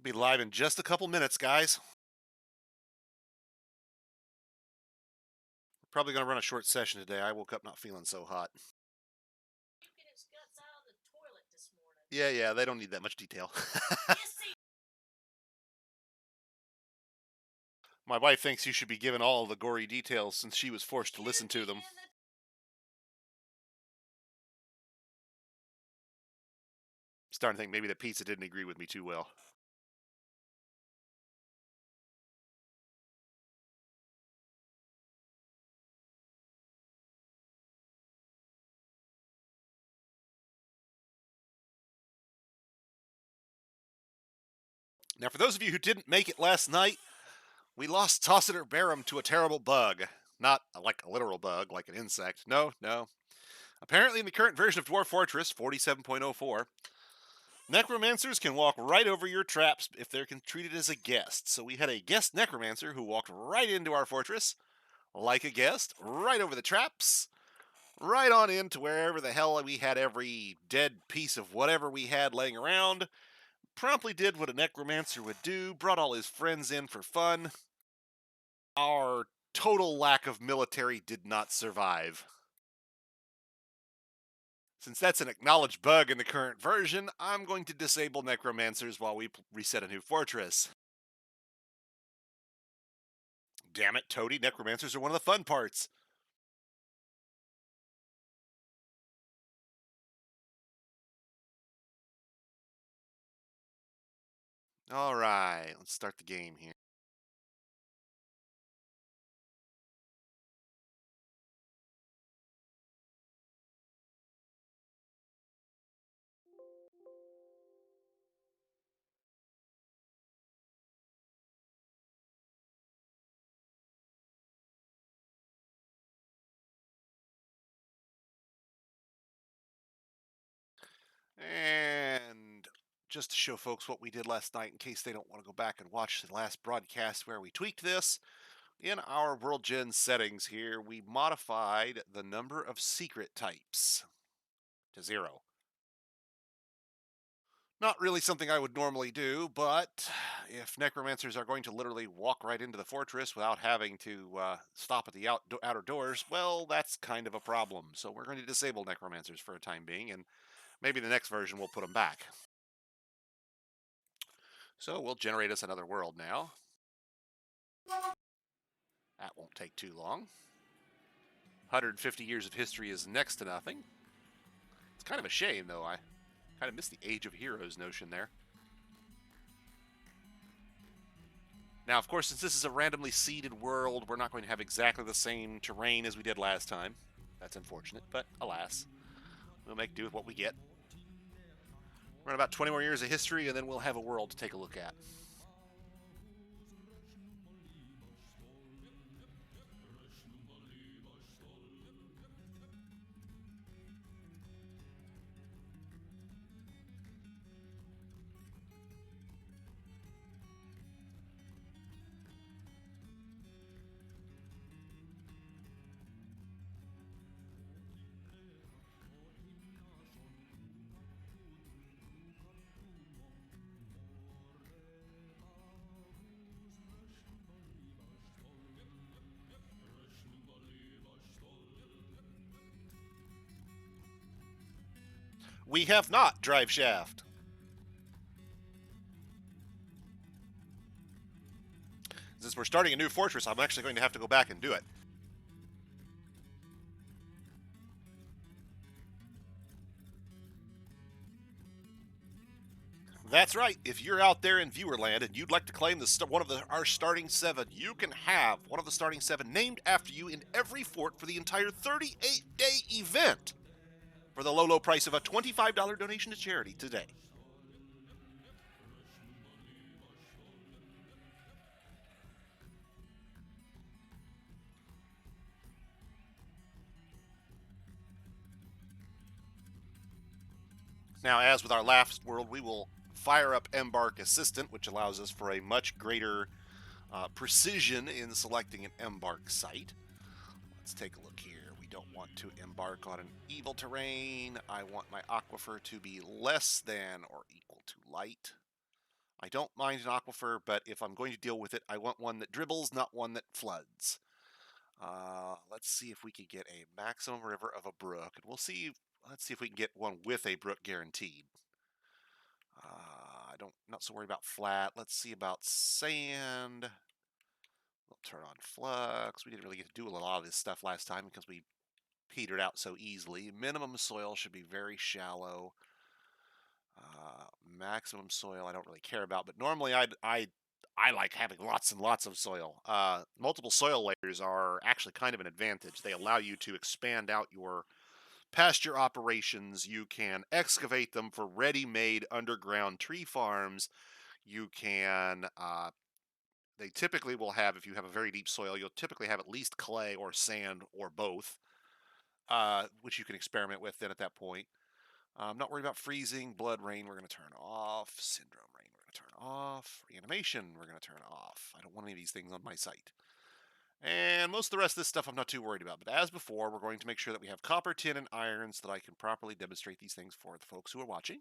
Be live in just a couple minutes, guys. Probably going to run a short session today. I woke up not feeling so hot. Puking his guts out of the toilet this morning. Yeah, they don't need that much detail. Yes, he My wife thinks you should be given all the gory details since she was forced to listen to them. puking in the Starting to think maybe the pizza didn't agree with me too well. Now, for those of you who didn't make it last night, we lost Tossiter Barum to a terrible bug. Not like a literal bug, like an insect. No. Apparently, in the current version of Dwarf Fortress 47.04, necromancers can walk right over your traps if they're treated as a guest. So we had a guest necromancer who walked right into our fortress, like a guest, right over the traps, right on into wherever the hell we had every dead piece of whatever we had laying around. Promptly did what a necromancer would do, brought all his friends in for fun. Our total lack of military did not survive. Since that's an acknowledged bug in the current version, I'm going to disable necromancers while we reset a new fortress. Damn it, Toady, necromancers are one of the fun parts. Alright, let's start the game here. And just to show folks what we did last night in case they don't want to go back and watch the last broadcast where we tweaked this, in our World Gen settings here, we modified the number of secret types to 0. Not really something I would normally do, but if necromancers are going to literally walk right into the fortress without having to stop at the outer doors, well, that's kind of a problem. So we're going to disable necromancers for a time being, and maybe the next version we'll put them back. So we'll generate us another world now. That won't take too long. 150 years of history is next to nothing. It's kind of a shame, though. I kind of miss the Age of Heroes notion there. Now, of course, since this is a randomly seeded world, we're not going to have exactly the same terrain as we did last time. That's unfortunate, but alas, we'll make do with what we get. Run about 20 more years of history, and then we'll have a world to take a look at. We have not drive shaft. Since we're starting a new fortress, I'm actually going to have to go back and do it. That's right. If you're out there in Viewerland and you'd like to claim one of our starting 7, you can have one of the starting 7 named after you in every fort for the entire 38-day event for the low price of a $25 donation to charity today. Now, as with our last world, we will fire up Embark Assistant, which allows us for a much greater precision in selecting an embark site. Let's take a look here. We don't want to embark on an evil terrain. I want my aquifer to be less than or equal to light. I don't mind an aquifer, but if I'm going to deal with it, I want one that dribbles, not one that floods. Let's see if we can get a maximum river of a brook, and we'll see. Let's see if we can get one with a brook guaranteed. I don't not so worried about flat. Let's see about sand. We'll turn on flux. We didn't really get to do a lot of this stuff last time because we petered out so easily. Minimum soil should be very shallow. Maximum soil I don't really care about, but normally I like having lots and lots of soil. Multiple soil layers are actually kind of an advantage. They allow you to expand out your pasture operations. You can excavate them for ready-made underground tree farms. You can. They typically will have, if you have a very deep soil, you'll typically have at least clay or sand or both, which you can experiment with then at that point. I'm not worried about freezing. Blood rain, we're going to turn off. Syndrome rain, we're going to turn off. Reanimation, we're going to turn off. I don't want any of these things on my site. And most of the rest of this stuff I'm not too worried about. But as before, we're going to make sure that we have copper, tin, and iron so that I can properly demonstrate these things for the folks who are watching.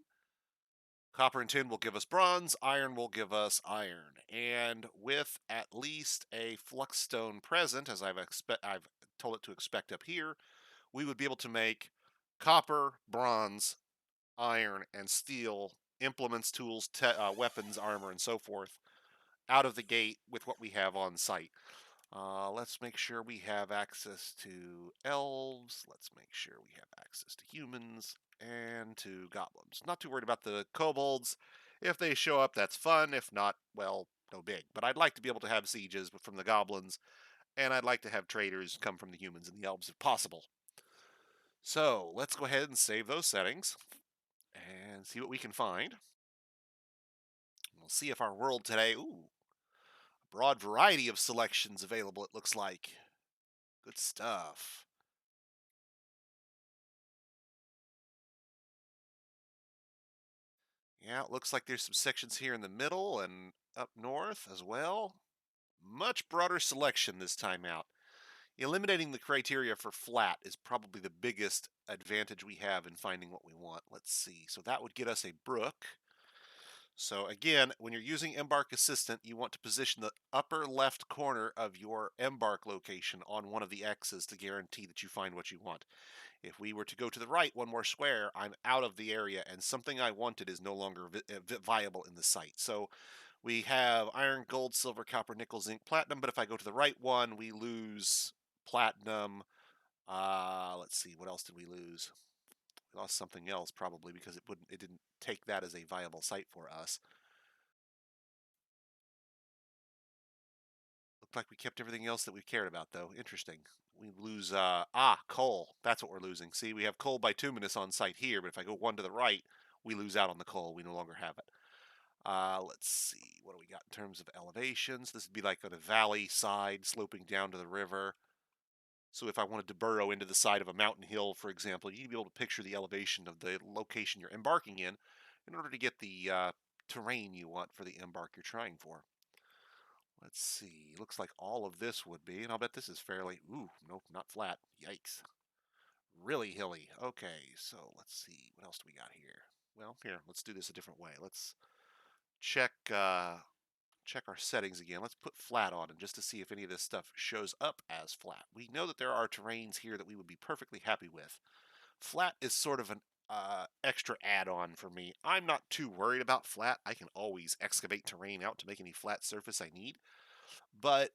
Copper and tin will give us bronze, iron will give us iron. And with at least a flux stone present, as I've told it to expect up here, we would be able to make copper, bronze, iron, and steel implements, tools, weapons, armor, and so forth out of the gate with what we have on site. Let's make sure we have access to elves. Let's make sure we have access to humans and to goblins. Not too worried about the kobolds. If they show up, that's fun. If not, well, no big. But I'd like to be able to have sieges from the goblins, and I'd like to have traders come from the humans and the elves if possible. So let's go ahead and save those settings and see what we can find. We'll see if our world today, ooh, a broad variety of selections available, it looks like. Good stuff. Yeah, it looks like there's some sections here in the middle and up north as well. Much broader selection this time out. Eliminating the criteria for flat is probably the biggest advantage we have in finding what we want. Let's see. So that would get us a brook. So again, when you're using Embark Assistant, you want to position the upper left corner of your Embark location on one of the X's to guarantee that you find what you want. If we were to go to the right one more square, I'm out of the area and something I wanted is no longer viable in the site. So we have iron, gold, silver, copper, nickel, zinc, platinum, but if I go to the right one, we lose platinum. Let's see, what else did we lose? We lost something else probably because it didn't take that as a viable site for us. Looked like we kept everything else that we cared about, though. Interesting. We lose, coal. That's what we're losing. See, we have coal bituminous on site here, but if I go one to the right, we lose out on the coal. We no longer have it. Let's see. What do we got in terms of elevations? This would be like on a valley side sloping down to the river. So if I wanted to burrow into the side of a mountain hill, for example, you'd be able to picture the elevation of the location you're embarking in order to get the terrain you want for the embark you're trying for. Let's see. Looks like all of this would be, and I'll bet this is fairly. Ooh, nope, not flat. Yikes. Really hilly. Okay, so let's see. What else do we got here? Well, here, let's do this a different way. Let's check check our settings again. Let's put flat on, and just to see if any of this stuff shows up as flat. We know that there are terrains here that we would be perfectly happy with. Flat is sort of an extra add-on for me. I'm not too worried about flat. I can always excavate terrain out to make any flat surface I need. But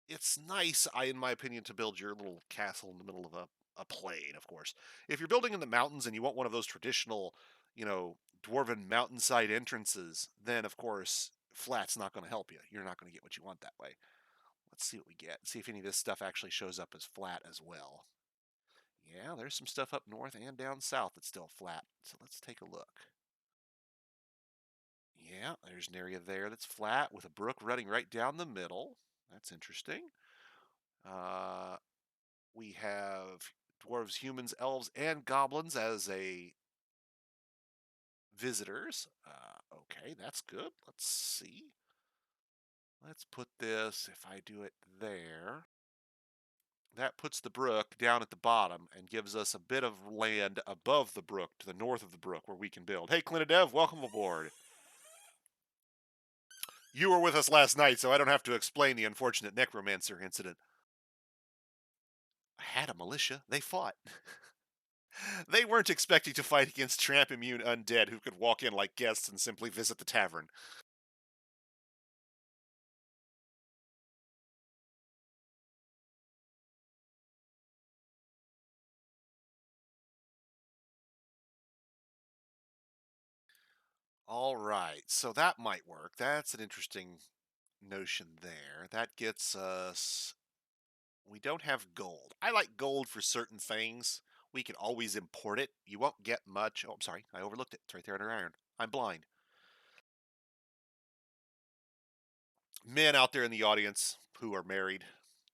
it's nice, in my opinion, to build your little castle in the middle of a plain, of course. If you're building in the mountains and you want one of those traditional, dwarven mountainside entrances, then of course, flat's not going to help you. You're not going to get what you want that way. Let's see what we get. See if any of this stuff actually shows up as flat as well. Yeah, there's some stuff up north and down south that's still flat. So let's take a look. Yeah, there's an area there that's flat with a brook running right down the middle. That's interesting. Uh, we have dwarves, humans, elves, and goblins as a visitors. Okay, that's good. Let's see. Let's put this, if I do it there, that puts the brook down at the bottom and gives us a bit of land above the brook to the north of the brook where we can build. Hey, Clint Dev, welcome aboard. You were with us last night, so I don't have to explain the unfortunate necromancer incident. I had a militia. They fought. They weren't expecting to fight against tramp immune undead who could walk in like guests and simply visit the tavern. All right, so that might work. That's an interesting notion there. That gets us. We don't have gold. I like gold for certain things. We can always import it. You won't get much. Oh, I'm sorry. I overlooked it. It's right there under iron. I'm blind. Men out there in the audience who are married,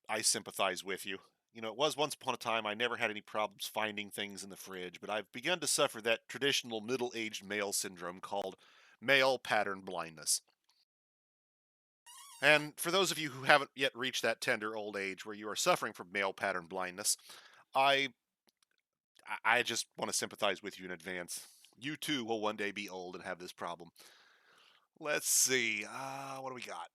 I sympathize with you. You know, it was once upon a time I never had any problems finding things in the fridge, but I've begun to suffer that traditional middle aged male syndrome called male pattern blindness. And for those of you who haven't yet reached that tender old age where you are suffering from male pattern blindness, I I just want to sympathize with you in advance. You too will one day be old and have this problem. Let's see. What do we got?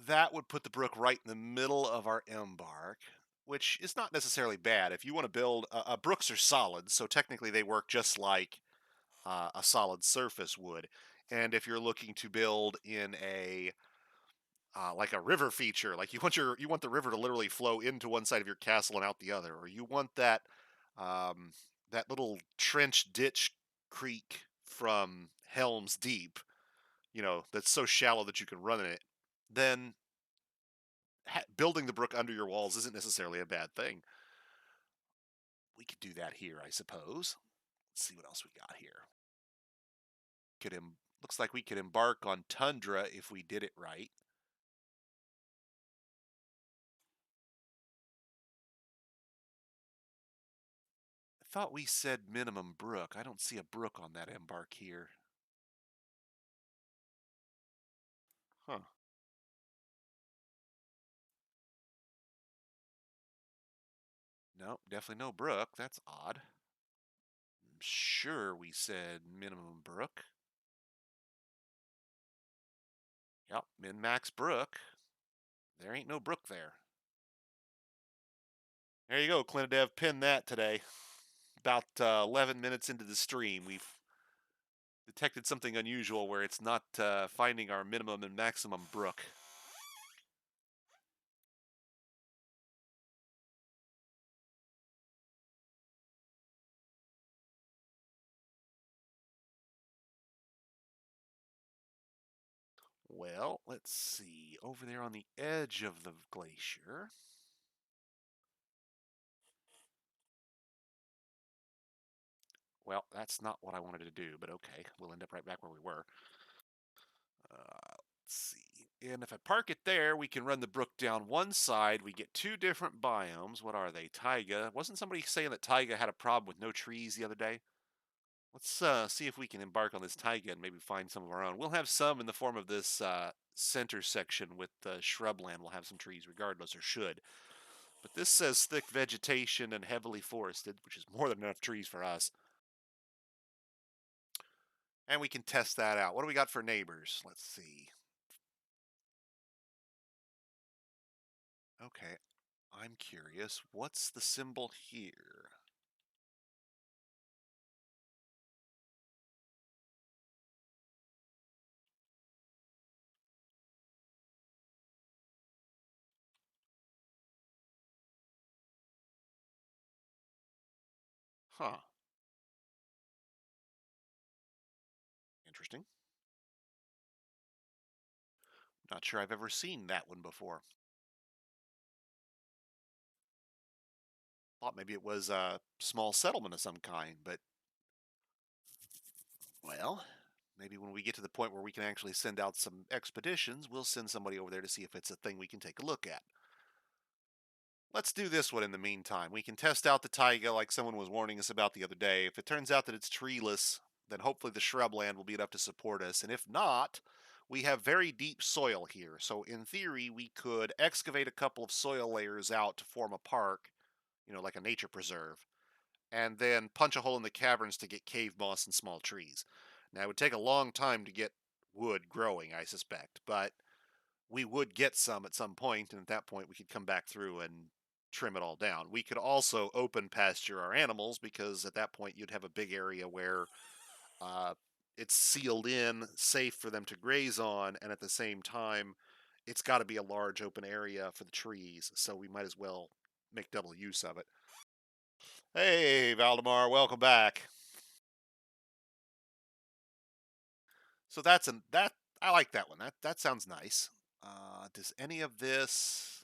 That would put the brook right in the middle of our embark, which is not necessarily bad. If you want to build, brooks are solid, so technically they work just like a solid surface would. And if you're looking to build in a like a river feature, like you want the river to literally flow into one side of your castle and out the other, or you want that um, that little trench ditch creek from Helm's Deep, that's so shallow that you can run in it, then building the brook under your walls isn't necessarily a bad thing. We could do that here, I suppose. Let's see what else we got here. Looks like we could embark on tundra if we did it right. I thought we said minimum brook. I don't see a brook on that embark here. Huh. Nope, definitely no brook. That's odd. I'm sure we said minimum brook. Yep, min max brook. There ain't no brook there. There you go, Clinadev. Pin that today. About 11 minutes into the stream, we've detected something unusual where it's not finding our minimum and maximum brook. Well, let's see. Over there on the edge of the glacier. Well, that's not what I wanted to do, but okay. We'll end up right back where we were. Let's see. And if I park it there, we can run the brook down one side. We get two different biomes. What are they? Taiga. Wasn't somebody saying that Taiga had a problem with no trees the other day? Let's see if we can embark on this taiga and maybe find some of our own. We'll have some in the form of this center section with the shrubland. We'll have some trees regardless, or should. But this says thick vegetation and heavily forested, which is more than enough trees for us. And we can test that out. What do we got for neighbors? Let's see. Okay, I'm curious. What's the symbol here? Huh. Interesting. Not sure I've ever seen that one before. Thought maybe it was a small settlement of some kind, but well, maybe when we get to the point where we can actually send out some expeditions, we'll send somebody over there to see if it's a thing we can take a look at. Let's do this one in the meantime. We can test out the taiga like someone was warning us about the other day. If it turns out that it's treeless, then hopefully the shrubland will be enough to support us. And if not, we have very deep soil here. So in theory, we could excavate a couple of soil layers out to form a park, like a nature preserve, and then punch a hole in the caverns to get cave moss and small trees. Now, it would take a long time to get wood growing, I suspect, but we would get some at some point, and at that point we could come back through and trim it all down. We could also open pasture our animals because at that point you'd have a big area where uh, it's sealed in, safe for them to graze on, and at the same time, it's got to be a large open area for the trees. So we might as well make double use of it. Hey, Valdemar, welcome back. So that I like that one. That sounds nice. Does any of this,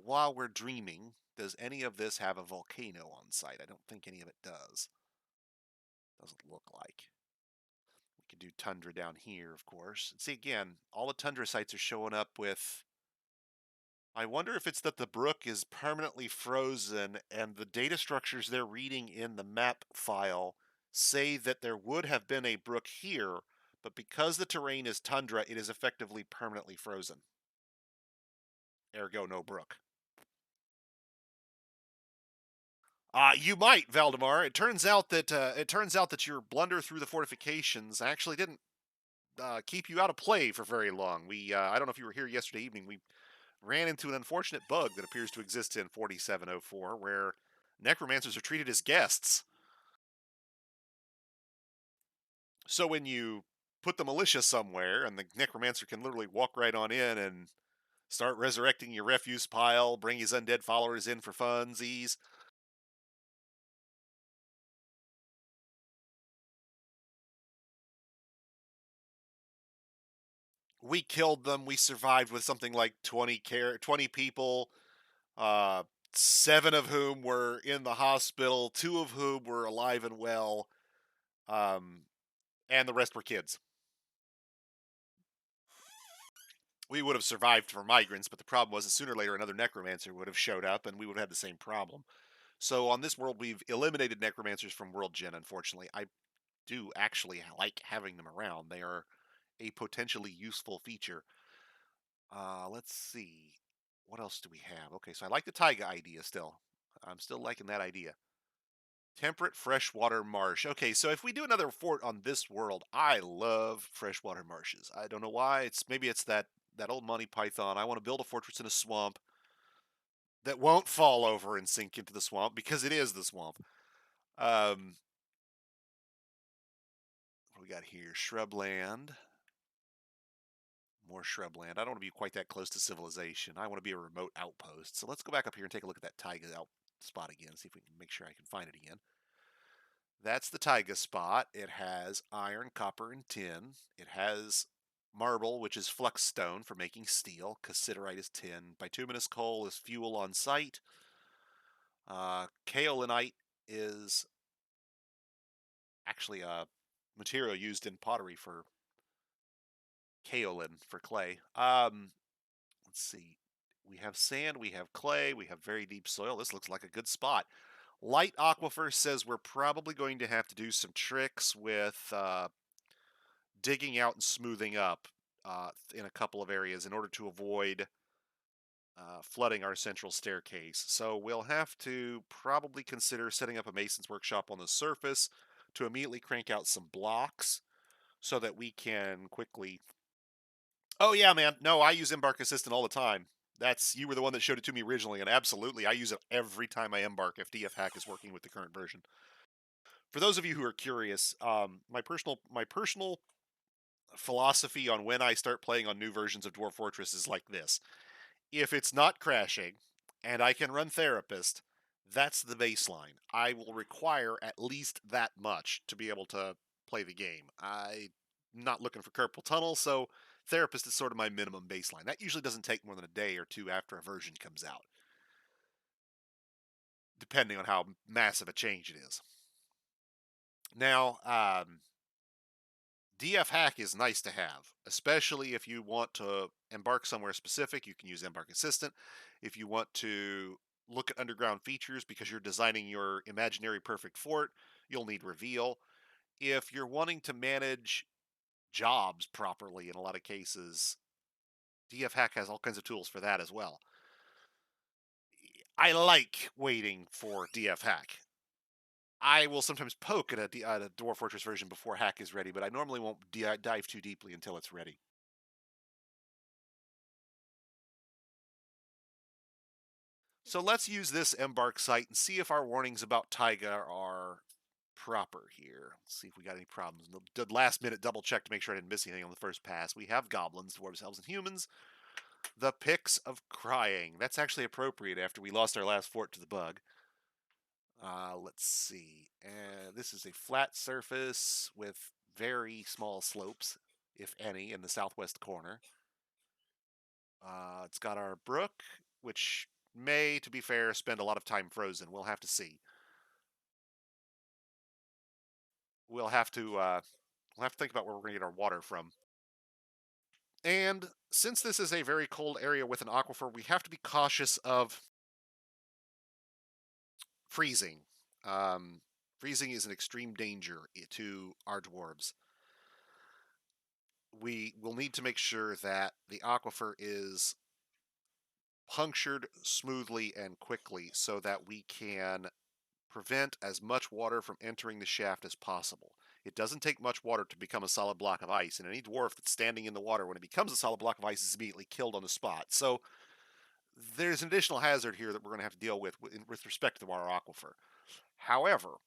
while we're dreaming, does any of this have a volcano on site? I don't think any of it does. Doesn't look like. We could do tundra down here, of course. And see again, all the tundra sites are showing up with. I wonder if it's that the brook is permanently frozen and the data structures they're reading in the map file say that there would have been a brook here, but because the terrain is tundra, it is effectively permanently frozen. Ergo, no brook. You might, Valdemar. It turns out that your blunder through the fortifications actually didn't keep you out of play for very long. I don't know if you were here yesterday evening. We ran into an unfortunate bug that appears to exist in 4704, where necromancers are treated as guests. So when you put the militia somewhere, and the necromancer can literally walk right on in and start resurrecting your refuse pile, bring his undead followers in for funsies. We killed them. We survived with something like 20 people, uh, seven of whom were in the hospital, two of whom were alive and well, um, and the rest were kids. We would have survived for migrants, but the problem was that sooner or later another necromancer would have showed up and we would have had the same problem. So on this world, we've eliminated necromancers from World Gen, unfortunately. I do actually like having them around. They are a potentially useful feature. Let's see. What else do we have? Okay, so I like the taiga idea still. I'm still liking that idea. Temperate freshwater marsh. Okay, so if we do another fort on this world, I love freshwater marshes. I don't know why. Maybe it's that old Monty Python. I want to build a fortress in a swamp that won't fall over and sink into the swamp because it is the swamp. Um, what do we got here? Shrubland. More shrubland. I don't want to be quite that close to civilization. I want to be a remote outpost. So let's go back up here and take a look at that taiga out spot again. See if we can make sure I can find it again. That's the taiga spot. It has iron, copper, and tin. It has marble, which is flux stone for making steel. Cassiterite is tin. Bituminous coal is fuel on site. Kaolinite is actually a material used in pottery for kaolin for clay. Let's see. We have sand, we have clay, we have very deep soil. This looks like a good spot. Light Aquifer says we're probably going to have to do some tricks with digging out and smoothing up in a couple of areas in order to avoid flooding our central staircase. So we'll have to probably consider setting up a mason's workshop on the surface to immediately crank out some blocks so that we can quickly. Oh yeah, man. No, I use Embark Assistant all the time. You were the one that showed it to me originally, and absolutely, I use it every time I embark if DF Hack is working with the current version. For those of you who are curious, my personal philosophy on when I start playing on new versions of Dwarf Fortress is like this: if it's not crashing, and I can run Therapist, that's the baseline. I will require at least that much to be able to play the game. I'm not looking for carpal tunnel, so Therapist is sort of my minimum baseline. That usually doesn't take more than a day or two after a version comes out, depending on how massive a change it is. Now, DF Hack is nice to have, especially if you want to embark somewhere specific. You can use Embark Assistant. If you want to look at underground features because you're designing your imaginary perfect fort, you'll need Reveal. If you're wanting to manage jobs properly, in a lot of cases, DF Hack has all kinds of tools for that as well. I like waiting for DF Hack. I will sometimes poke at a Dwarf Fortress version before Hack is ready, but I normally won't dive too deeply until it's ready. So let's use this embark site and see if our warnings about taiga are proper here. Let's see if we got any problems. The last minute double check to make sure I didn't miss anything on the first pass. We have goblins, dwarves, elves, and humans. The Picks of Crying. That's actually appropriate after we lost our last fort to the bug. Let's see. This is a flat surface with very small slopes, if any, in the southwest corner. It's got our brook, which may, to be fair, spend a lot of time frozen. We'll have to see. We'll have to think about where we're going to get our water from. And since this is a very cold area with an aquifer, we have to be cautious of freezing. Um, Freezing is an extreme danger to our dwarves. We will need to make sure that the aquifer is punctured smoothly and quickly so that we can prevent as much water from entering the shaft as possible. It doesn't take much water to become a solid block of ice, and any dwarf that's standing in the water when it becomes a solid block of ice is immediately killed on the spot. So there's an additional hazard here that we're going to have to deal with respect to our aquifer. However,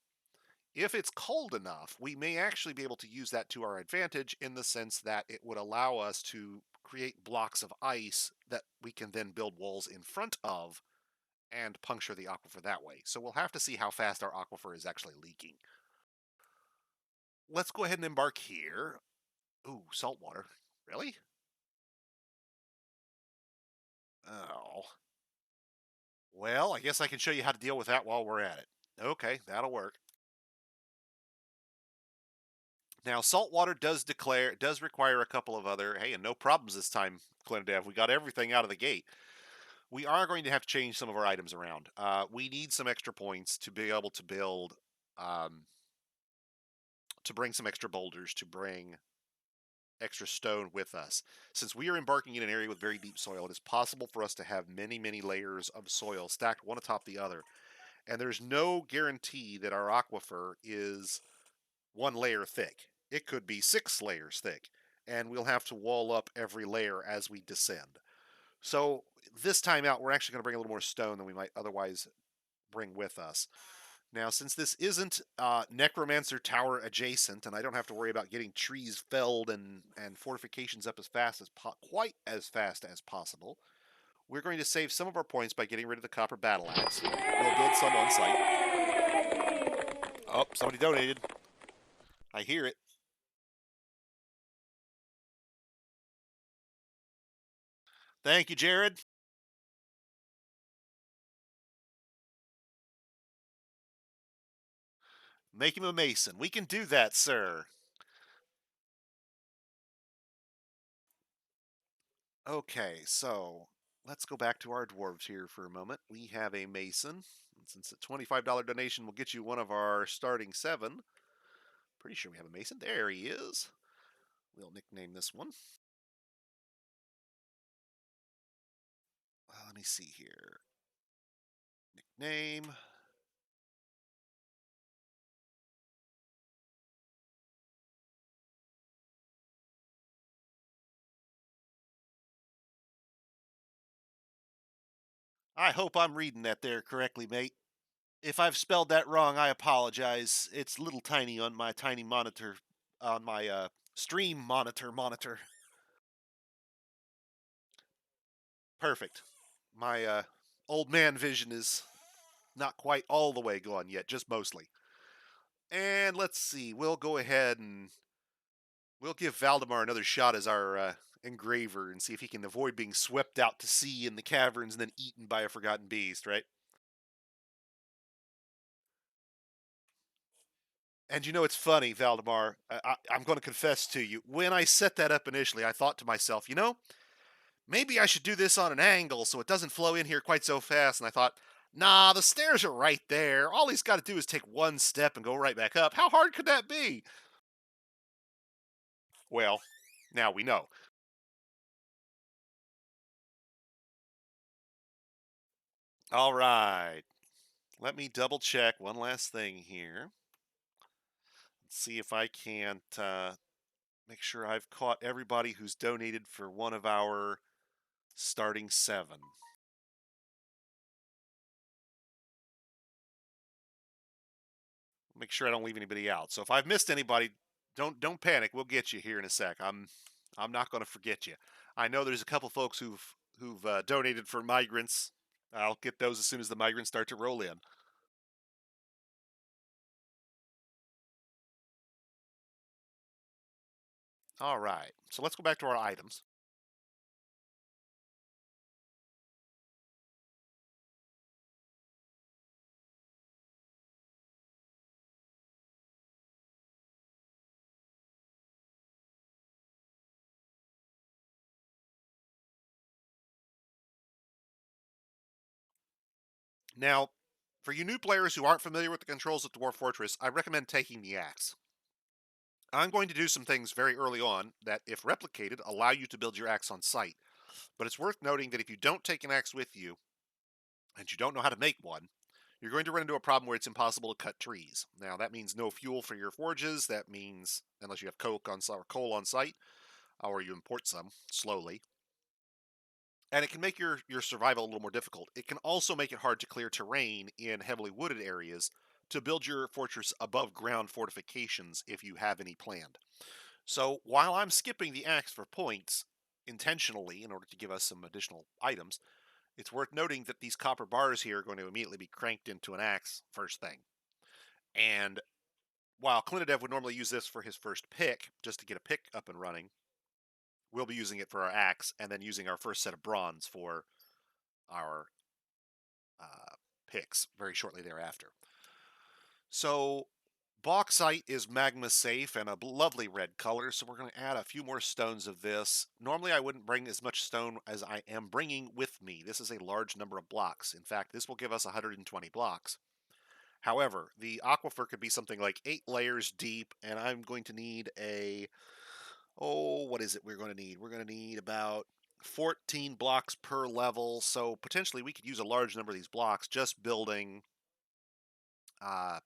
if it's cold enough, we may actually be able to use that to our advantage in the sense that it would allow us to create blocks of ice that we can then build walls in front of and puncture the aquifer that way. So we'll have to see how fast our aquifer is actually leaking. Let's go ahead and embark here. Ooh, salt water. Really? Oh. Well, I guess I can show you how to deal with that while we're at it. Okay, that'll work. Now, salt water does require a couple of other, hey, and no problems this time, Clindev. We got everything out of the gate. We are going to have to change some of our items around. We need some extra points to be able to build, um, to bring some extra boulders, to bring extra stone with us. Since we are embarking in an area with very deep soil, it is possible for us to have many, many layers of soil stacked one atop the other. And there's no guarantee that our aquifer is one layer thick. It could be 6 layers thick, and we'll have to wall up every layer as we descend. So this time out, we're actually going to bring a little more stone than we might otherwise bring with us. Now, since this isn't Necromancer Tower adjacent, and I don't have to worry about getting trees felled and fortifications up as fast as quite as fast as possible, we're going to save some of our points by getting rid of the copper battle axe. We'll build some on site. Oh, somebody donated. I hear it. Thank you, Jared. Make him a mason. We can do that, sir. Okay, so let's go back to our dwarves here for a moment. We have a mason. And since a $25 donation will get you one of our starting 7, pretty sure we have a mason. There he is. We'll nickname this one. Let me see here. Nickname. I hope I'm reading that there correctly, mate. If I've spelled that wrong, I apologize. It's little tiny on my tiny monitor, on my stream monitor. Perfect. My old man vision is not quite all the way gone yet, just mostly. And let's see, we'll go ahead and we'll give Valdemar another shot as our engraver and see if he can avoid being swept out to sea in the caverns and then eaten by a forgotten beast, right? And you know, it's funny, Valdemar. I'm going to confess to you. When I set that up initially, I thought to myself, maybe I should do this on an angle so it doesn't flow in here quite so fast. And I thought, nah, the stairs are right there. All he's got to do is take one step and go right back up. How hard could that be? Well, now we know. All right. Let me double check one last thing here. Let's see if I can't make sure I've caught everybody who's donated for one of our starting 7. Make sure I don't leave anybody out. So if I've missed anybody, don't panic. We'll get you here in a sec. I'm not going to forget you. I know there's a couple folks who've donated for migrants. I'll get those as soon as the migrants start to roll in. All right. So let's go back to our items. Now, for you new players who aren't familiar with the controls of Dwarf Fortress, I recommend taking the axe. I'm going to do some things very early on that, if replicated, allow you to build your axe on site. But it's worth noting that if you don't take an axe with you and you don't know how to make one, you're going to run into a problem where it's impossible to cut trees. Now, that means no fuel for your forges. That means, unless you have coke on or coal on site, or you import some slowly, and it can make your survival a little more difficult. It can also make it hard to clear terrain in heavily wooded areas to build your fortress above ground fortifications if you have any planned. So while I'm skipping the axe for points intentionally in order to give us some additional items, it's worth noting that these copper bars here are going to immediately be cranked into an axe first thing. And while Clinidev would normally use this for his first pick, just to get a pick up and running, we'll be using it for our axe and then using our first set of bronze for our picks very shortly thereafter. So bauxite is magma safe and a lovely red color, so we're going to add a few more stones of this. Normally I wouldn't bring as much stone as I am bringing with me. This is a large number of blocks. In fact, this will give us 120 blocks. However, the aquifer could be something like 8 layers deep, and I'm going to need what is it we're going to need? We're going to need about 14 blocks per level, so potentially we could use a large number of these blocks just building uh,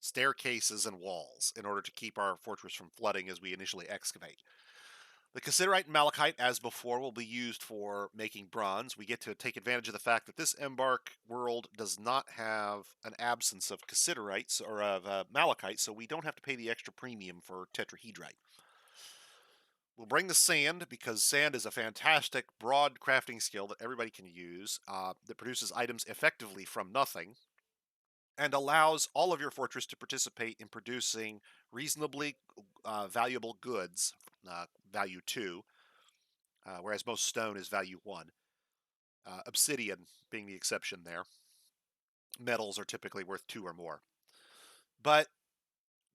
staircases and walls in order to keep our fortress from flooding as we initially excavate. The cassiterite and malachite, as before, will be used for making bronze. We get to take advantage of the fact that this Embark world does not have an absence of cassiterites or of malachite, so we don't have to pay the extra premium for tetrahedrite. We'll bring the sand because sand is a fantastic broad crafting skill that everybody can use that produces items effectively from nothing and allows all of your fortress to participate in producing reasonably valuable goods, value 2, whereas most stone is value 1. Obsidian being the exception there. Metals are typically worth 2 or more. But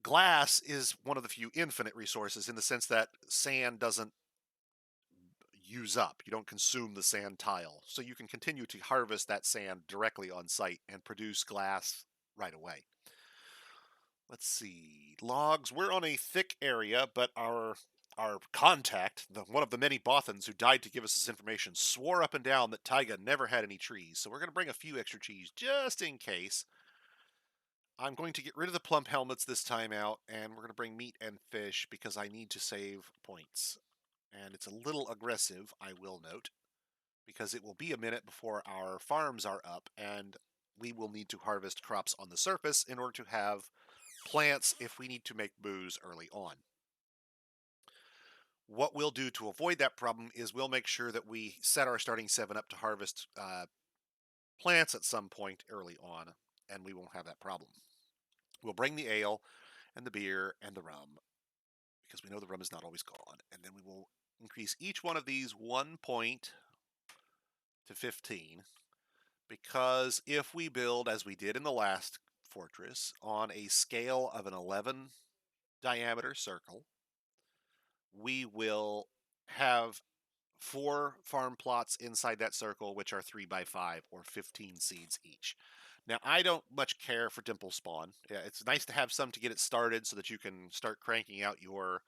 glass is one of the few infinite resources in the sense that sand doesn't use up. You don't consume the sand tile. So you can continue to harvest that sand directly on site and produce glass right away. Let's see. Logs. We're on a thick area, but our contact, one of the many Bothans who died to give us this information, swore up and down that Taiga never had any trees. So we're going to bring a few extra trees just in case. I'm going to get rid of the plump helmets this time out, and we're going to bring meat and fish because I need to save points. And it's a little aggressive, I will note, because it will be a minute before our farms are up, and we will need to harvest crops on the surface in order to have plants if we need to make booze early on. What we'll do to avoid that problem is we'll make sure that we set our starting 7 up to harvest plants at some point early on, and we won't have that problem. We'll bring the ale and the beer and the rum because we know the rum is not always gone, and then we will increase each one of these 1 point to 15 because if we build as we did in the last fortress on a scale of an 11 diameter circle, we will have 4 farm plots inside that circle, which are 3 by 5 or 15 seeds each. Now, I don't much care for dimple spawn. Yeah, it's nice to have some to get it started so that you can start cranking out your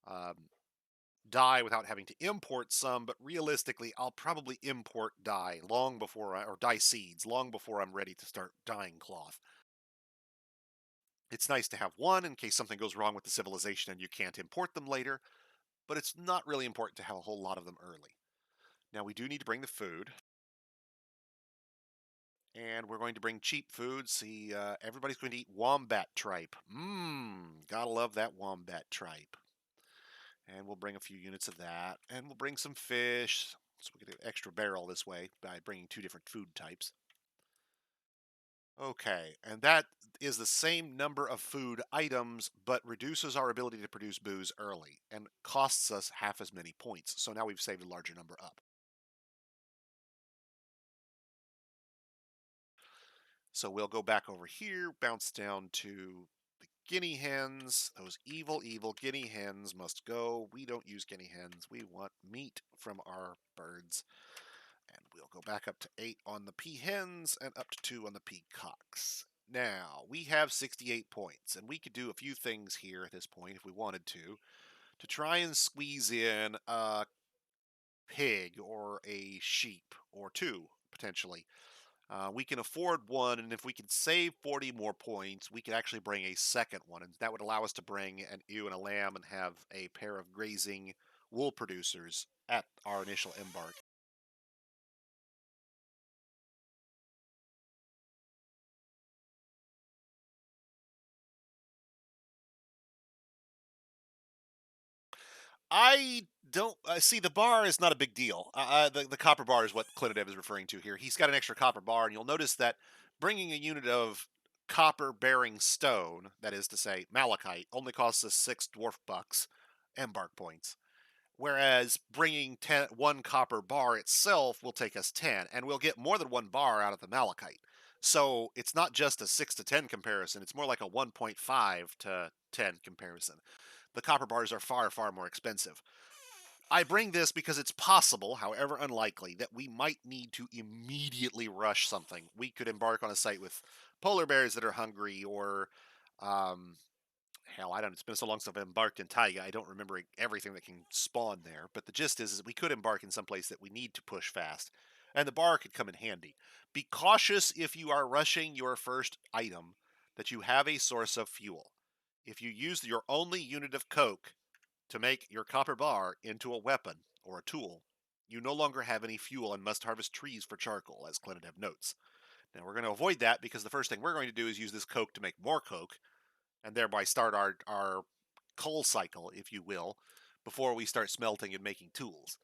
um, dye without having to import some, but realistically, I'll probably import dye long before or dye seeds long before I'm ready to start dyeing cloth. It's nice to have one in case something goes wrong with the civilization and you can't import them later, but it's not really important to have a whole lot of them early. Now, we do need to bring the food. And we're going to bring cheap food. See, everybody's going to eat wombat tripe. Mmm, gotta love that wombat tripe. And we'll bring a few units of that. And we'll bring some fish. So we get an extra barrel this way by bringing two different food types. Okay, and that is the same number of food items, but reduces our ability to produce booze early and costs us half as many points. So now we've saved a larger number up. So we'll go back over here, bounce down to the guinea hens. Those evil, evil guinea hens must go. We don't use guinea hens. We want meat from our birds. And we'll go back up to 8 on the peahens and up to 2 on the peacocks. Now, we have 68 points, and we could do a few things here at this point if we wanted to try and squeeze in a pig or a sheep or two, potentially. We can afford one, and if we can save 40 more points, we could actually bring a second one, and that would allow us to bring an ewe and a lamb and have a pair of grazing wool producers at our initial embark. I don't see the bar is not a big deal. The copper bar is what Clinidev is referring to here. He's got an extra copper bar, and you'll notice that bringing a unit of copper bearing stone, that is to say malachite, only costs us 6 dwarf bucks embark points. Whereas bringing one copper bar itself will take us 10, and we'll get more than one bar out of the malachite. So it's not just a 6 to 10 comparison, it's more like a 1.5 to 10 comparison. The copper bars are far, far more expensive. I bring this because it's possible, however unlikely, that we might need to immediately rush something. We could embark on a site with polar bears that are hungry, or um, hell, I don't. It's been so long since I've embarked in Taiga. I don't remember everything that can spawn there. But the gist is we could embark in some place that we need to push fast, and the bar could come in handy. Be cautious if you are rushing your first item that you have a source of fuel. If you use your only unit of coke to make your copper bar into a weapon or a tool, you no longer have any fuel and must harvest trees for charcoal, as Clinton notes. Now we're going to avoid that because the first thing we're going to do is use this coke to make more coke, and thereby start our coal cycle, if you will, before we start smelting and making tools.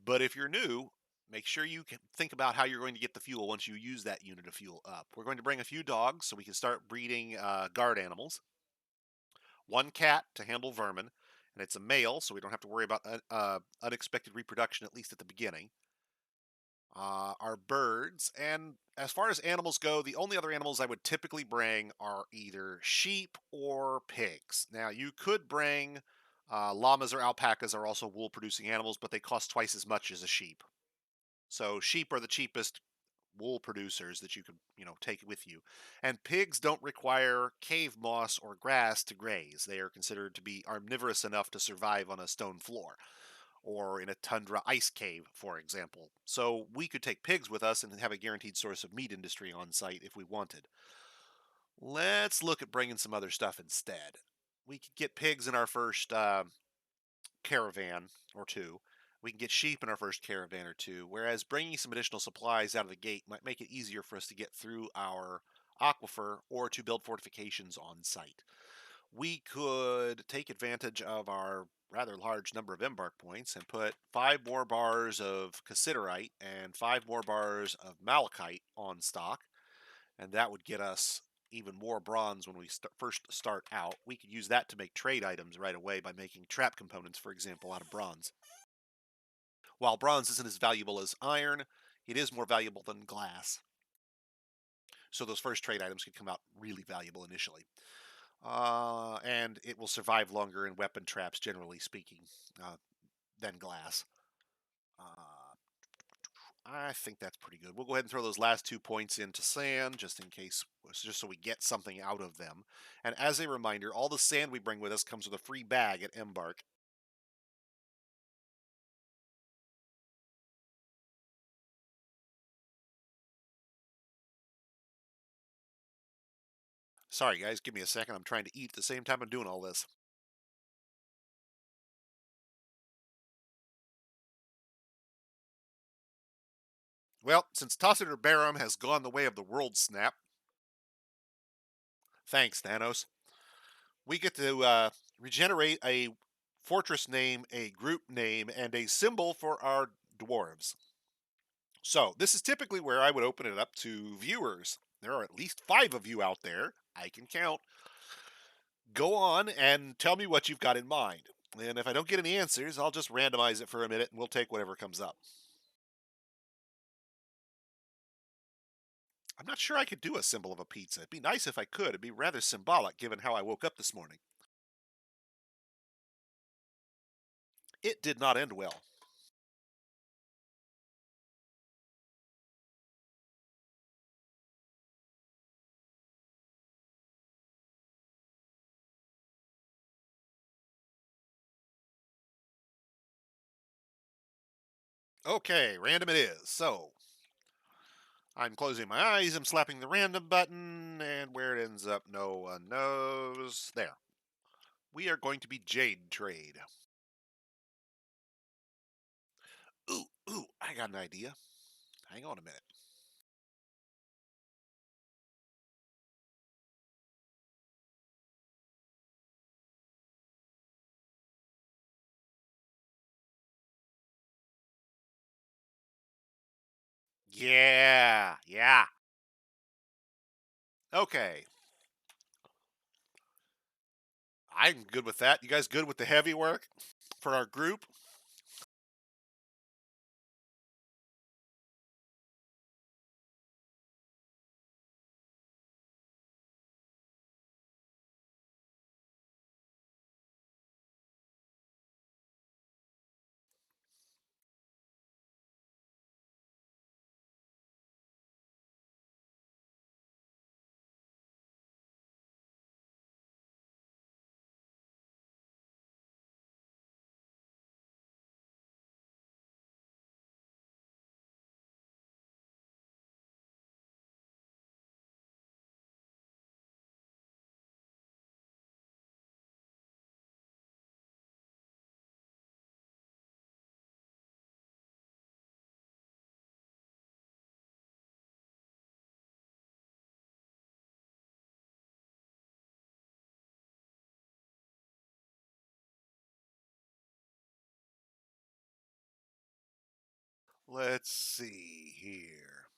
But if you're new, make sure you can think about how you're going to get the fuel once you use that unit of fuel up. We're going to bring a few dogs so we can start breeding guard animals, one cat to handle vermin, and it's a male, so we don't have to worry about unexpected reproduction, at least at the beginning. Our birds, and as far as animals go, the only other animals I would typically bring are either sheep or pigs. Now, you could bring llamas or alpacas are also wool producing animals, but they cost twice as much as a sheep. So sheep are the cheapest wool producers that you could, take with you. And pigs don't require cave moss or grass to graze. They are considered to be omnivorous enough to survive on a stone floor or in a tundra ice cave, for example. So we could take pigs with us and have a guaranteed source of meat industry on site if we wanted. Let's look at bringing some other stuff instead. We could get pigs in our first caravan or two. We can get sheep in our first caravan or two, whereas bringing some additional supplies out of the gate might make it easier for us to get through our aquifer or to build fortifications on site. We could take advantage of our rather large number of embark points and put 5 more bars of cassiterite and 5 more bars of malachite on stock, and that would get us even more bronze when we first start out. We could use that to make trade items right away by making trap components, for example, out of bronze. While bronze isn't as valuable as iron, it is more valuable than glass. So those first trade items could come out really valuable initially. And it will survive longer in weapon traps, generally speaking, uh, than glass. Uh, I think that's pretty good. We'll go ahead and throw those last 2 points into sand, just in case, just so we get something out of them. And as a reminder, all the sand we bring with us comes with a free bag at Embark. Sorry, guys, give me a second. I'm trying to eat at the same time I'm doing all this. Well, since Tossiter Barum has gone the way of the world snap, thanks, Thanos, we get to regenerate a fortress name, a group name, and a symbol for our dwarves. So, this is typically where I would open it up to viewers. There are at least 5 of you out there. I can count. Go on and tell me what you've got in mind. And if I don't get any answers, I'll just randomize it for a minute and we'll take whatever comes up. I'm not sure I could do a symbol of a pizza. It'd be nice if I could. It'd be rather symbolic given how I woke up this morning. It did not end well. Okay, random it is. So, I'm closing my eyes, I'm slapping the random button, and where it ends up, no one knows. There. We are going to be Jade Trade. Ooh, I got an idea. Hang on a minute. Yeah. Okay, I'm good with that. You guys good with the heavy work for our group? Let's see here.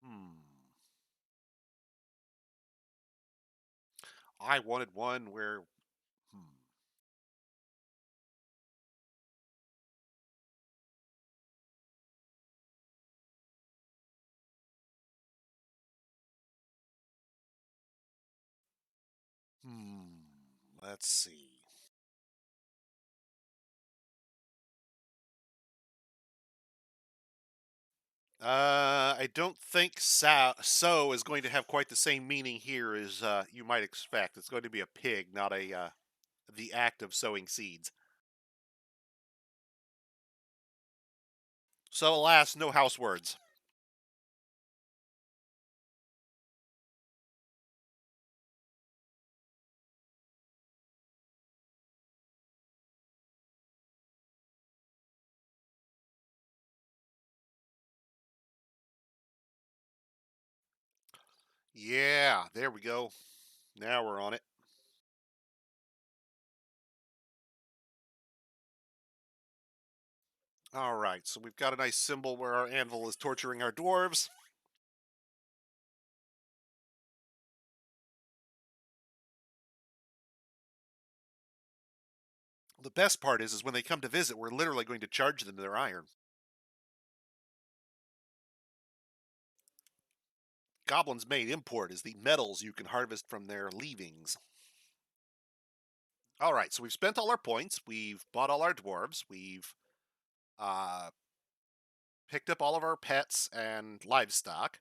Hmm. I wanted one where. Hmm. Hmm. Let's see. I don't think so is going to have quite the same meaning here as you might expect. It's going to be a pig, not a the act of sowing seeds. So, alas, no house words. Yeah, there we go. Now we're on it. All right, so we've got a nice symbol where our anvil is torturing our dwarves. The best part is when they come to visit, we're literally going to charge them their iron. Goblins' main import is the metals you can harvest from their leavings. All right, so we've spent all our points. We've bought all our dwarves. We've uh, picked up all of our pets and livestock.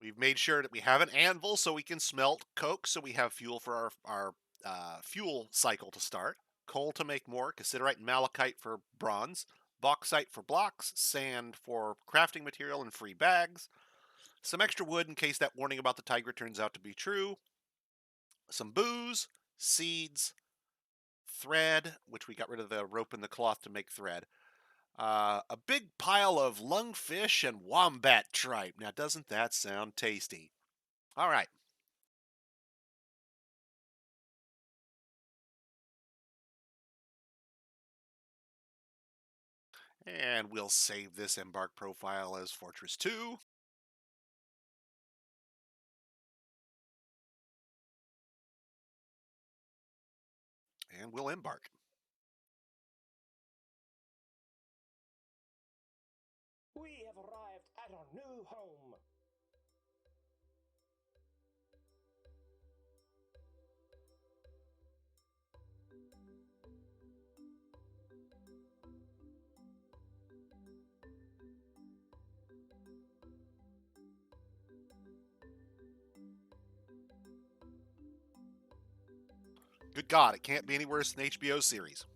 We've made sure that we have an anvil so we can smelt coke, so we have fuel for our fuel cycle to start. Coal to make more, cassiterite and malachite for bronze, bauxite for blocks, sand for crafting material and free bags, some extra wood in case that warning about the tiger turns out to be true, some booze, seeds, thread, which we got rid of the rope and the cloth to make thread. A big pile of lungfish and wombat tripe. Now, doesn't that sound tasty? All right. And we'll save this embark profile as Fortress 2. And we'll embark. We have arrived at our new home. Good God, it can't be any worse than HBO series.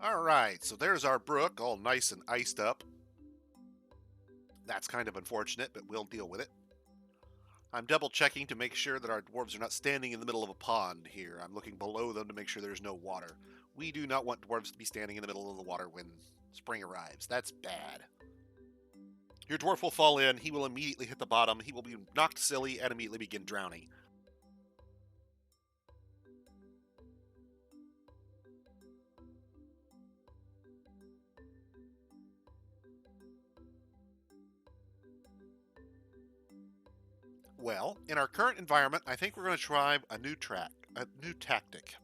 All right, so there's our brook, all nice and iced up. That's kind of unfortunate, but we'll deal with it. I'm double checking to make sure that our dwarves are not standing in the middle of a pond here. I'm looking below them to make sure there's no water. We do not want dwarves to be standing in the middle of the water when spring arrives. That's bad. Your dwarf will fall in, he will immediately hit the bottom, he will be knocked silly, and immediately begin drowning. Well, in our current environment, I think we're going to try a new tactic.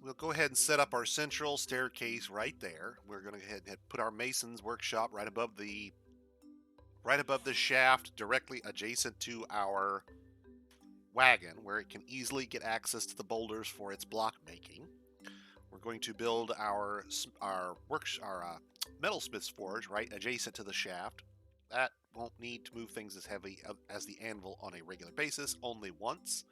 We'll go ahead and set up our central staircase right there. We're going to go ahead and put our mason's workshop right above the shaft, directly adjacent to our wagon, where it can easily get access to the boulders for its block making. We're going to build our metalsmith's forge right adjacent to the shaft. That won't need to move things as heavy as the anvil on a regular basis, only once.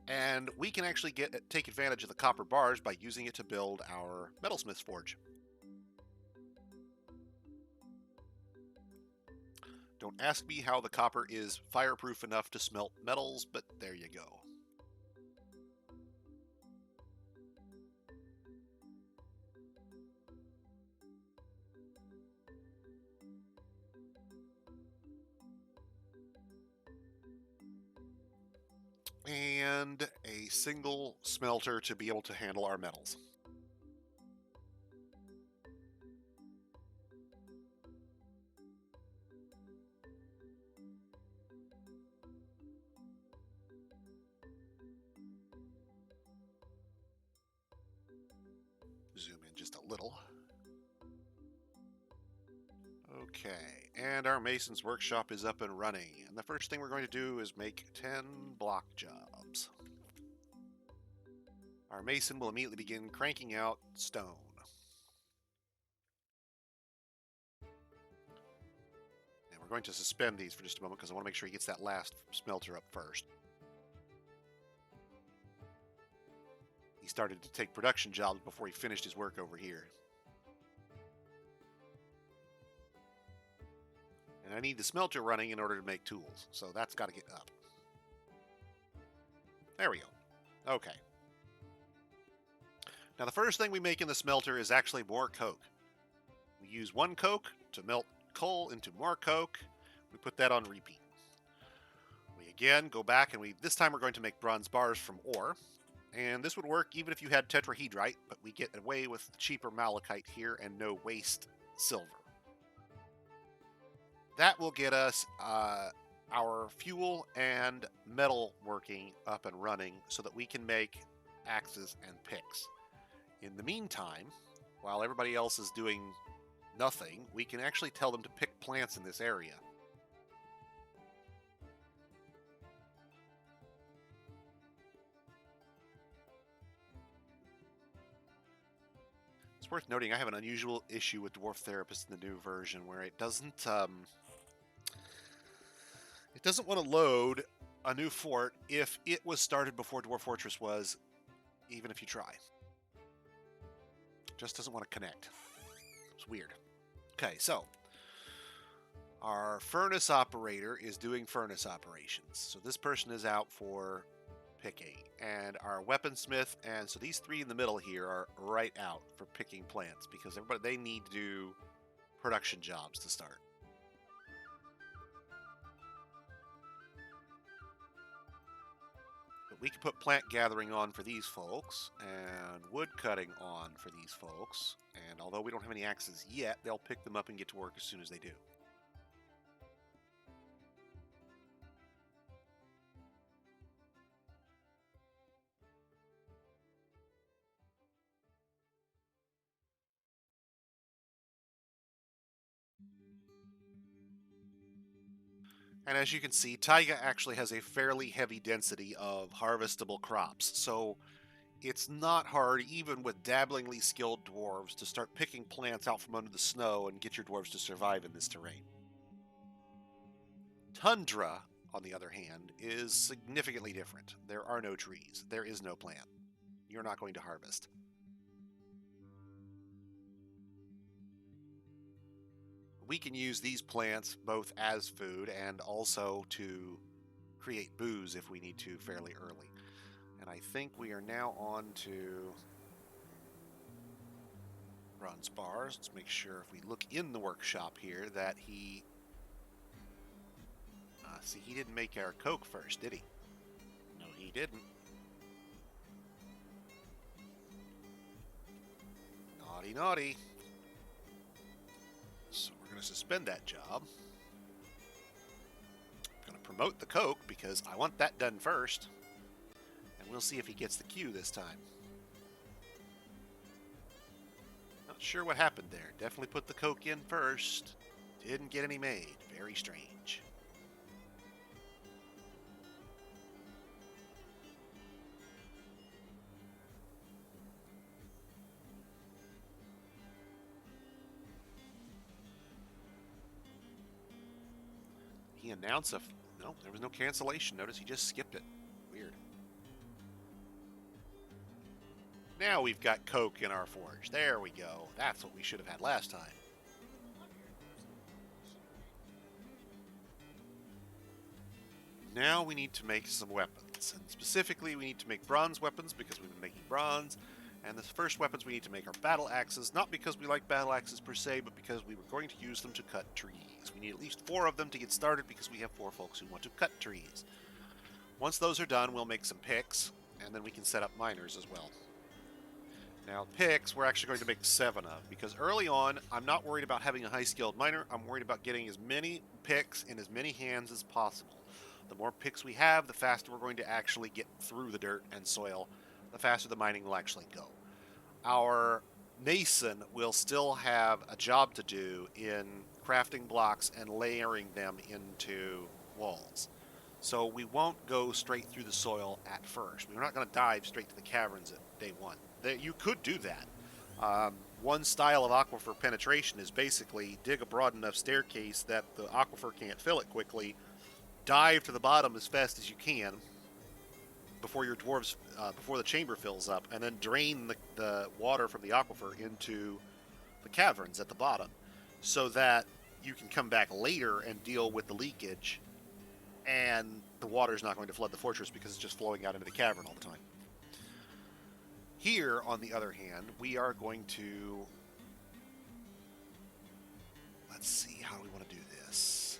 And we can actually take advantage of the copper bars by using it to build our metalsmith's forge. Don't ask me how the copper is fireproof enough to smelt metals, but there you go. And a single smelter to be able to handle our metals. Zoom in just a little. Okay, and our mason's workshop is up and running. And the first thing we're going to do is make 10 block jobs. Our mason will immediately begin cranking out stone. And we're going to suspend these for just a moment because I want to make sure he gets that last smelter up first. He started to take production jobs before he finished his work over here. And I need the smelter running in order to make tools, so that's got to get up. There we go. Okay. Now the first thing we make in the smelter is actually more coke. We use 1 coke to melt coal into more coke. We put that on repeat. We again go back and this time we're going to make bronze bars from ore. And this would work even if you had tetrahedrite, but we get away with cheaper malachite here and no waste silver. That will get us our fuel and metal working up and running so that we can make axes and picks. In the meantime, while everybody else is doing nothing, we can actually tell them to pick plants in this area. It's worth noting I have an unusual issue with Dwarf Therapist in the new version where it doesn't want to load a new fort if it was started before Dwarf Fortress was, even if you try. It just doesn't want to connect. It's weird. Okay, so our furnace operator is doing furnace operations. So this person is out for picking. And our weaponsmith, and so these three in the middle here are right out for picking plants because they need to do production jobs to start. But we can put plant gathering on for these folks and wood cutting on for these folks. And although we don't have any axes yet, they'll pick them up and get to work as soon as they do. And as you can see, Taiga actually has a fairly heavy density of harvestable crops, so it's not hard, even with dabblingly skilled dwarves, to start picking plants out from under the snow and get your dwarves to survive in this terrain. Tundra, on the other hand, is significantly different. There are no trees. There is no plant. You're not going to harvest. We can use these plants both as food and also to create booze if we need to fairly early. And I think we are now on to bronze bars. Let's make sure if we look in the workshop here that he... see, he didn't make our coke first, did he? No, he didn't. Naughty, naughty. So we're going to suspend that job. I'm going to promote the coke because I want that done first. And we'll see if he gets the queue this time. Not sure what happened there. Definitely put the coke in first. Didn't get any made. Very strange. He announced no, there was no cancellation notice. He just skipped it. Weird. Now we've got coke in our forge. There we go. That's what we should have had last time. Now we need to make some weapons. And specifically, we need to make bronze weapons because we've been making bronze. And the first weapons we need to make are battle axes, not because we like battle axes per se, but because we were going to use them to cut trees. We need at least 4 of them to get started because we have 4 folks who want to cut trees. Once those are done, we'll make some picks, and then we can set up miners as well. Now, picks, we're actually going to make 7 of, because early on, I'm not worried about having a high-skilled miner. I'm worried about getting as many picks in as many hands as possible. The more picks we have, the faster we're going to actually get through the dirt and soil, the faster the mining will actually go. Our mason will still have a job to do in crafting blocks and layering them into walls. So we won't go straight through the soil at first. We're not going to dive straight to the caverns at day 1. You could do that. One style of aquifer penetration is basically dig a broad enough staircase that the aquifer can't fill it quickly, dive to the bottom as fast as you can before your dwarves, before the chamber fills up, and then drain the water from the aquifer into the caverns at the bottom, so that you can come back later and deal with the leakage, and the water is not going to flood the fortress because it's just flowing out into the cavern all the time. Here, on the other hand, we are going to... Let's see, how do we want to do this?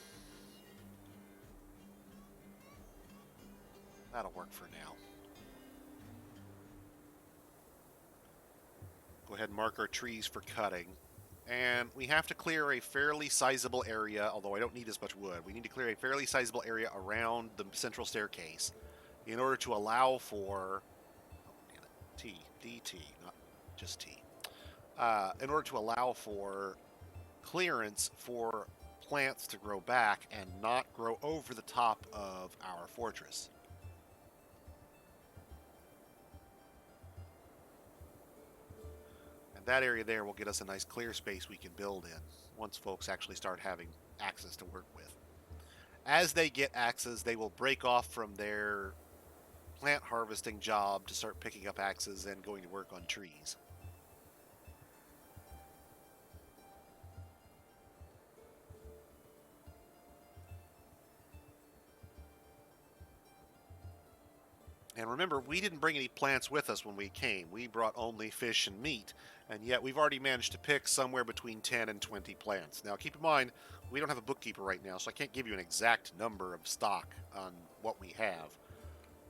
That'll work for now. Go ahead and mark our trees for cutting. And we have to clear a fairly sizable area, although I don't need as much wood. We need to clear a fairly sizable area around the central staircase in order to allow for... Oh, damn it. DT, not just T. In order to allow for clearance for plants to grow back and not grow over the top of our fortress. And that area there will get us a nice clear space we can build in once folks actually start having axes to work with. As they get axes, they will break off from their plant harvesting job to start picking up axes and going to work on trees. And remember, we didn't bring any plants with us when we came. We brought only fish and meat, and yet we've already managed to pick somewhere between 10 and 20 plants. Now, keep in mind, we don't have a bookkeeper right now, so I can't give you an exact number of stock on what we have.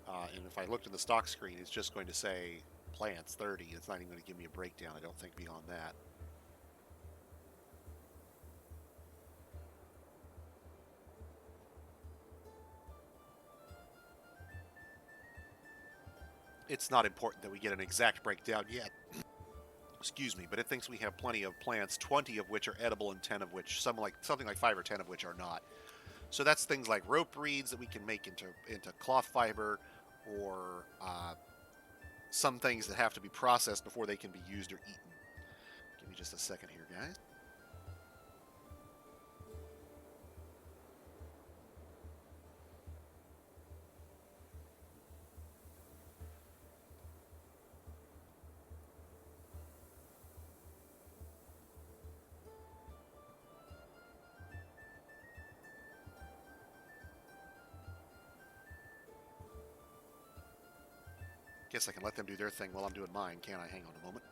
And if I looked at the stock screen, it's just going to say plants 30. It's not even going to give me a breakdown, I don't think, beyond that. It's not important that we get an exact breakdown yet. Excuse me, but it thinks we have plenty of plants, 20 of which are edible and 10 of which, something like 5 or 10 of which are not. So that's things like rope reeds that we can make into cloth fiber, or some things that have to be processed before they can be used or eaten. Give me just a second here, guys. Guess I can let them do their thing while I'm doing mine, can't I? Hang on a moment.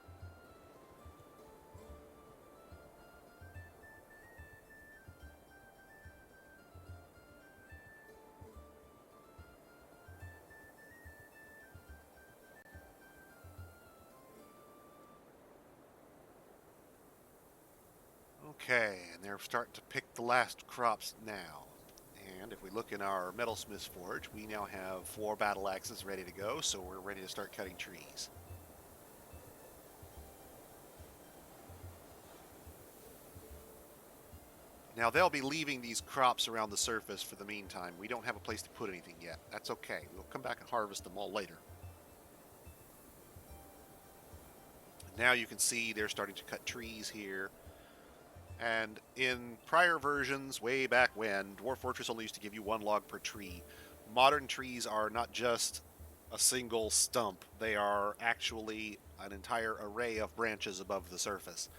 Okay, and they're starting to pick the last crops now. And if we look in our metalsmith's forge, we now have 4 battle axes ready to go, so we're ready to start cutting trees. Now they'll be leaving these crops around the surface for the meantime. We don't have a place to put anything yet. That's okay. We'll come back and harvest them all later. Now you can see they're starting to cut trees here. And in prior versions, way back when, Dwarf Fortress only used to give you 1 log per tree. Modern trees are not just a single stump. They are actually an entire array of branches above the surface.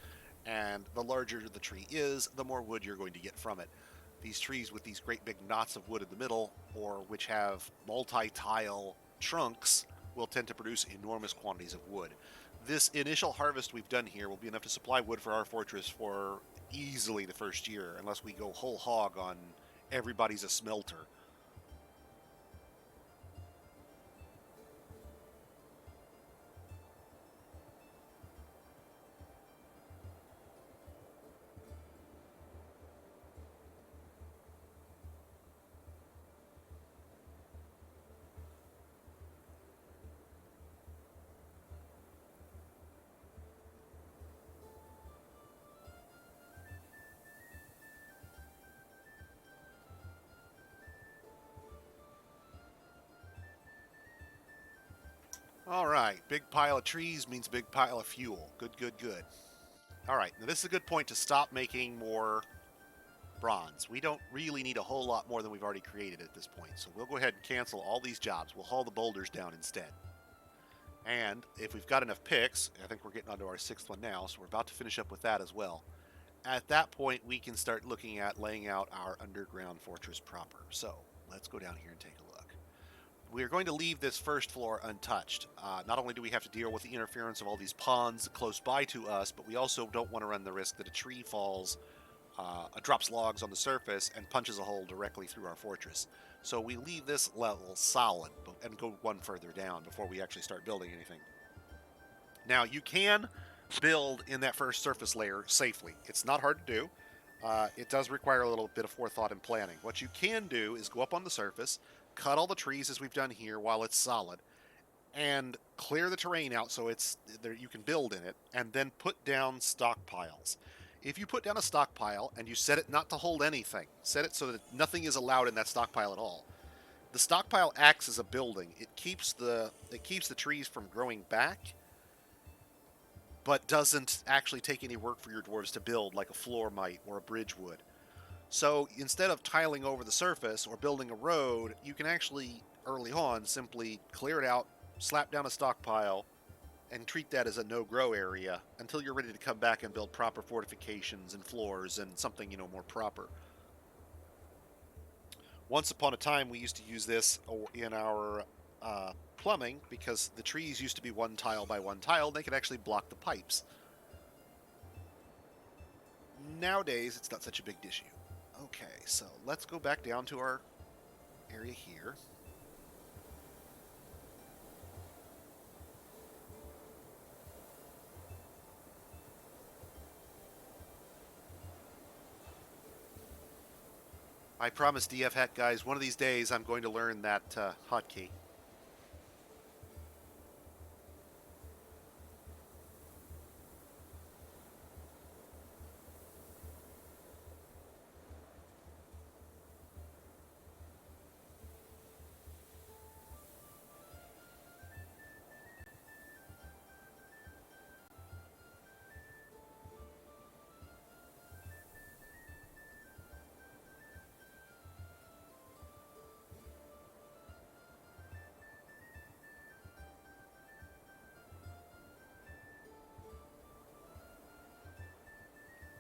And the larger the tree is, the more wood you're going to get from it. These trees with these great big knots of wood in the middle, or which have multi-tile trunks, will tend to produce enormous quantities of wood. This initial harvest we've done here will be enough to supply wood for our fortress for easily the first year, unless we go whole hog on everybody's a smelter. All right, big pile of trees means big pile of fuel. Good, good, good. All right, now this is a good point to stop making more bronze. We don't really need a whole lot more than we've already created at this point, so we'll go ahead and cancel all these jobs. We'll haul the boulders down instead. And if we've got enough picks, I think we're getting onto our 6th one now, so we're about to finish up with that as well. At that point, we can start looking at laying out our underground fortress proper. So let's go down here and take a look. We are going to leave this first floor untouched. Not only do we have to deal with the interference of all these ponds close by to us, but we also don't want to run the risk that a tree falls, drops logs on the surface, and punches a hole directly through our fortress. So we leave this level solid and go one further down before we actually start building anything. Now, you can build in that first surface layer safely. It's not hard to do. It does require a little bit of forethought and planning. What you can do is go up on the surface, cut all the trees as we've done here while it's solid, and clear the terrain out so it's there you can build in it, and then put down stockpiles. If you put down a stockpile and you set it not to hold anything, set it so that nothing is allowed in that stockpile at all. The stockpile acts as a building. It keeps the trees from growing back, but doesn't actually take any work for your dwarves to build like a floor might or a bridge would. So instead of tiling over the surface or building a road, you can actually early on simply clear it out, slap down a stockpile, and treat that as a no-grow area until you're ready to come back and build proper fortifications and floors and something, more proper. Once upon a time, we used to use this in our plumbing because the trees used to be one tile by one tile. They could actually block the pipes. Nowadays, it's not such a big issue. Okay, so let's go back down to our area here. I promise DF Hack guys, one of these days I'm going to learn that hotkey.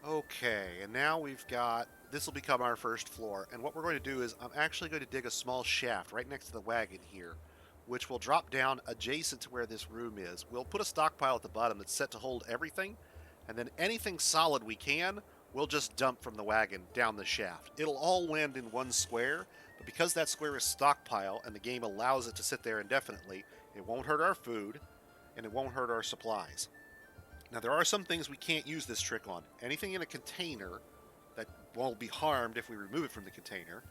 Okay, and now this will become our first floor. And what we're going to do is I'm actually going to dig a small shaft right next to the wagon here, which will drop down adjacent to where this room is. We'll put a stockpile at the bottom that's set to hold everything, and then anything solid we can, we'll just dump from the wagon down the shaft. It'll all land in one square, but because that square is stockpile and the game allows it to sit there indefinitely, it won't hurt our food, and it won't hurt our supplies. Now, there are some things we can't use this trick on. Anything in a container that won't be harmed if we remove it from the container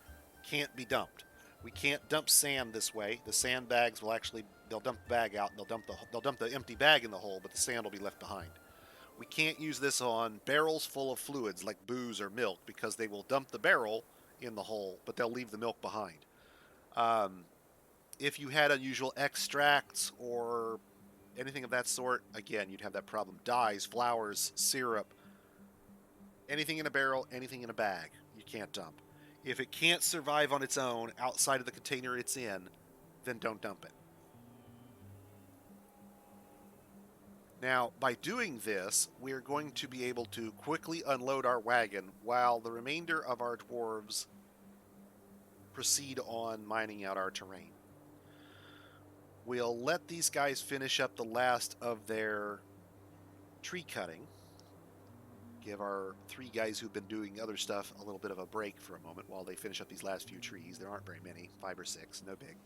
can't be dumped. We can't dump sand this way. The sandbags they'll dump the bag out and they'll dump the empty bag in the hole, but the sand will be left behind. We can't use this on barrels full of fluids like booze or milk because they will dump the barrel in the hole, but they'll leave the milk behind. If you had unusual extracts or anything of that sort, again, you'd have that problem. Dyes, flours, syrup, anything in a barrel, anything in a bag, you can't dump. If it can't survive on its own outside of the container it's in, then don't dump it. Now, by doing this, we're going to be able to quickly unload our wagon while the remainder of our dwarves proceed on mining out our terrain. We'll let these guys finish up the last of their tree cutting. Give our 3 guys who've been doing other stuff a little bit of a break for a moment while they finish up these last few trees. There aren't very many, 5 or 6, no big.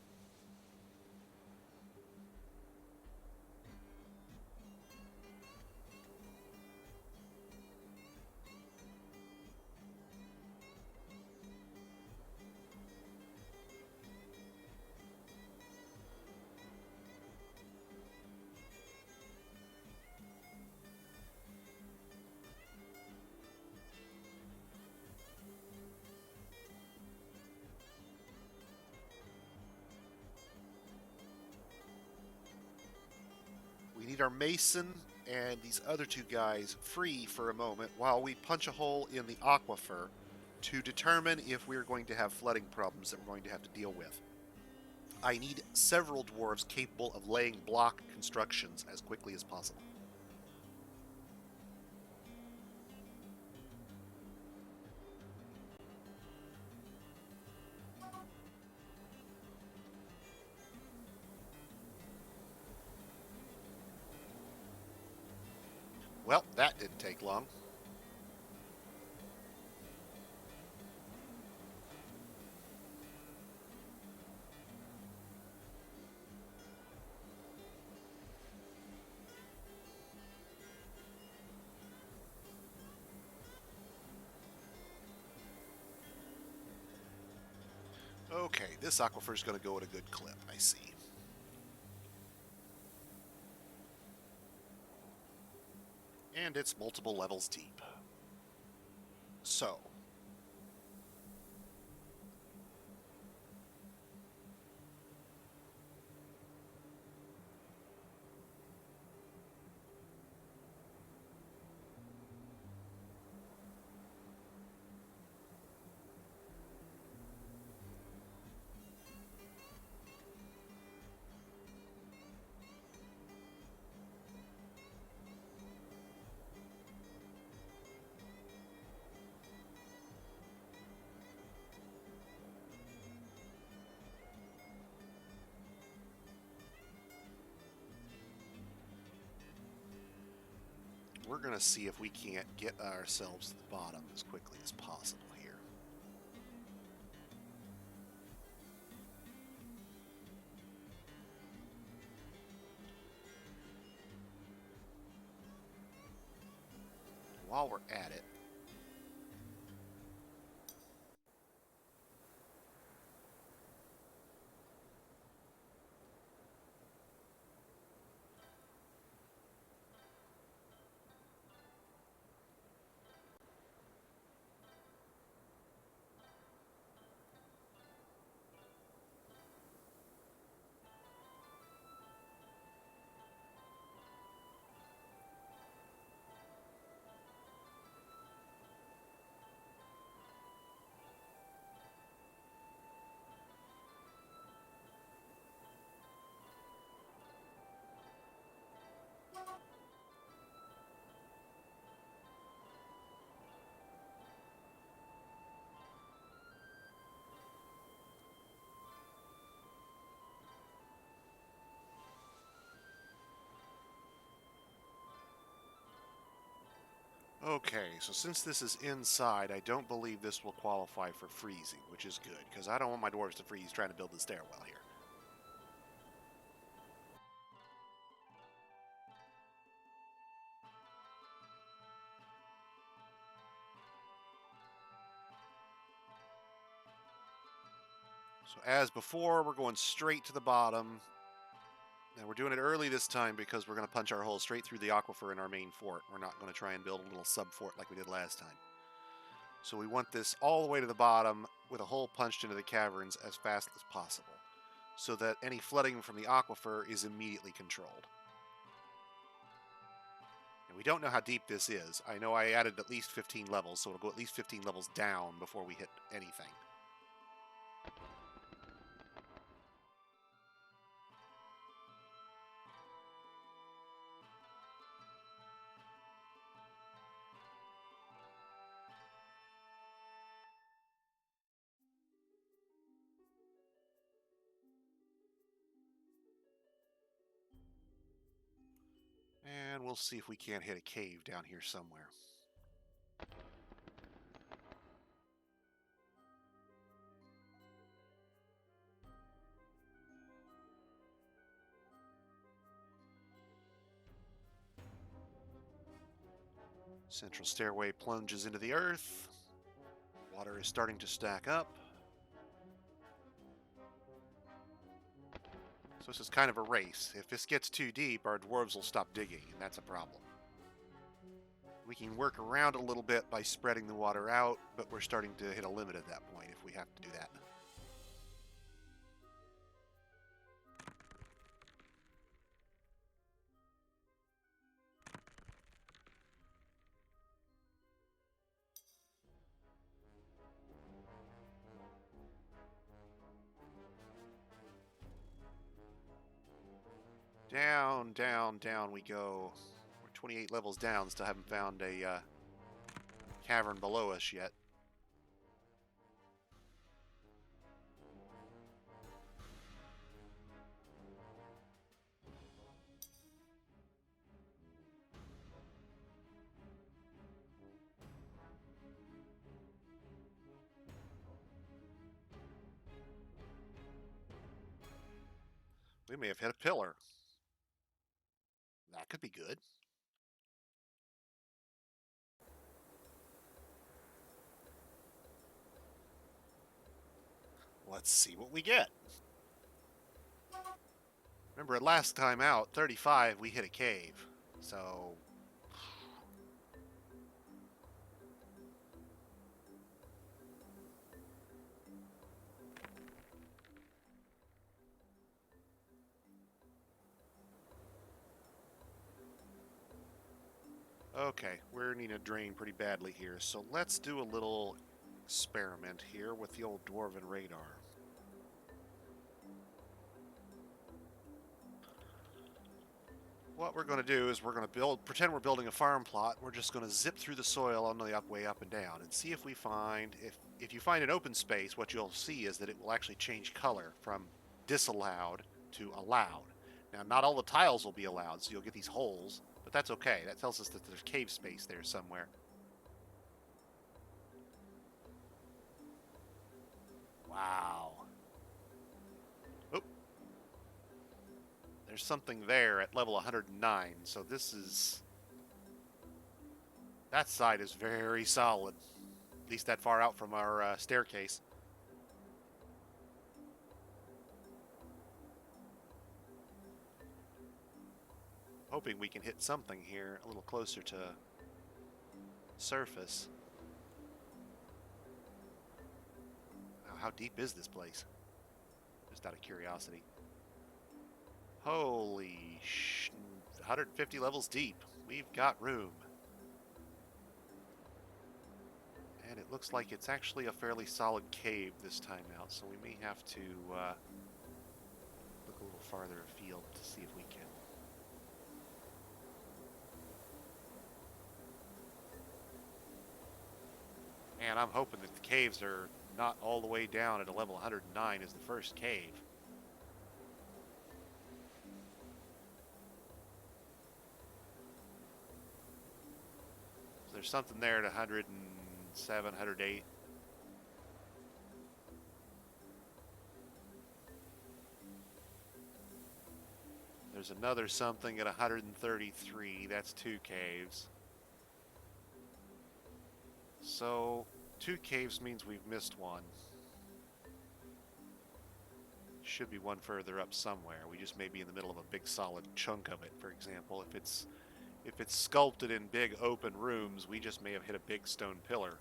We need our mason and these other 2 guys free for a moment while we punch a hole in the aquifer to determine if we're going to have flooding problems that we're going to have to deal with. I need several dwarves capable of laying block constructions as quickly as possible. Well, that didn't take long. Okay, this aquifer is going to go at a good clip, I see. And it's multiple levels deep. So, we're going to see if we can't get ourselves to the bottom as quickly as possible here. While we're at it, okay, so since this is inside, I don't believe this will qualify for freezing, which is good, because I don't want my dwarves to freeze trying to build the stairwell here. So as before, we're going straight to the bottom. Now we're doing it early this time because we're going to punch our hole straight through the aquifer in our main fort. We're not going to try and build a little sub-fort like we did last time. So we want this all the way to the bottom with a hole punched into the caverns as fast as possible, so that any flooding from the aquifer is immediately controlled. And we don't know how deep this is. I know I added at least 15 levels, so it'll go at least 15 levels down before we hit anything. And we'll see if we can't hit a cave down here somewhere. Central stairway plunges into the earth. Water is starting to stack up. So this is kind of a race. If this gets too deep, our dwarves will stop digging, and that's a problem. We can work around a little bit by spreading the water out, but we're starting to hit a limit at that point if we have to do that. Down, down, down we go. We're 28 levels down, still haven't found a cavern below us yet. We may have hit a pillar. That could be good. Let's see what we get. Remember, last time out, 35, we hit a cave. So Okay, we're needing a drain pretty badly here, so let's do a little experiment here with the old dwarven radar. What we're going to do is we're going to pretend we're building a farm plot. We're just going to zip through the soil on the way up and down and see if we find, if you find an open space, what you'll see is that it will actually change color from disallowed to allowed. Now, not all the tiles will be allowed, so you'll get these holes, but that's okay. That tells us that there's cave space there somewhere. Wow. Oh, there's something there at level 109, so this is... That side is very solid, at least that far out from our staircase. Hoping we can hit something here a little closer to surface. Now, how deep is this place? Just out of curiosity. Holy 150 levels deep. We've got room. And it looks like it's actually a fairly solid cave this time out, so we may have to look a little farther afield to see if we can. And I'm hoping that the caves are not all the way down at a level 109 as the first cave. There's something there at 107, 108. There's another something at 133. That's 2 caves. So 2 caves means we've missed one. Should be one further up somewhere. We just may be in the middle of a big solid chunk of it, for example. If it's sculpted in big open rooms, we just may have hit a big stone pillar.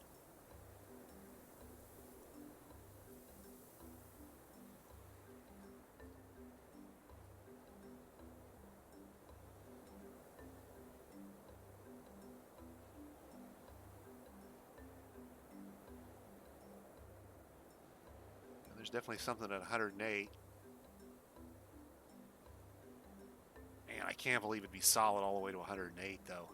And there's definitely something at 108. Man, I can't believe it'd be solid all the way to 108, though.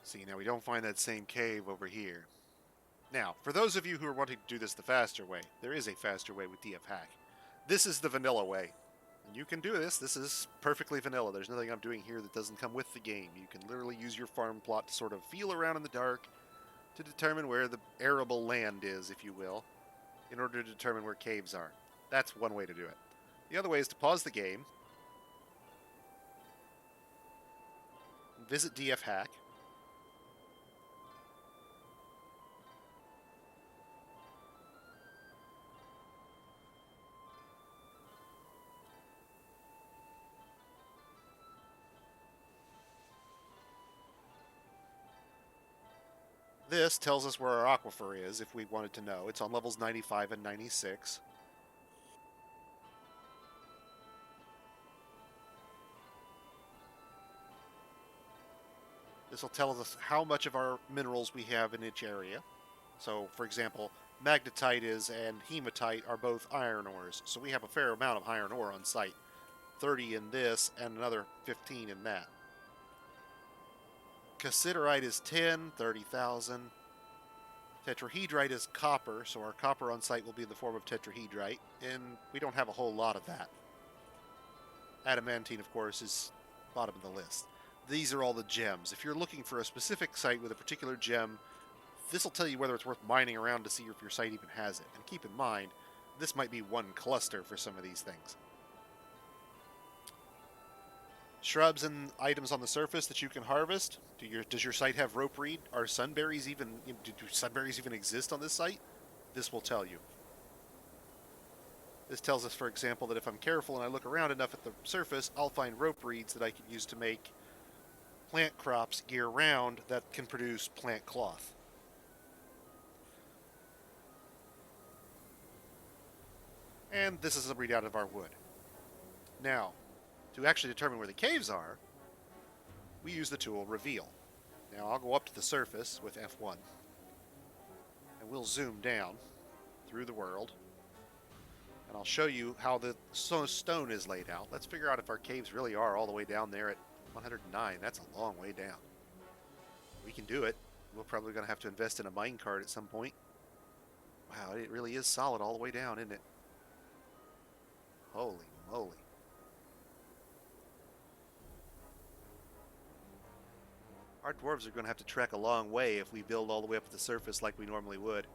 See, now we don't find that same cave over here. Now, for those of you who are wanting to do this the faster way, there is a faster way with DF Hack. This is the vanilla way. And you can do this. This is perfectly vanilla. There's nothing I'm doing here that doesn't come with the game. You can literally use your farm plot to sort of feel around in the dark to determine where the arable land is, if you will, in order to determine where caves are. That's one way to do it. The other way is to pause the game, visit DF Hack, This tells us where our aquifer is if we wanted to know. It's on levels 95 and 96. This will tell us how much of our minerals we have in each area. So, for example, magnetite and hematite are both iron ores, so we have a fair amount of iron ore on site. 30 in this and another 15 in that. Cassiterite is 10, 30,000. Tetrahedrite is copper, so our copper on site will be in the form of tetrahedrite, and we don't have a whole lot of that. Adamantine, of course, is bottom of the list. These are all the gems. If you're looking for a specific site with a particular gem, this will tell you whether it's worth mining around to see if your site even has it. And keep in mind, this might be one cluster for some of these things. shrubs and items on the surface that you can harvest. Does your site have rope reed? Are sunberries even? Do sunberries even exist on this site? This will tell you. This tells us, for example, that if I'm careful and I look around enough at the surface, I'll find rope reeds that I can use to make plant crops year-round that can produce plant cloth. And this is a readout of our wood. Now, to actually determine where the caves are, we use the tool Reveal. Now I'll go up to the surface with F1, and we'll zoom down through the world, and I'll show you how the stone is laid out. Let's figure out if our caves really are all the way down there at 109. That's a long way down. We can do it. We're probably going to have to invest in a minecart at some point. Wow, it really is solid all the way down, isn't it? Holy moly. Our dwarves are going to have to trek a long way if we build all the way up to the surface like we normally would.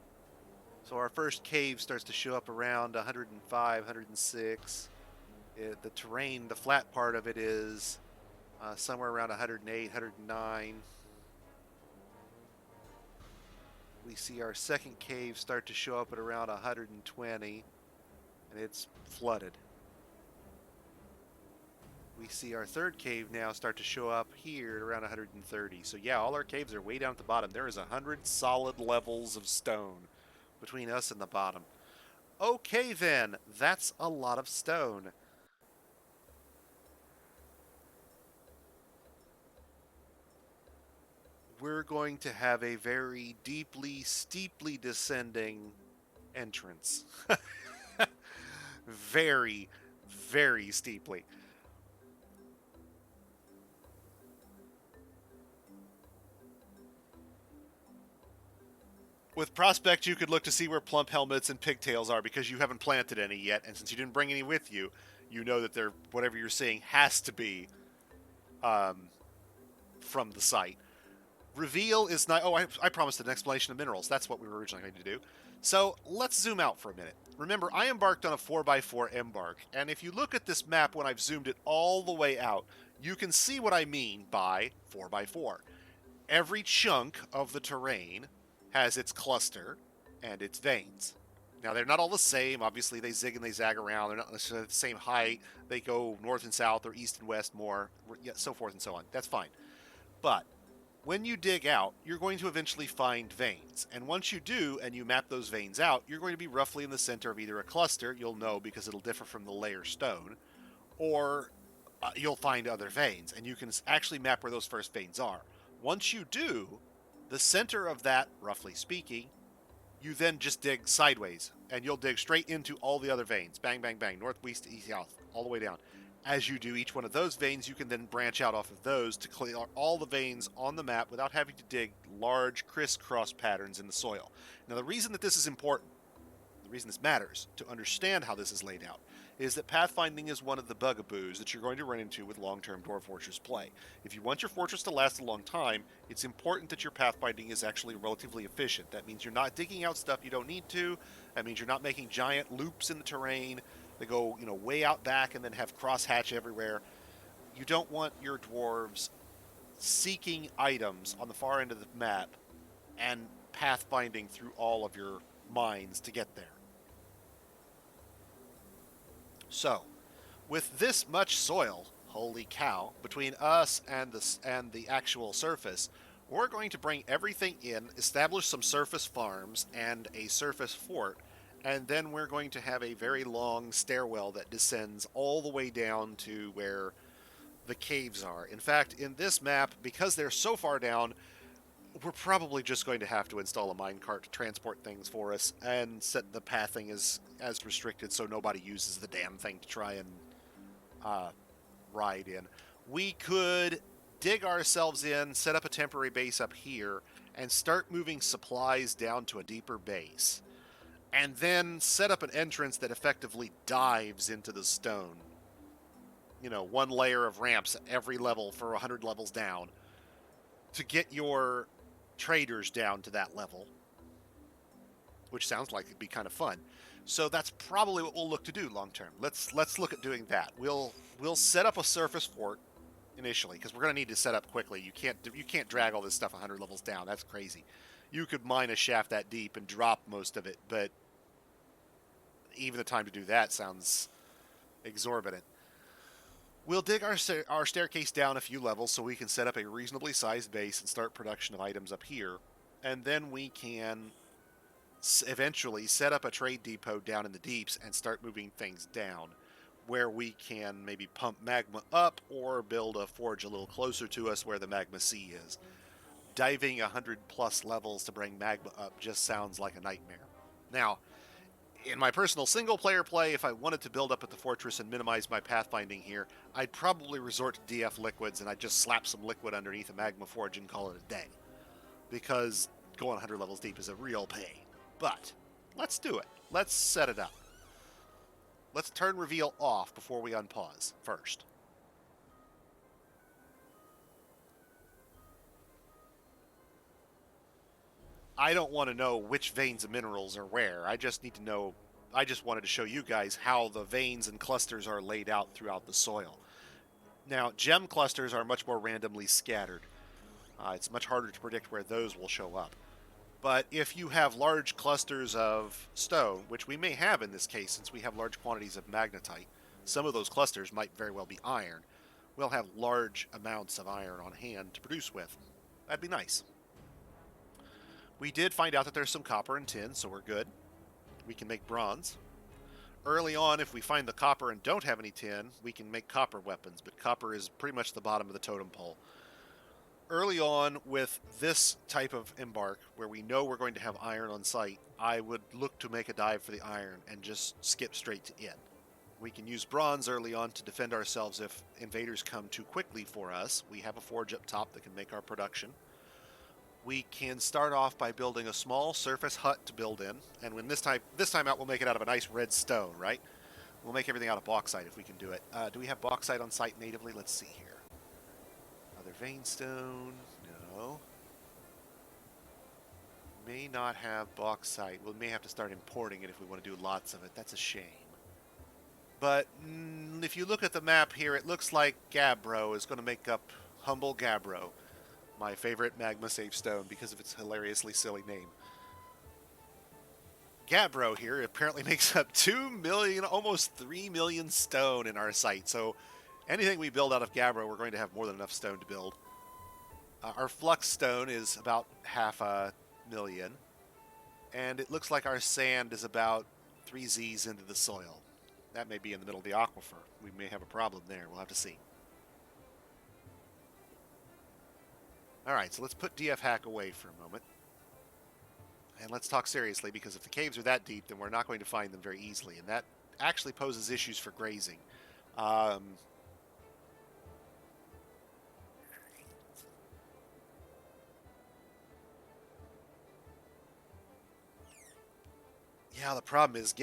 So our first cave starts to show up around 105, 106. The terrain, the flat part of it is somewhere around 108, 109. We see our second cave start to show up at around 120, and it's flooded. We see our third cave now start to show up here at around 130. So yeah, all our caves are way down at the bottom. There is 100 solid levels of stone between us and the bottom. Okay then, that's a lot of stone. We're going to have a very deeply, steeply descending entrance. Very, very steeply. With Prospect, you could look to see where plump helmets and pigtails are because you haven't planted any yet, and since you didn't bring any with you, you know that they're, whatever you're seeing has to be from the site. Reveal is not... Oh, I promised an explanation of minerals. That's what we were originally going to do. So let's zoom out for a minute. Remember, I embarked on a 4x4 embark, and if you look at this map when I've zoomed it all the way out, you can see what I mean by 4x4. Every chunk of the terrain has its cluster and its veins. Now, they're not all the same. Obviously, they zig and they zag around. They're not necessarily the same height. They go north and south or east and west more, so forth and so on. That's fine. But when you dig out, you're going to eventually find veins. And once you do, and you map those veins out, you're going to be roughly in the center of either a cluster, you'll know because it'll differ from the layer stone, or you'll find other veins. And you can actually map where those first veins are. Once you do, the center of that, roughly speaking, you then just dig sideways, and you'll dig straight into all the other veins. Bang, bang, bang, north, east, east, south, all the way down. As you do each one of those veins, you can then branch out off of those to clear all the veins on the map without having to dig large crisscross patterns in the soil. Now, the reason that this is important, the reason this matters to understand how this is laid out, is that pathfinding is one of the bugaboos that you're going to run into with long-term Dwarf Fortress play. If you want your fortress to last a long time, it's important that your pathfinding is actually relatively efficient. That means you're not digging out stuff you don't need to. That means you're not making giant loops in the terrain that go, way out back and then have crosshatch everywhere. You don't want your dwarves seeking items on the far end of the map and pathfinding through all of your mines to get there. So, with this much soil, holy cow, between us and the actual surface, we're going to bring everything in, establish some surface farms and a surface fort, and then we're going to have a very long stairwell that descends all the way down to where the caves are. In fact, in this map, because they're so far down, we're probably just going to have to install a minecart to transport things for us and set the pathing as restricted so nobody uses the damn thing to try and ride in. We could dig ourselves in, set up a temporary base up here, and start moving supplies down to a deeper base. And then set up an entrance that effectively dives into the stone. One layer of ramps at every level for 100 levels down to get your traders down to that level, which sounds like it'd be kind of fun. So that's probably what we'll look to do long term. Let's look at doing that. We'll set up a surface fort initially, because we're going to need to set up quickly. You can't drag all this stuff 100 levels down. That's crazy. You could mine a shaft that deep and drop most of it, but even the time to do that sounds exorbitant. We'll dig our staircase down a few levels so we can set up a reasonably sized base and start production of items up here. And then we can eventually set up a trade depot down in the deeps and start moving things down, where we can maybe pump magma up or build a forge a little closer to us where the magma sea is. Diving 100 plus levels to bring magma up just sounds like a nightmare. Now, in my personal single player play, if I wanted to build up at the fortress and minimize my pathfinding here, I'd probably resort to DF liquids and I'd just slap some liquid underneath a magma forge and call it a day. Because going 100 levels deep is a real pain. But let's do it. Let's set it up. Let's turn reveal off before we unpause first. I don't want to know which veins of minerals are where. I just wanted to show you guys how the veins and clusters are laid out throughout the soil. Now, gem clusters are much more randomly scattered. It's much harder to predict where those will show up. But if you have large clusters of stone, which we may have in this case since we have large quantities of magnetite, some of those clusters might very well be iron. We'll have large amounts of iron on hand to produce with. That'd be nice. We did find out that there's some copper and tin, so we're good. We can make bronze. Early on, if we find the copper and don't have any tin, we can make copper weapons, but copper is pretty much the bottom of the totem pole. Early on with this type of embark, where we know we're going to have iron on site, I would look to make a dive for the iron and just skip straight to it. We can use bronze early on to defend ourselves if invaders come too quickly for us. We have a forge up top that can make our production. We can start off by building a small surface hut to build in, and when this time out we'll make it out of a nice red stone, right? We'll make everything out of bauxite if we can do it. Do we have bauxite on site natively? Let's see here. Other vein stone? No. May not have bauxite. We may have to start importing it if we want to do lots of it. That's a shame. But if you look at the map here, it looks like Gabbro is going to make up Humble Gabbro, my favorite magma safe stone because of its hilariously silly name. Gabbro here apparently makes up 2 million, almost 3 million stone in our site. So anything we build out of Gabbro, we're going to have more than enough stone to build. Our flux stone is about 500,000. And it looks like our sand is about 3 Z's into the soil. That may be in the middle of the aquifer. We may have a problem there. We'll have to see. Alright, so let's put DF Hack away for a moment. And let's talk seriously, because if the caves are that deep, then we're not going to find them very easily. And that actually poses issues for grazing. Yeah, the problem is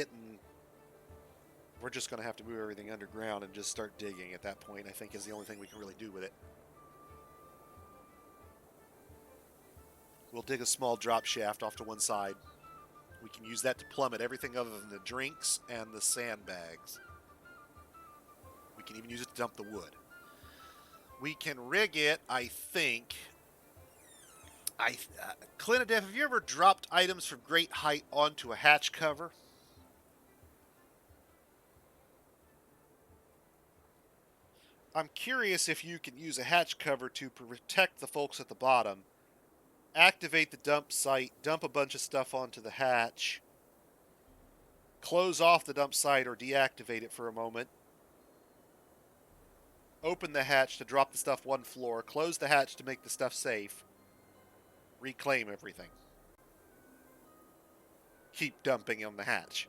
we're just going to have to move everything underground and just start digging at that point, I think, is the only thing we can really do with it. We'll dig a small drop shaft off to one side. We can use that to plummet everything other than the drinks and the sandbags. We can even use it to dump the wood. We can rig it, I think. Clinidev, have you ever dropped items from great height onto a hatch cover? I'm curious if you can use a hatch cover to protect the folks at the bottom. Activate the dump site, dump a bunch of stuff onto the hatch, close off the dump site or deactivate it for a moment, open the hatch to drop the stuff one floor, close the hatch to make the stuff safe, reclaim everything. Keep dumping on the hatch.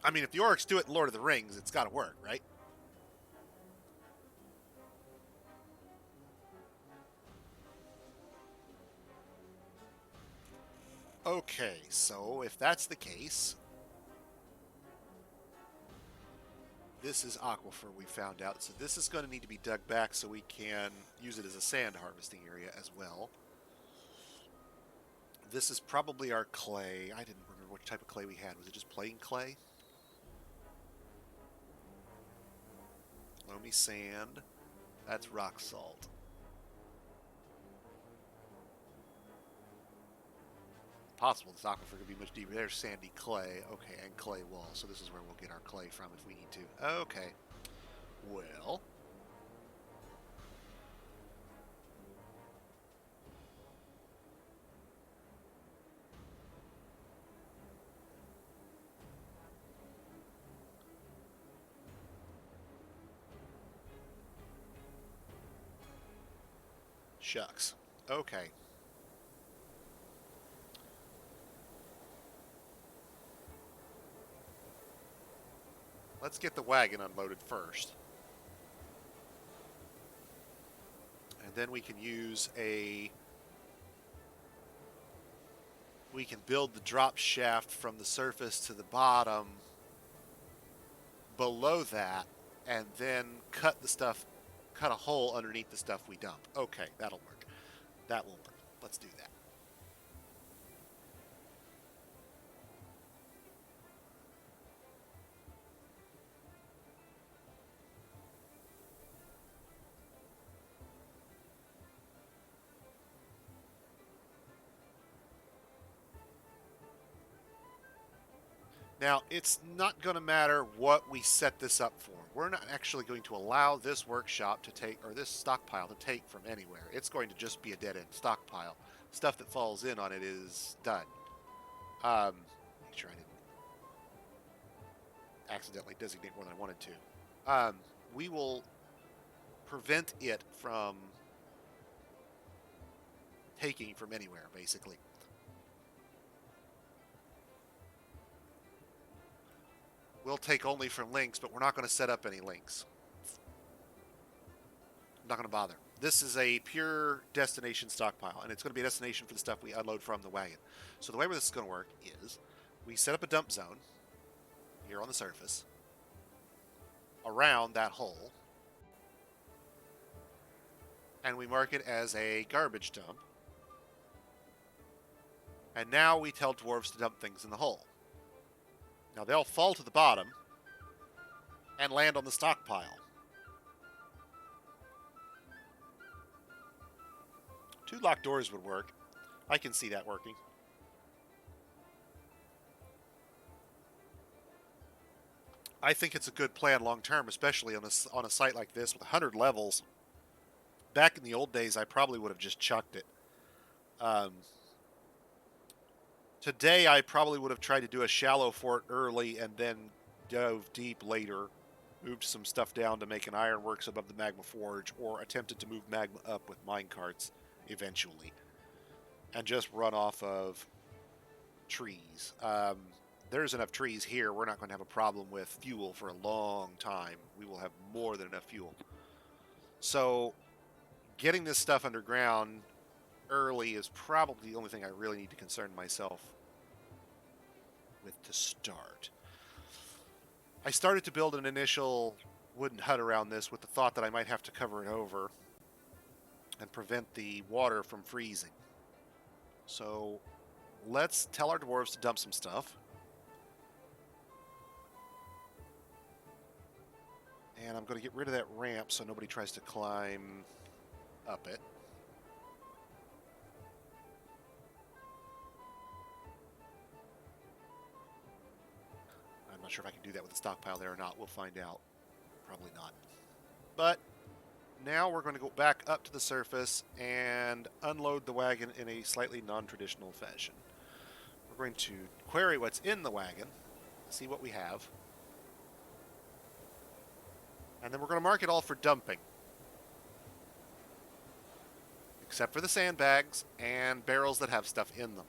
I mean, if the orcs do it in Lord of the Rings, it's got to work, right? Okay, so if that's the case, this is aquifer we found out. So this is going to need to be dug back so we can use it as a sand harvesting area as well. This is probably our clay. I didn't remember what type of clay we had. Was it just plain clay? Loamy sand. That's rock salt. Possible this aquifer could be much deeper. There's sandy clay. Okay, and clay wall. So this is where we'll get our clay from if we need to. Okay. Well. Shucks. Okay. Let's get the wagon unloaded first. And then we can use a... We can build the drop shaft from the surface to the bottom below that, and then cut a hole underneath the stuff we dump. Okay, that'll work. That will work. Let's do that. Now, it's not going to matter what we set this up for. We're not actually going to allow this workshop to take, or this stockpile to take from anywhere. It's going to just be a dead-end stockpile. Stuff that falls in on it is done. Make sure I didn't accidentally designate more than I wanted to. We will prevent it from taking from anywhere, basically. We'll take only from links, but we're not going to set up any links. I'm not going to bother. This is a pure destination stockpile, and it's going to be a destination for the stuff we unload from the wagon. So the way this is going to work is we set up a dump zone here on the surface around that hole, and we mark it as a garbage dump. And now we tell dwarves to dump things in the hole. Now they'll fall to the bottom and land on the stockpile. Two locked doors would work. I can see that working. I think it's a good plan long term, especially on a site like this with 100 levels. Back in the old days, I probably would have just chucked it. Today, I probably would have tried to do a shallow fort early and then dove deep later, moved some stuff down to make an ironworks above the magma forge, or attempted to move magma up with minecarts eventually, and just run off of trees. There's enough trees here. We're not going to have a problem with fuel for a long time. We will have more than enough fuel. So getting this stuff underground early is probably the only thing I really need to concern myself with to start. I started to build an initial wooden hut around this with the thought that I might have to cover it over and prevent the water from freezing. So let's tell our dwarves to dump some stuff. And I'm going to get rid of that ramp so nobody tries to climb up it. I'm not sure if I can do that with the stockpile there or not. We'll find out. Probably not. But now we're going to go back up to the surface and unload the wagon in a slightly non-traditional fashion. We're going to query what's in the wagon, see what we have, and then we're going to mark it all for dumping. Except for the sandbags and barrels that have stuff in them.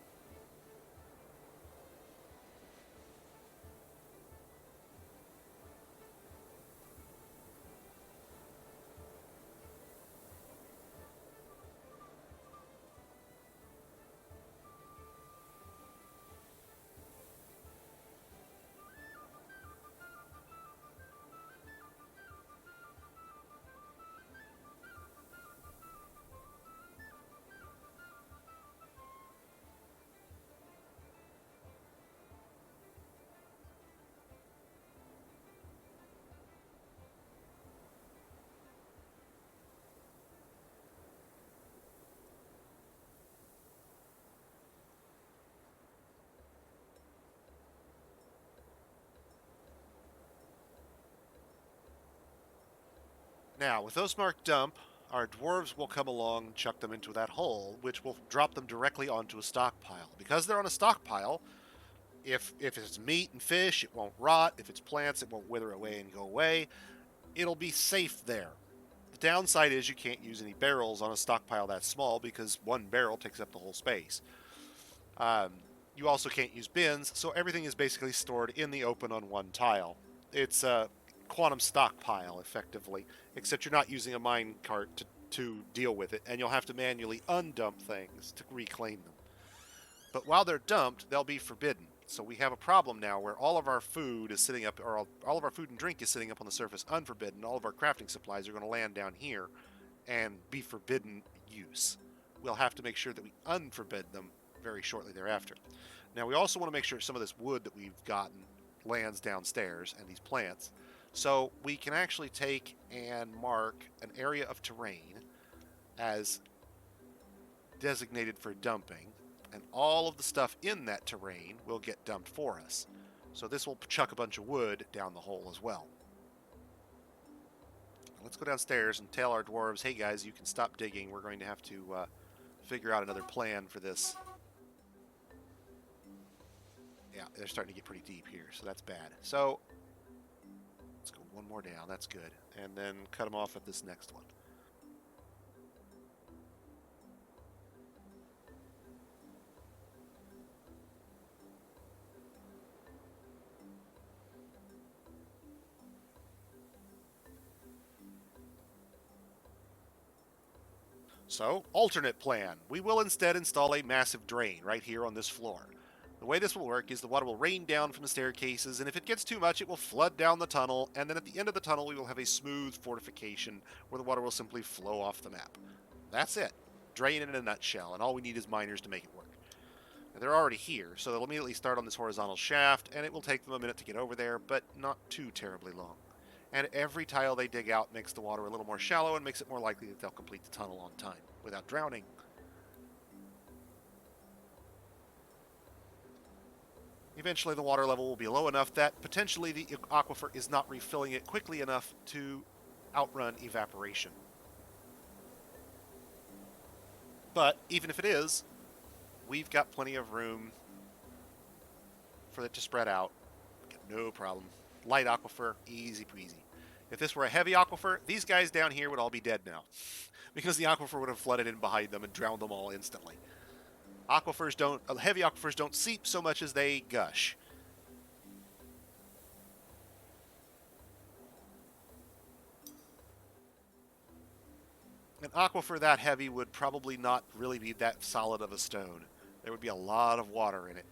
Now, with those marked dump, our dwarves will come along, chuck them into that hole, which will drop them directly onto a stockpile. Because they're on a stockpile, if it's meat and fish, it won't rot. If it's plants, it won't wither away and go away. It'll be safe there. The downside is you can't use any barrels on a stockpile that small because one barrel takes up the whole space. Um, you also can't use bins, so everything is basically stored in the open on one tile. It's a quantum stockpile, effectively, except you're not using a mine cart to deal with it, and you'll have to manually undump things to reclaim them. But while they're dumped, they'll be forbidden. So we have a problem now where all of our food is sitting up, or all of our food and drink is sitting up on the surface unforbidden. All of our crafting supplies are going to land down here and be forbidden use. We'll have to make sure that we unforbid them very shortly thereafter. Now we also want to make sure some of this wood that we've gotten lands downstairs and these plants. So we can actually take and mark an area of terrain as designated for dumping, and all of the stuff in that terrain will get dumped for us. So this will chuck a bunch of wood down the hole as well. Now let's go downstairs and tell our dwarves, hey guys, you can stop digging. We're going to have to figure out another plan for this. Yeah, they're starting to get pretty deep here, so that's bad. So let's go one more down. That's good. And then cut them off at this next one. So, alternate plan. We will instead install a massive drain right here on this floor. The way this will work is the water will rain down from the staircases, and if it gets too much, it will flood down the tunnel, and then at the end of the tunnel, we will have a smooth fortification where the water will simply flow off the map. That's it. Drain in a nutshell, and all we need is miners to make it work. Now, they're already here, so they'll immediately start on this horizontal shaft, and it will take them a minute to get over there, but not too terribly long. And every tile they dig out makes the water a little more shallow and makes it more likely that they'll complete the tunnel on time without drowning. Eventually the water level will be low enough that potentially the aquifer is not refilling it quickly enough to outrun evaporation. But even if it is, we've got plenty of room for it to spread out. No problem. Light aquifer, easy peasy. If this were a heavy aquifer, these guys down here would all be dead now, because the aquifer would have flooded in behind them and drowned them all instantly. Heavy aquifers don't seep so much as they gush. An aquifer that heavy would probably not really be that solid of a stone. There would be a lot of water in it.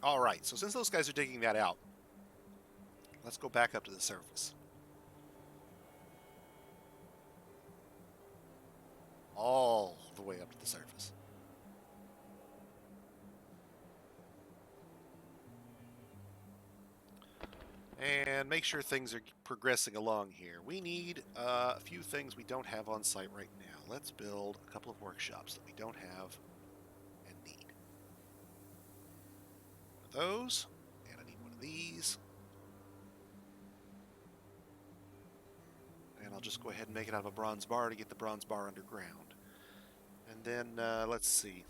All right, so since those guys are digging that out, let's go back up to the surface. All the way up to the surface. And make sure things are progressing along here. We need a few things we don't have on site right now. Let's build a couple of workshops that we don't have and need. One of those, and I need one of these. And I'll just go ahead and make it out of a bronze bar to get the bronze bar underground. And then, let's see.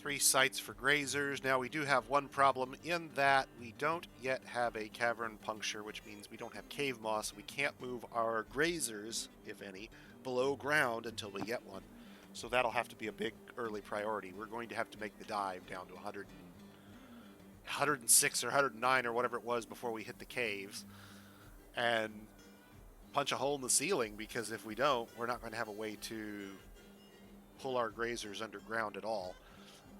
3 sites for grazers. Now we do have one problem in that we don't yet have a cavern puncture, which means we don't have cave moss. We can't move our grazers, if any, below ground until we get one. So that'll have to be a big early priority. We're going to have to make the dive down to 106 or 109 or whatever it was before we hit the caves and punch a hole in the ceiling, because if we don't, we're not going to have a way to pull our grazers underground at all.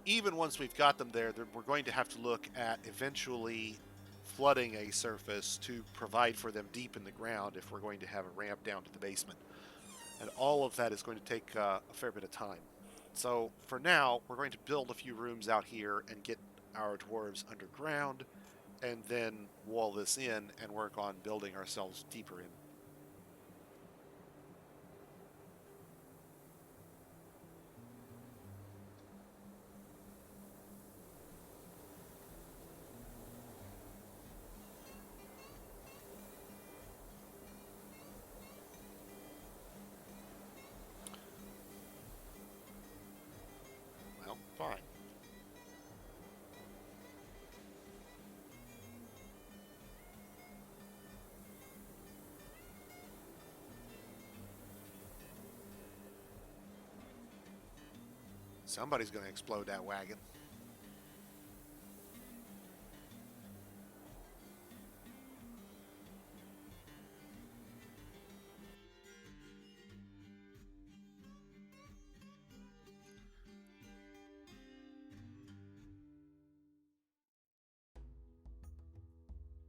Even once we've got them there, we're going to have to look at eventually flooding a surface to provide for them deep in the ground if we're going to have a ramp down to the basement. And all of that is going to take a fair bit of time. So for now, we're going to build a few rooms out here and get our dwarves underground, and then wall this in and work on building ourselves deeper in. Well, fine. Somebody's going to explode that wagon.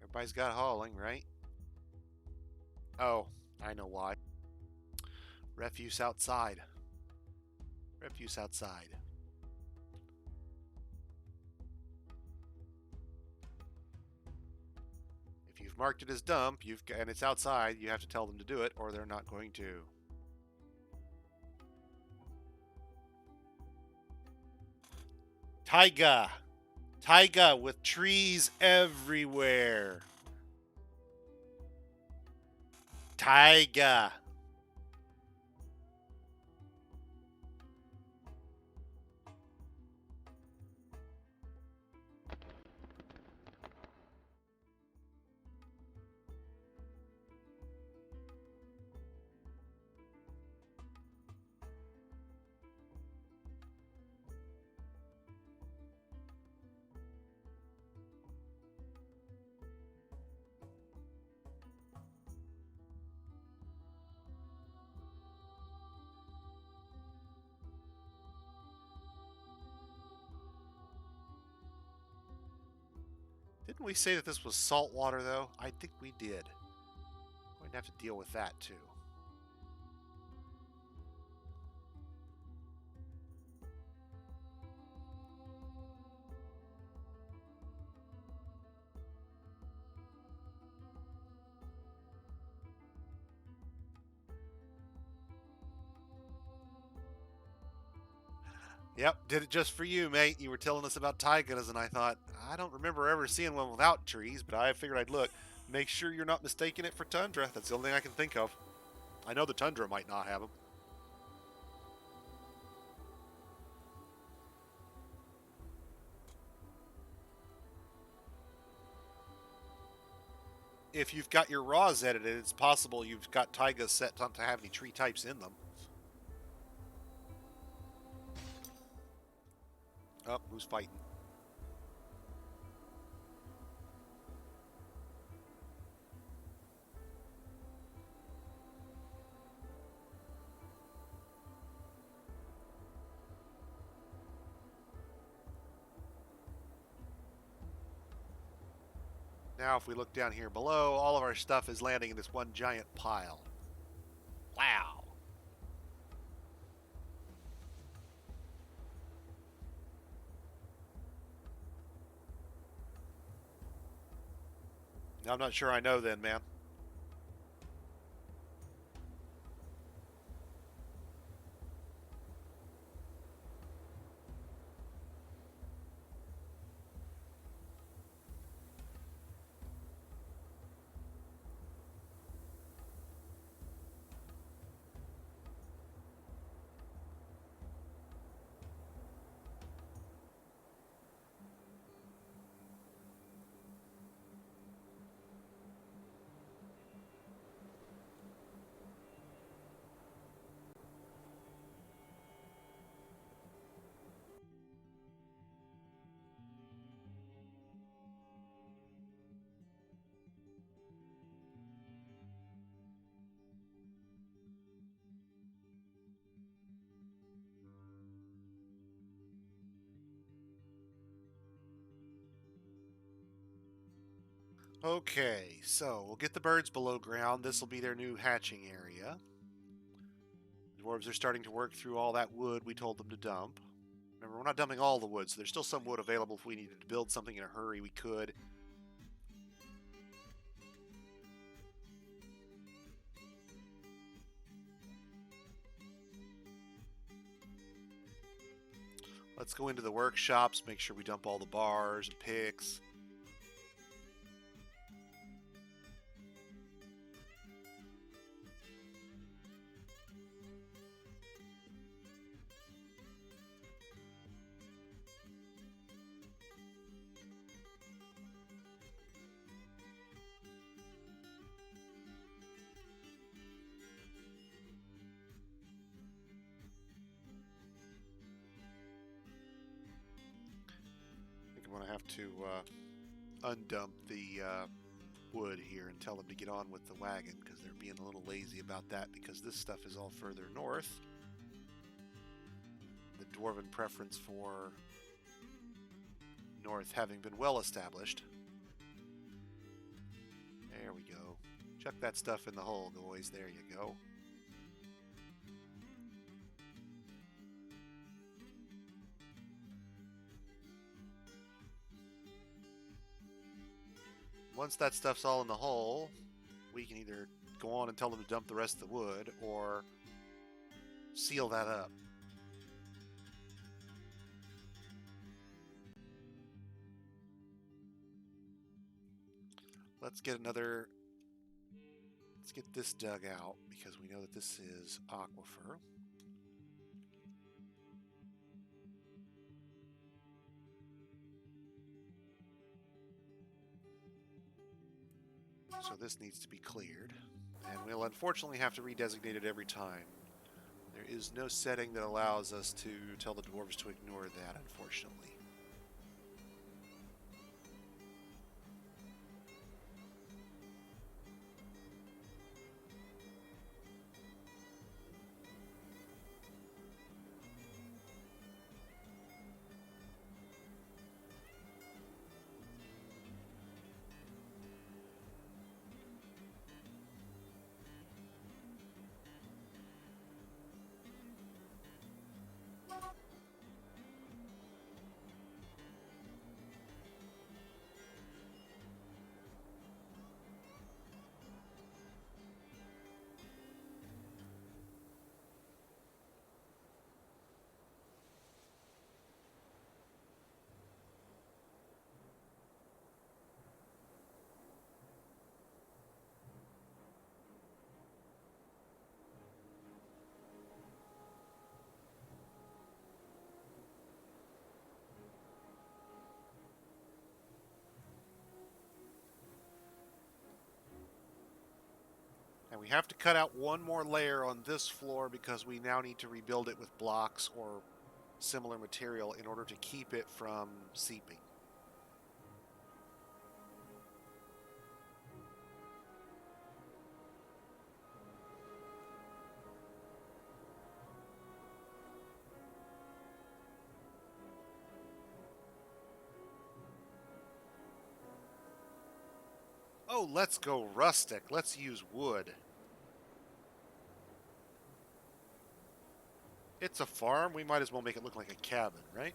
Everybody's got hauling, right? Oh, I know why. Refuse outside. Refuse outside. If you've marked it as dump, and it's outside, you have to tell them to do it, or they're not going to. Taiga. Taiga with trees everywhere. Taiga. Didn't we say that this was salt water, though? I think we did. We're going to have to deal with that, too. Yep, did it just for you, mate. You were telling us about taigas, and I thought, I don't remember ever seeing one without trees, but I figured I'd look. Make sure you're not mistaking it for tundra. That's the only thing I can think of. I know the tundra might not have them. If you've got your raws edited, it's possible you've got taigas set not to have any tree types in them. Oh, who's fighting? Now, if we look down here below, all of our stuff is landing in this one giant pile. Wow. I'm not sure I know then, man. Okay, so we'll get the birds below ground. This will be their new hatching area. The dwarves are starting to work through all that wood we told them to dump. Remember, we're not dumping all the wood, so there's still some wood available if we needed to build something in a hurry, we could. Let's go into the workshops, make sure we dump all the bars and picks. I think I'm going to have to undump the wood here and tell them to get on with the wagon because they're being a little lazy about that because this stuff is all further north. The dwarven preference for north having been well established. There we go. Chuck that stuff in the hole, boys. There you go. Once that stuff's all in the hole, we can either go on and tell them to dump the rest of the wood or seal that up. Let's get this dug out because we know that this is aquifer. So this needs to be cleared. And we'll unfortunately have to redesignate it every time. There is no setting that allows us to tell the dwarves to ignore that, unfortunately. And we have to cut out one more layer on this floor because we now need to rebuild it with blocks or similar material in order to keep it from seeping. Oh, let's go rustic. Let's use wood. It's a farm. We might as well make it look like a cabin, right?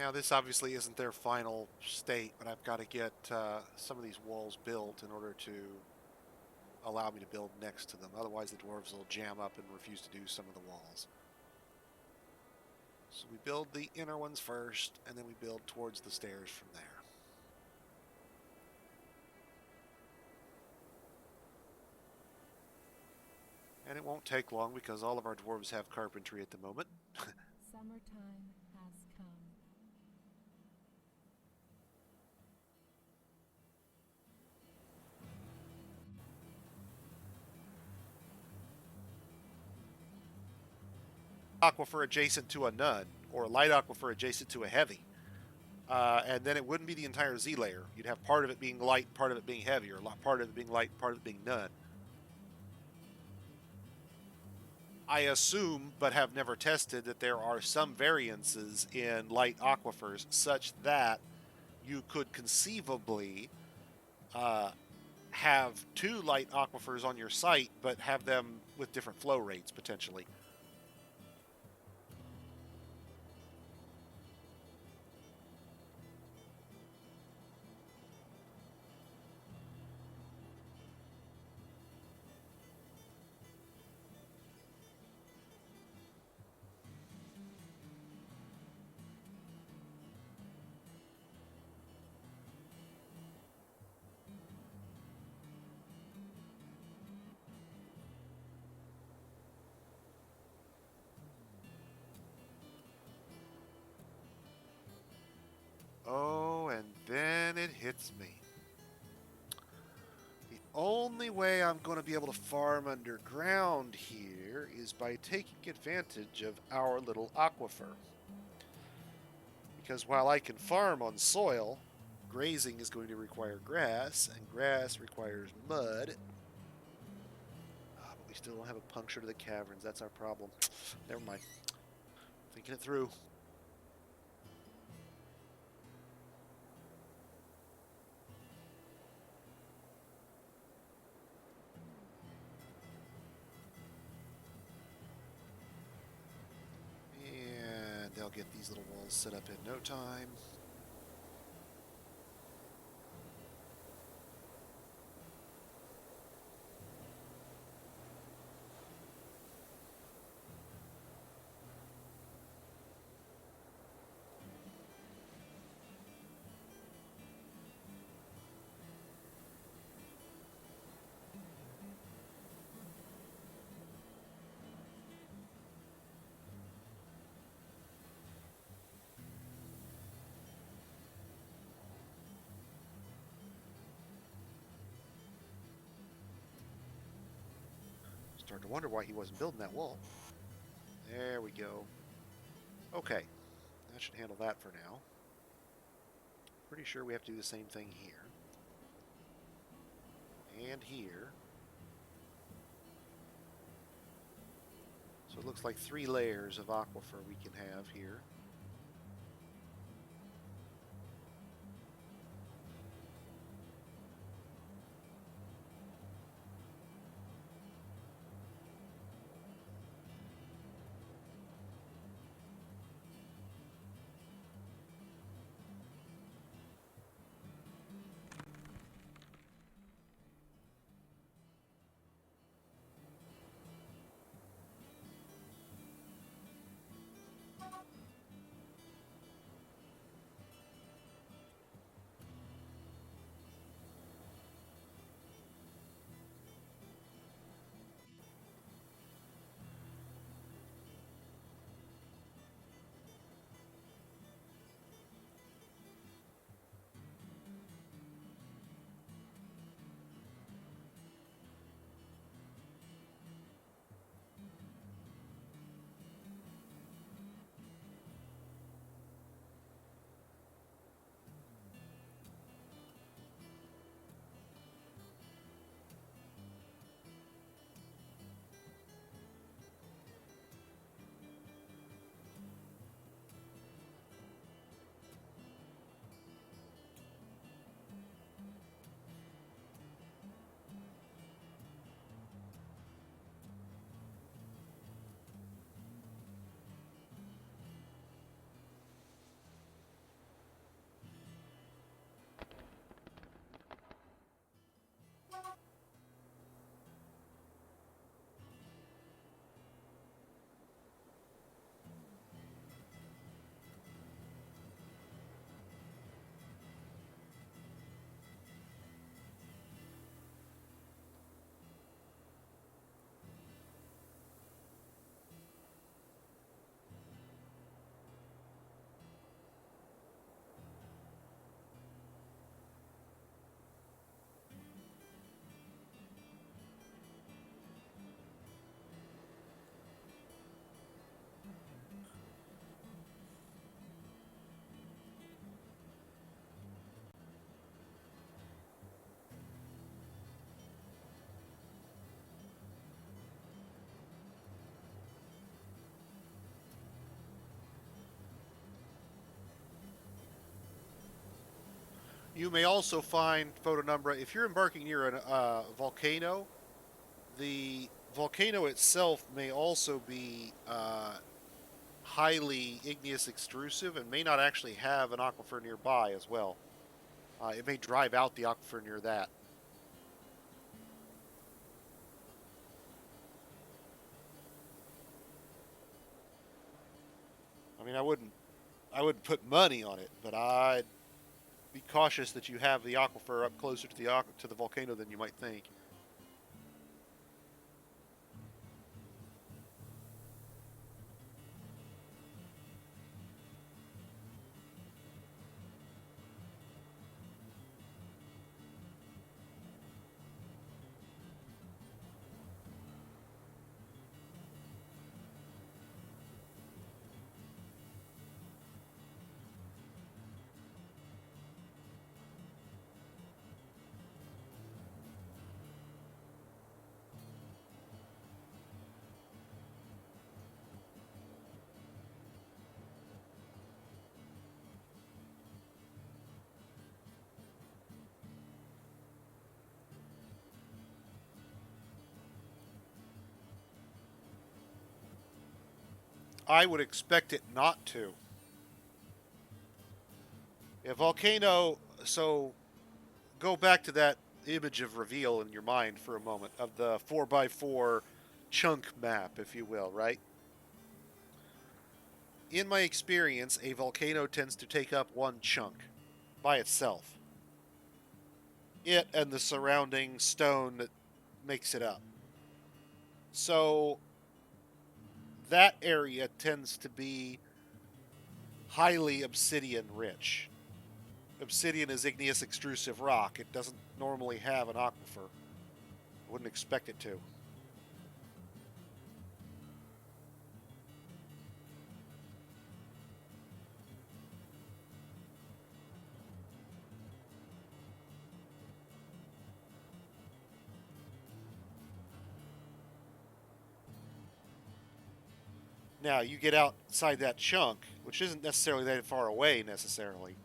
Now, this obviously isn't their final state, but I've got to get some of these walls built in order to allow me to build next to them. Otherwise, the dwarves will jam up and refuse to do some of the walls. So we build the inner ones first, and then we build towards the stairs from there. And it won't take long because all of our dwarves have carpentry at the moment. Summertime has come. Aquifer adjacent to a none, or a light aquifer adjacent to a heavy. And then it wouldn't be the entire Z layer. You'd have part of it being light, part of it being heavy, or part of it being light, part of it being none. I assume, but have never tested, that there are some variances in light aquifers such that you could conceivably have two light aquifers on your site, but have them with different flow rates, potentially. Oh, and then it hits me. The only way I'm going to be able to farm underground here is by taking advantage of our little aquifer. Because while I can farm on soil, grazing is going to require grass, and grass requires mud. But we still don't have a puncture to the caverns. That's our problem. Never mind. Thinking it through. And they'll get these little walls set up in no time. Starting to wonder why he wasn't building that wall. There we go. Okay, that should handle that for now. Pretty sure we have to do the same thing here. And here. So it looks like 3 layers of aquifer we can have here. You may also find, Photonumbra, if you're embarking near a volcano, the volcano itself may also be highly igneous extrusive and may not actually have an aquifer nearby as well. It may drive out the aquifer near that. I mean, I wouldn't put money on it, but I'd be cautious that you have the aquifer up closer to the volcano than you might think. I would expect it not to. A volcano, so go back to that image of reveal in your mind for a moment of the 4x4 chunk map, if you will, right? In my experience, a volcano tends to take up one chunk by itself. It and the surrounding stone that makes it up. So that area tends to be highly obsidian rich. Obsidian is igneous extrusive rock. It doesn't normally have an aquifer. I wouldn't expect it to. Now, you get outside that chunk, which isn't necessarily that far away necessarily.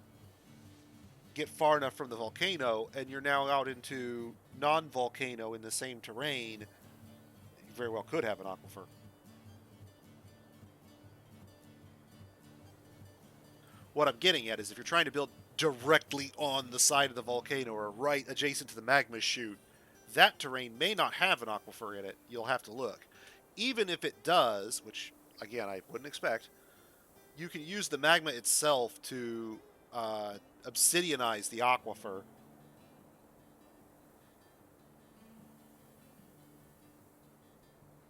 Get far enough from the volcano, and you're now out into non-volcano in the same terrain. You very well could have an aquifer. What I'm getting at is if you're trying to build directly on the side of the volcano or right adjacent to the magma chute, that terrain may not have an aquifer in it. You'll have to look. Even if it does, which again I wouldn't expect, you can use the magma itself to obsidianize the aquifer.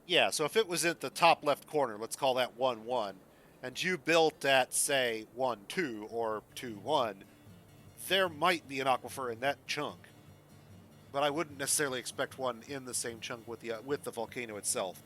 Yeah, so if it was at the top left corner, let's call that 1-1, and you built at, say, 1-2 or 2-1, there might be an aquifer in that chunk. But I wouldn't necessarily expect one in the same chunk with the volcano itself.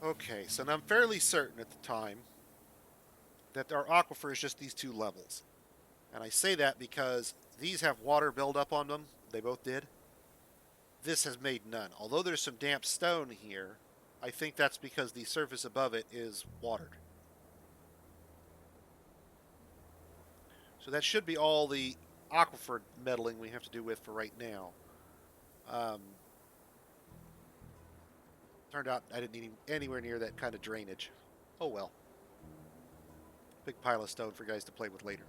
Okay, so now I'm fairly certain at the time that our aquifer is just these two levels. And I say that because these have water buildup on them. They both did. This has made none. Although there's some damp stone here, I think that's because the surface above it is watered. So that should be all the aquifer meddling we have to do with for right now. Turned out I didn't need anywhere near that kind of drainage. Oh well. Big pile of stone for guys to play with later.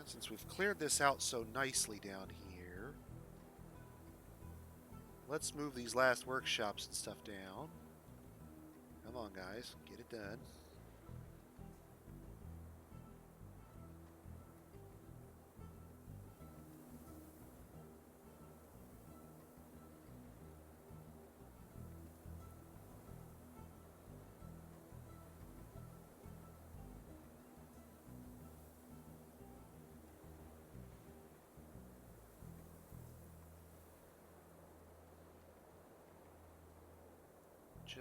Since we've cleared this out so nicely down here, let's move these last workshops and stuff down. Come on, guys. Get it done.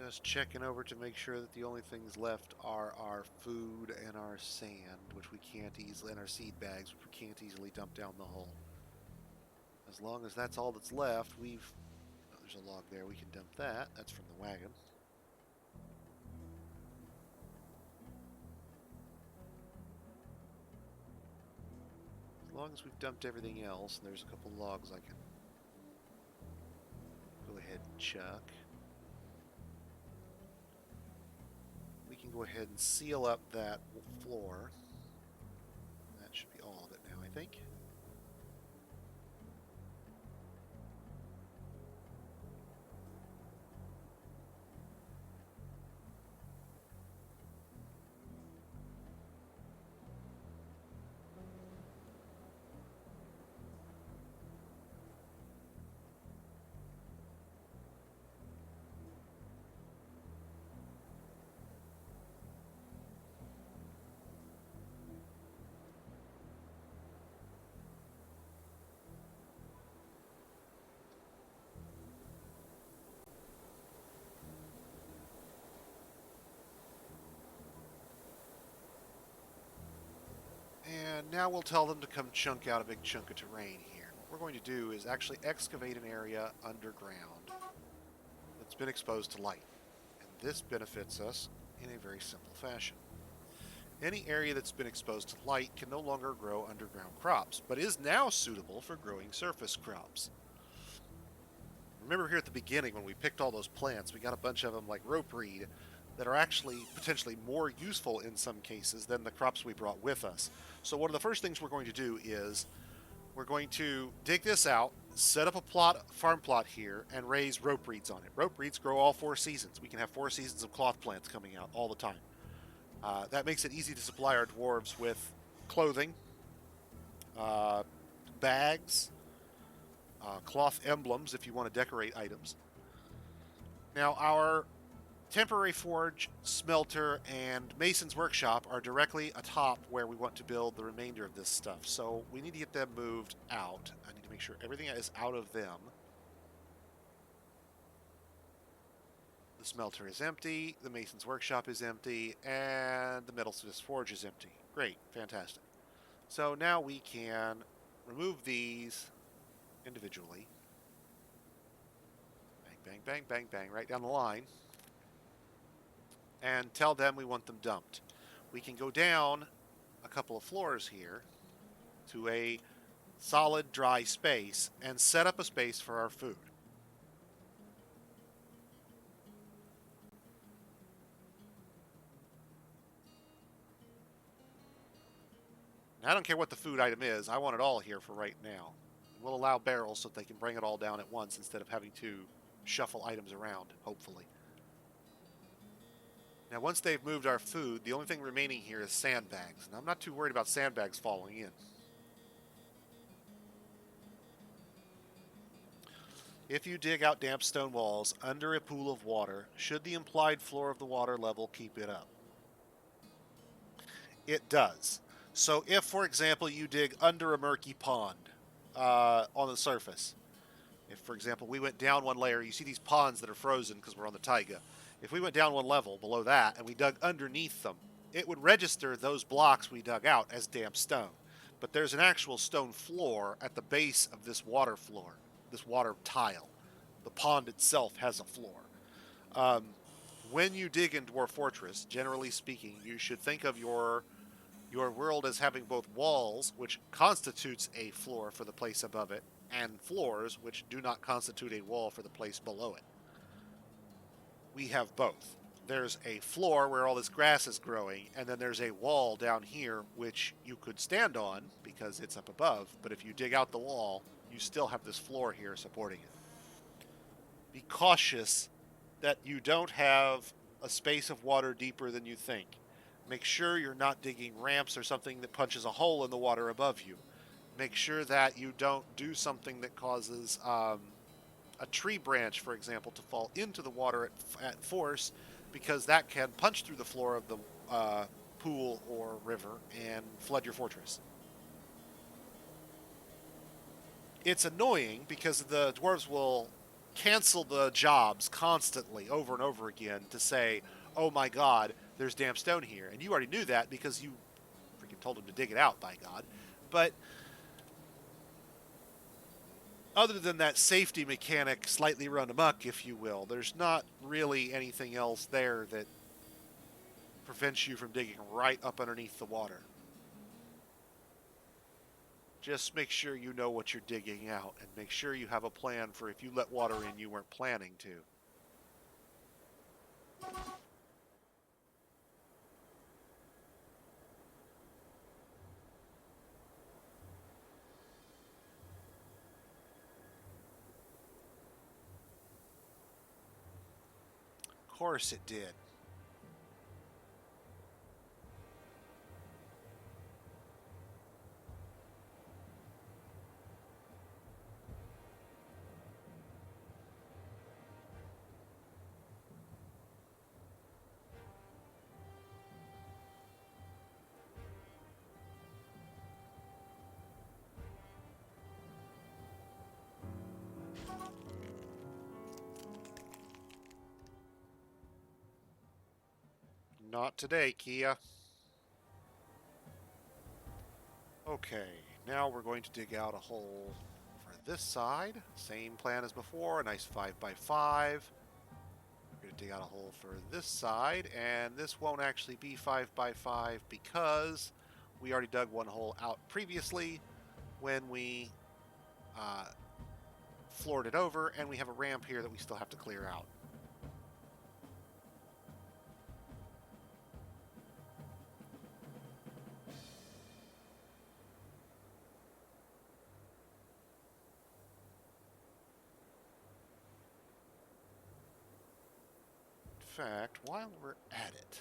Just checking over to make sure that the only things left are our food and our sand, which we can't easily, and our seed bags, which we can't easily dump down the hole. As long as that's all that's left, we've... Oh, there's a log there. We can dump that. That's from the wagon. As long as we've dumped everything else, and there's a couple logs I can go ahead and chuck. We can go ahead and seal up that floor. That should be all of it now, I think. And now we'll tell them to come chunk out a big chunk of terrain here. What we're going to do is actually excavate an area underground that's been exposed to light. And this benefits us in a very simple fashion. Any area that's been exposed to light can no longer grow underground crops, but is now suitable for growing surface crops. Remember here at the beginning when we picked all those plants, we got a bunch of them like rope reed that are actually potentially more useful in some cases than the crops we brought with us. So one of the first things we're going to do is we're going to dig this out, set up a farm plot here, and raise rope reeds on it. Rope reeds grow all 4 seasons. We can have 4 seasons of cloth plants coming out all the time. That makes it easy to supply our dwarves with clothing, bags, cloth emblems if you want to decorate items. Now our temporary forge, smelter, and mason's workshop are directly atop where we want to build the remainder of this stuff. So we need to get them moved out. I need to make sure everything is out of them. The smelter is empty, the mason's workshop is empty, and the metalsmith's forge is empty. Great, fantastic. So now we can remove these individually. Bang, bang, bang, bang, bang, right down the line. And tell them we want them dumped. We can go down a couple of floors here to a solid dry space and set up a space for our food. Now, I don't care what the food item is. I want it all here for right now. We'll allow barrels so that they can bring it all down at once instead of having to shuffle items around, hopefully. Now, once they've moved our food, the only thing remaining here is sandbags. And I'm not too worried about sandbags falling in. If you dig out damp stone walls under a pool of water, should the implied floor of the water level keep it up? It does. So if, for example, you dig under a murky pond on the surface, if, for example, we went down one layer, you see these ponds that are frozen because we're on the taiga. If we went down one level below that and we dug underneath them, it would register those blocks we dug out as damp stone. But there's an actual stone floor at the base of this water floor, this water tile. The pond itself has a floor. When you dig in Dwarf Fortress, generally speaking, you should think of your world as having both walls, which constitutes a floor for the place above it, and floors, which do not constitute a wall for the place below it. We have both. there's a floor where all this grass is growing, and then there's a wall down here which you could stand on because it's up above, but if you dig out the wall, you still have this floor here supporting it. Be cautious that you don't have a space of water deeper than you think. Make sure you're not digging ramps or something that punches a hole in the water above you. Make sure that you don't do something that causes a tree branch, for example, to fall into the water at force, because that can punch through the floor of the pool or river and flood your fortress. It's annoying because the dwarves will cancel the jobs constantly over and over again to say, oh my god, there's damn stone here. And you already knew that because you freaking told them to dig it out, by god. But other than that safety mechanic slightly run amok, if you will, there's not really anything else there that prevents you from digging right up underneath the water. Just make sure you know what you're digging out, and make sure you have a plan for if you let water in you weren't planning to. Of course it did. Not today, Kia. Okay, now we're going to dig out a hole for this side. Same plan as before, a nice 5x5. We're going to dig out a hole for this side, and this won't actually be 5x5 because we already dug one hole out previously when we floored it over, and we have a ramp here that we still have to clear out. In fact, while we're at it,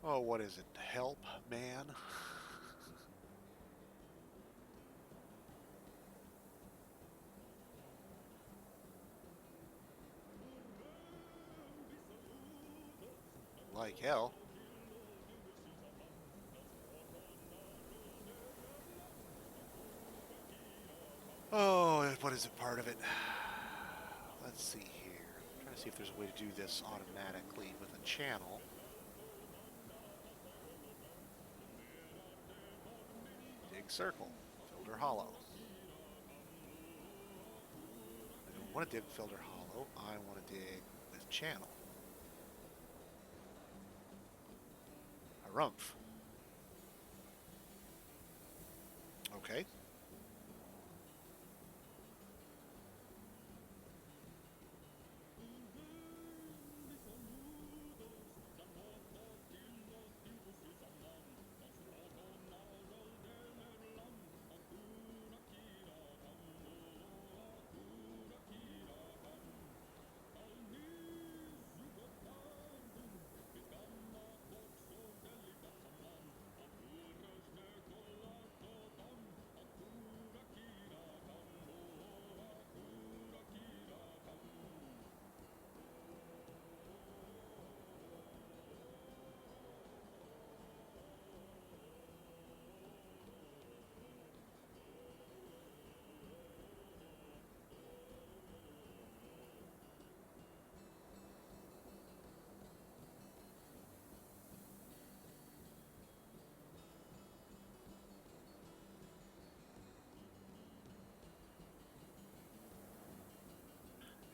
oh, what is it? Help, man? Like hell. Oh, what is it part of it? Let's see here. I'm trying to see if there's a way to do this automatically with a channel. Dig circle. Filter hollow. I don't want to dig filter hollow. I want to dig with channel. A rumph. Okay.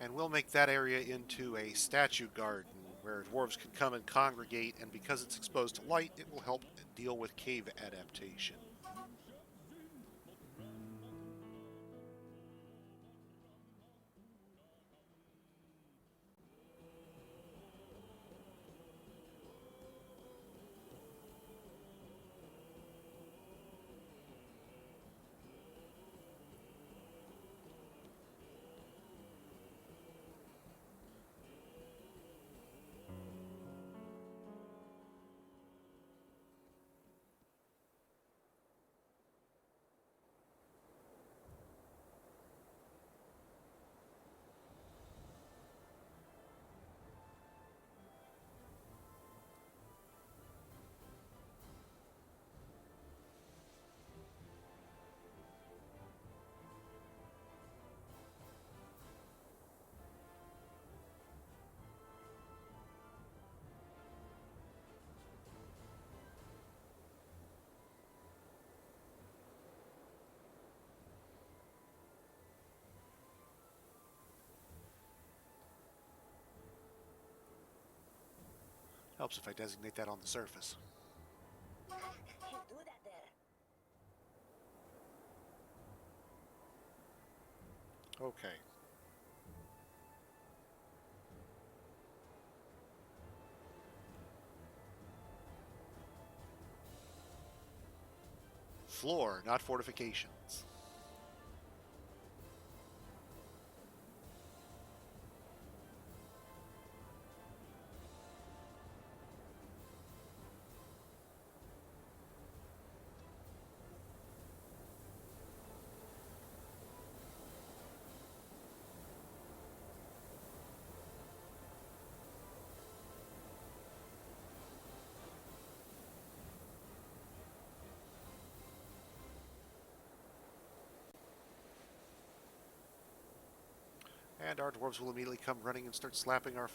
And we'll make that area into a statue garden where dwarves can come and congregate, and because it's exposed to light, it will help deal with cave adaptation. Helps if I designate that on the surface. Can't do that there. Okay. Floor, not fortifications. And our dwarves will immediately come running and start slapping our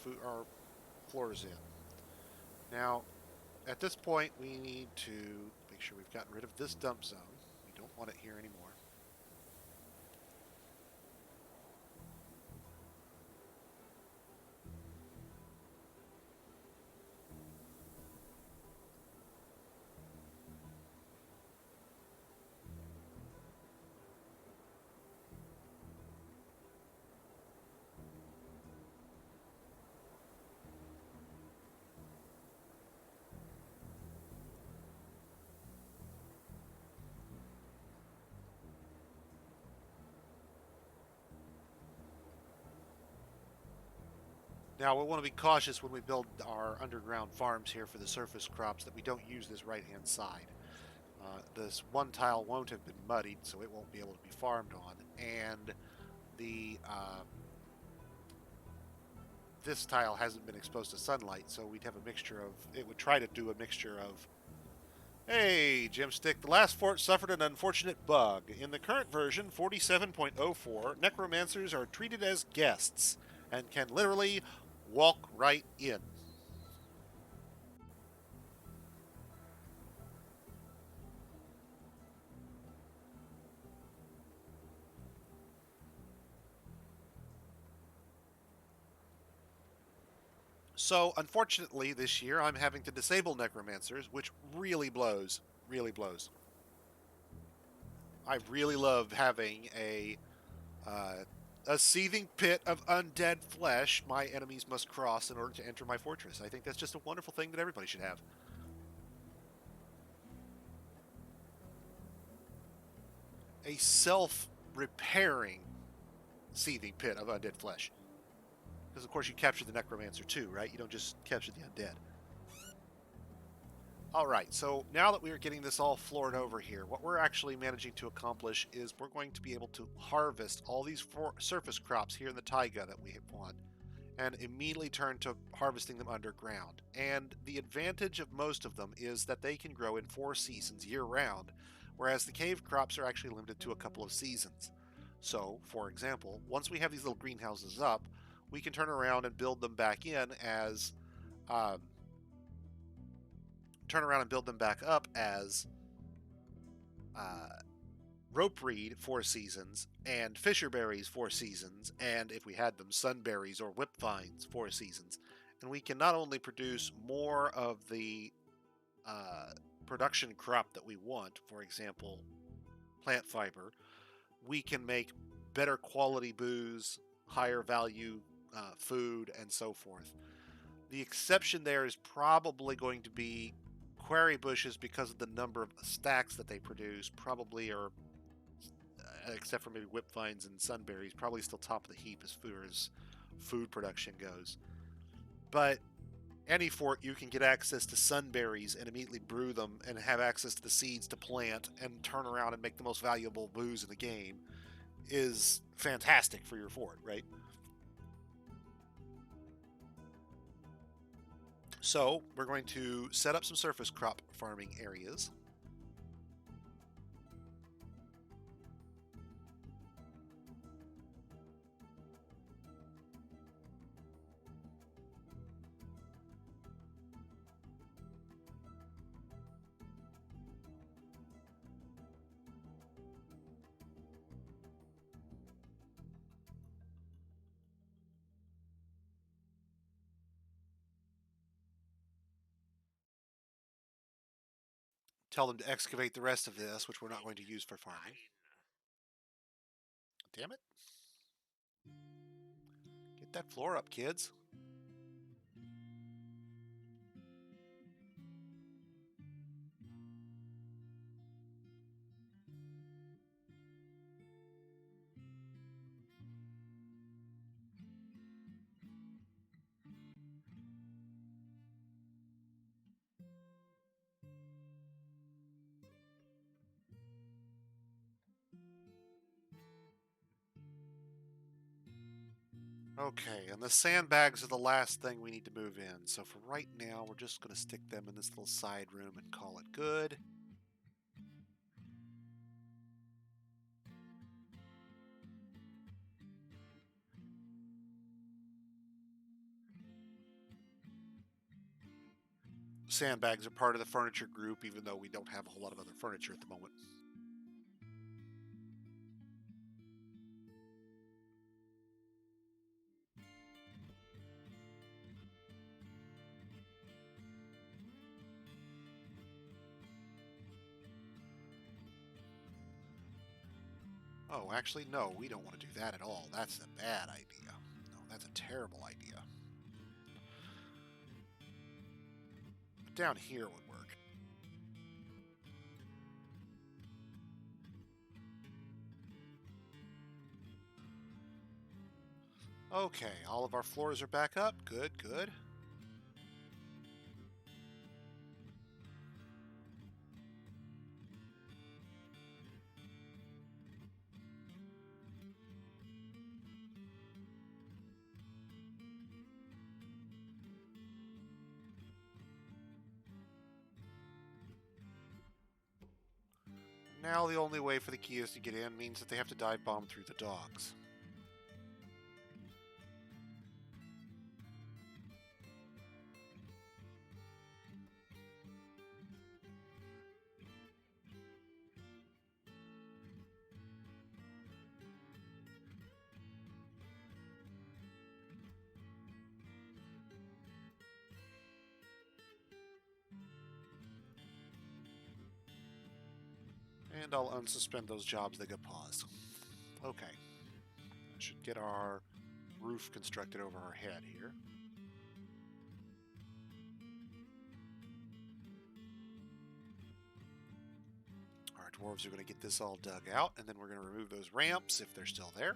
floors in. Now, at this point, we need to make sure we've gotten rid of this dump zone. We don't want it here anymore. Now, we want to be cautious when we build our underground farms here for the surface crops that we don't use this right-hand side. This one tile won't have been muddied, so it won't be able to be farmed on. And this tile hasn't been exposed to sunlight, so we'd have a mixture of... It would try to do a mixture of... Hey, Gemstick, the last fort suffered an unfortunate bug. In the current version, 47.04, necromancers are treated as guests and can literally walk right in. So, unfortunately, this year I'm having to disable necromancers, which really blows. Really blows. I really love having a seething pit of undead flesh my enemies must cross in order to enter my fortress. I think that's just a wonderful thing that everybody should have. A self-repairing seething pit of undead flesh. Because, of course, you capture the necromancer too, right? You don't just capture the undead. Alright, so now that we are getting this all floored over here, what we're actually managing to accomplish is we're going to be able to harvest all these surface crops here in the taiga that we want, and immediately turn to harvesting them underground. And the advantage of most of them is that they can grow in 4 seasons year-round, whereas the cave crops are actually limited to a couple of seasons. So, for example, once we have these little greenhouses up, we can turn around and build them back in as... turn around and build them back up as ropeweed 4 seasons, and fisherberries 4 seasons, and if we had them, sunberries or whipvines 4 seasons. And we can not only produce more of the uh, production crop that we want, for example, plant fiber, we can make better quality booze, higher value food, and so forth. The exception there is probably going to be quarry bushes because of the number of stacks that they produce, probably are, except for maybe whipvines and sunberries, probably still top of the heap as far as food production goes. But any fort you can get access to sunberries and immediately brew them and have access to the seeds to plant and turn around and make the most valuable booze in the game is fantastic for your fort, right? So we're going to set up some surface crop farming areas. Tell them to excavate the rest of this, which we're not going to use for farming. Damn it. Get that floor up, kids. Okay, and the sandbags are the last thing we need to move in. So for right now, we're just going to stick them in this little side room and call it good. Sandbags are part of the furniture group, even though we don't have a whole lot of other furniture at the moment. Oh, actually, no, we don't want to do that at all. That's a bad idea. No, that's a terrible idea. But down here would work. Okay, all of our floors are back up. Good, good. Now the only way for the Kias to get in means that they have to dive bomb through the dogs. And I'll unsuspend those jobs that got paused. Okay. That should get our roof constructed over our head here. Our dwarves are going to get this all dug out, and then we're going to remove those ramps if they're still there.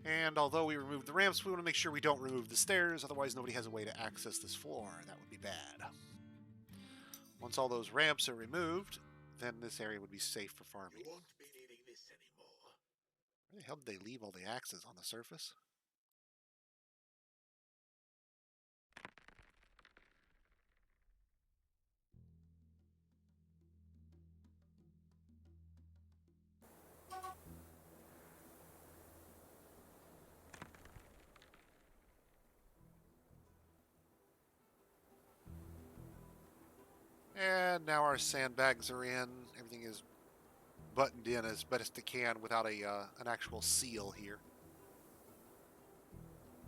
And although we removed the ramps, we want to make sure we don't remove the stairs, otherwise nobody has a way to access this floor. That would be bad. Once all those ramps are removed, then this area would be safe for farming. You won't be needing this anymore. Where the hell did they leave all the axes on the surface? And now our sandbags are in. Everything is buttoned in as best it can without an actual seal here.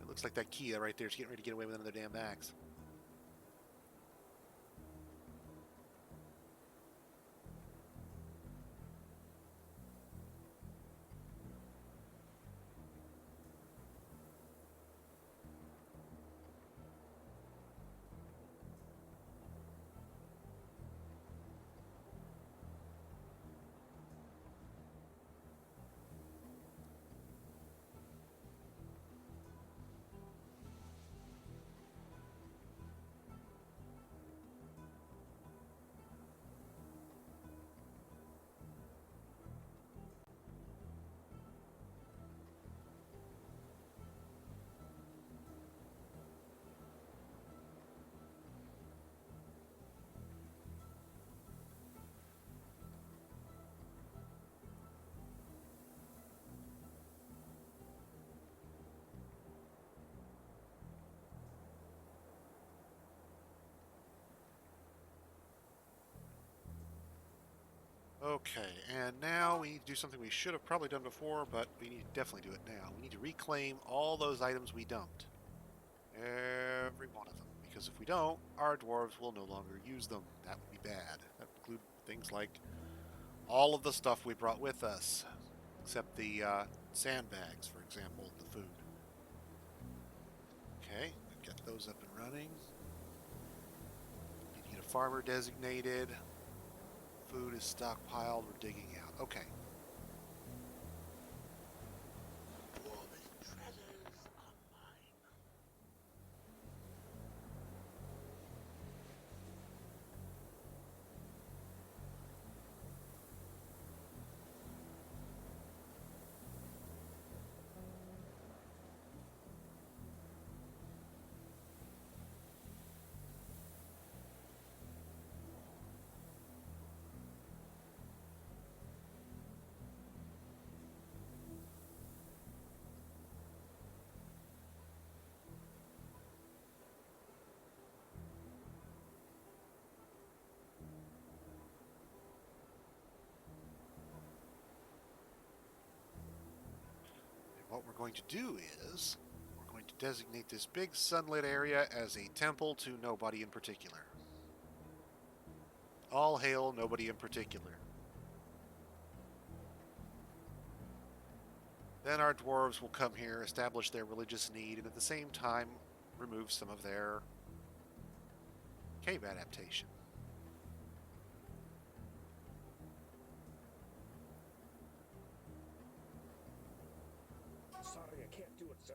It looks like that Kia right there is getting ready to get away with another damn axe. Okay, and now we need to do something we should have probably done before, but we need to definitely do it now. We need to reclaim all those items we dumped. Every one of them. Because if we don't, our dwarves will no longer use them. That would be bad. That would include things like all of the stuff we brought with us. Except the sandbags, for example, and the food. Okay, get those up and running. We need a farmer designated. Food is stockpiled. We're digging out. Okay. Dwarven treasures are mine. What we're going to do is we're going to designate this big sunlit area as a temple to nobody in particular. All hail nobody in particular. Then our dwarves will come here, establish their religious need, and at the same time remove some of their cave adaptation. Sorry, I can't do it, sir.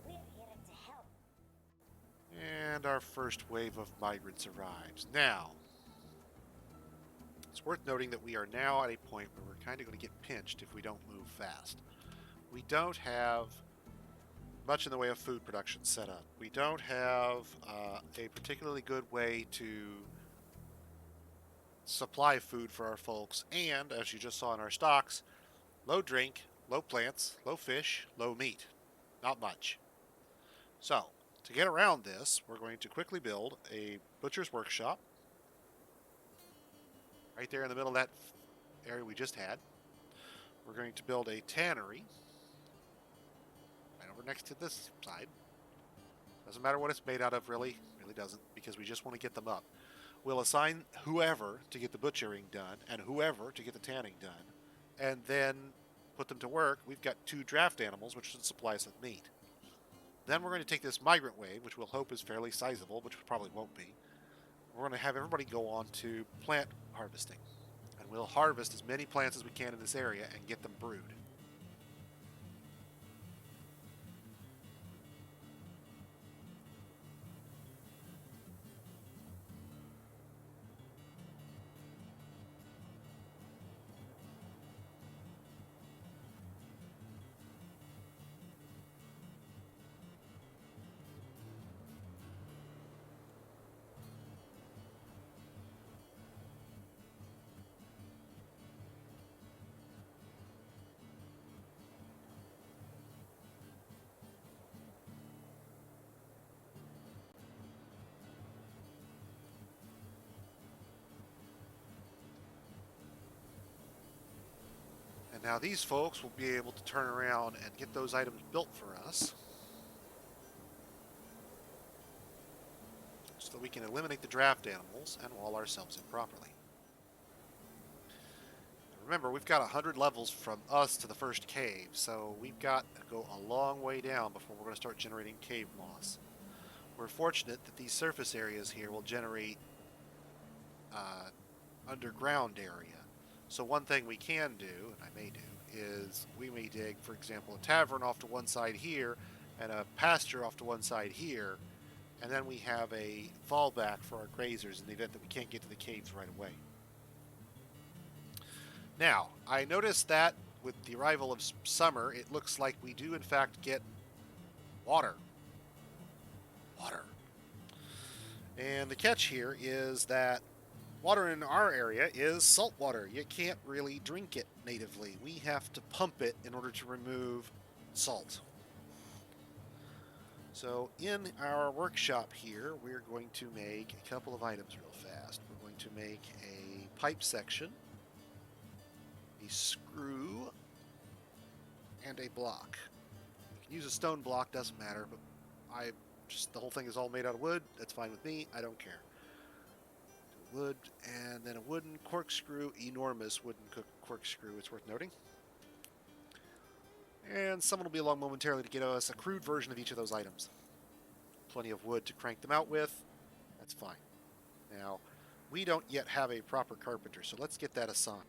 We're here to help. And our first wave of migrants arrives. Now, it's worth noting that we are now at a point where we're kind of going to get pinched if we don't move fast. We don't have much in the way of food production set up. We don't have a particularly good way to supply food for our folks, and as you just saw in our stocks, low drink, low plants, low fish, low meat. Not much. So, to get around this, we're going to quickly build a butcher's workshop right there in the middle of that area we just had. We're going to build a tannery right over next to this side. Doesn't matter what it's made out of, really doesn't, because we just want to get them up. We'll assign whoever to get the butchering done and whoever to get the tanning done, and then put them to work. We've got 2 draft animals, which should supply us with meat. Then we're going to take this migrant wave, which we'll hope is fairly sizable, which probably won't be. We're going to have everybody go on to plant harvesting. And And we'll harvest as many plants as we can in this area and get them brewed. And now these folks will be able to turn around and get those items built for us, so that we can eliminate the draft animals and wall ourselves in properly. Remember, we've got 100 levels from us to the first cave, so we've got to go a long way down before we're going to start generating cave moss. We're fortunate that these surface areas here will generate underground area. So one thing we can do, and I may do, is we may dig, for example, a tavern off to one side here and a pasture off to one side here, and then we have a fallback for our grazers in the event that we can't get to the caves right away. Now, I noticed that with the arrival of summer, it looks like we do in fact get water. Water. And the catch here is that water in our area is salt water. You can't really drink it natively. We have to pump it in order to remove salt. So in our workshop here, we're going to make a couple of items real fast. We're going to make a pipe section, a screw, and a block. You can use a stone block, doesn't matter, but the whole thing is all made out of wood. That's fine with me. I don't care. Wood, and then a wooden corkscrew, enormous wooden corkscrew, it's worth noting. And someone will be along momentarily to get us a crude version of each of those items. Plenty of wood to crank them out with. That's fine. Now, we don't yet have a proper carpenter, so let's get that assigned.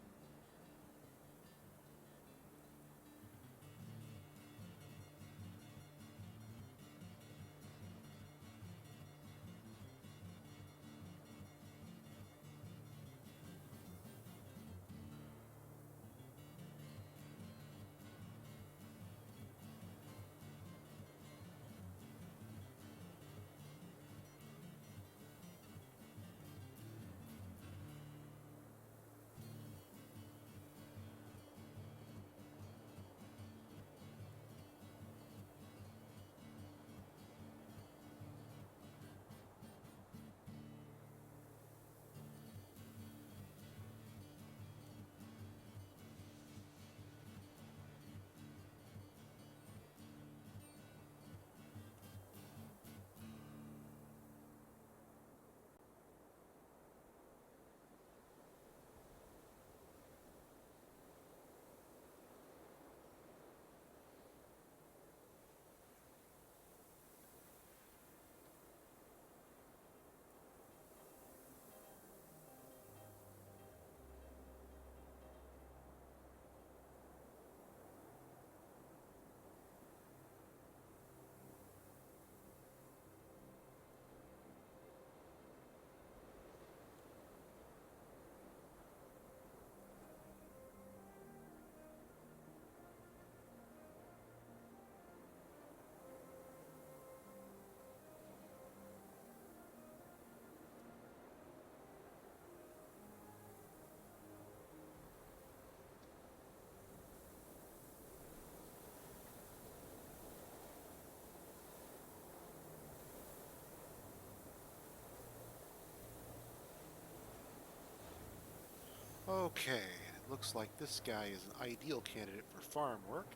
Okay, it looks like this guy is an ideal candidate for farm work.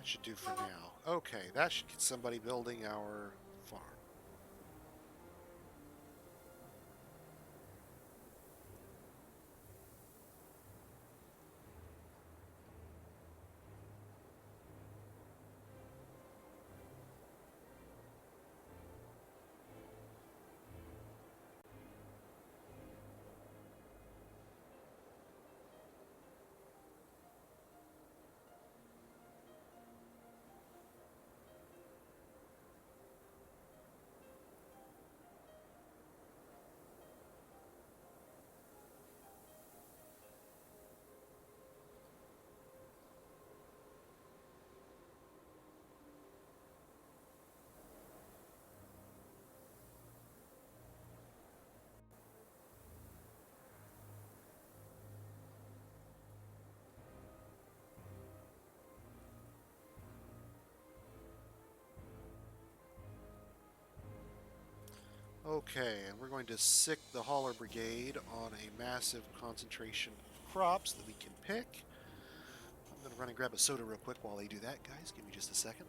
That should do for now. Okay, that should get somebody building our farm. Okay, and we're going to sick the hauler brigade on a massive concentration of crops that we can pick. I'm going to run and grab a soda real quick while they do that, guys. Give me just a second.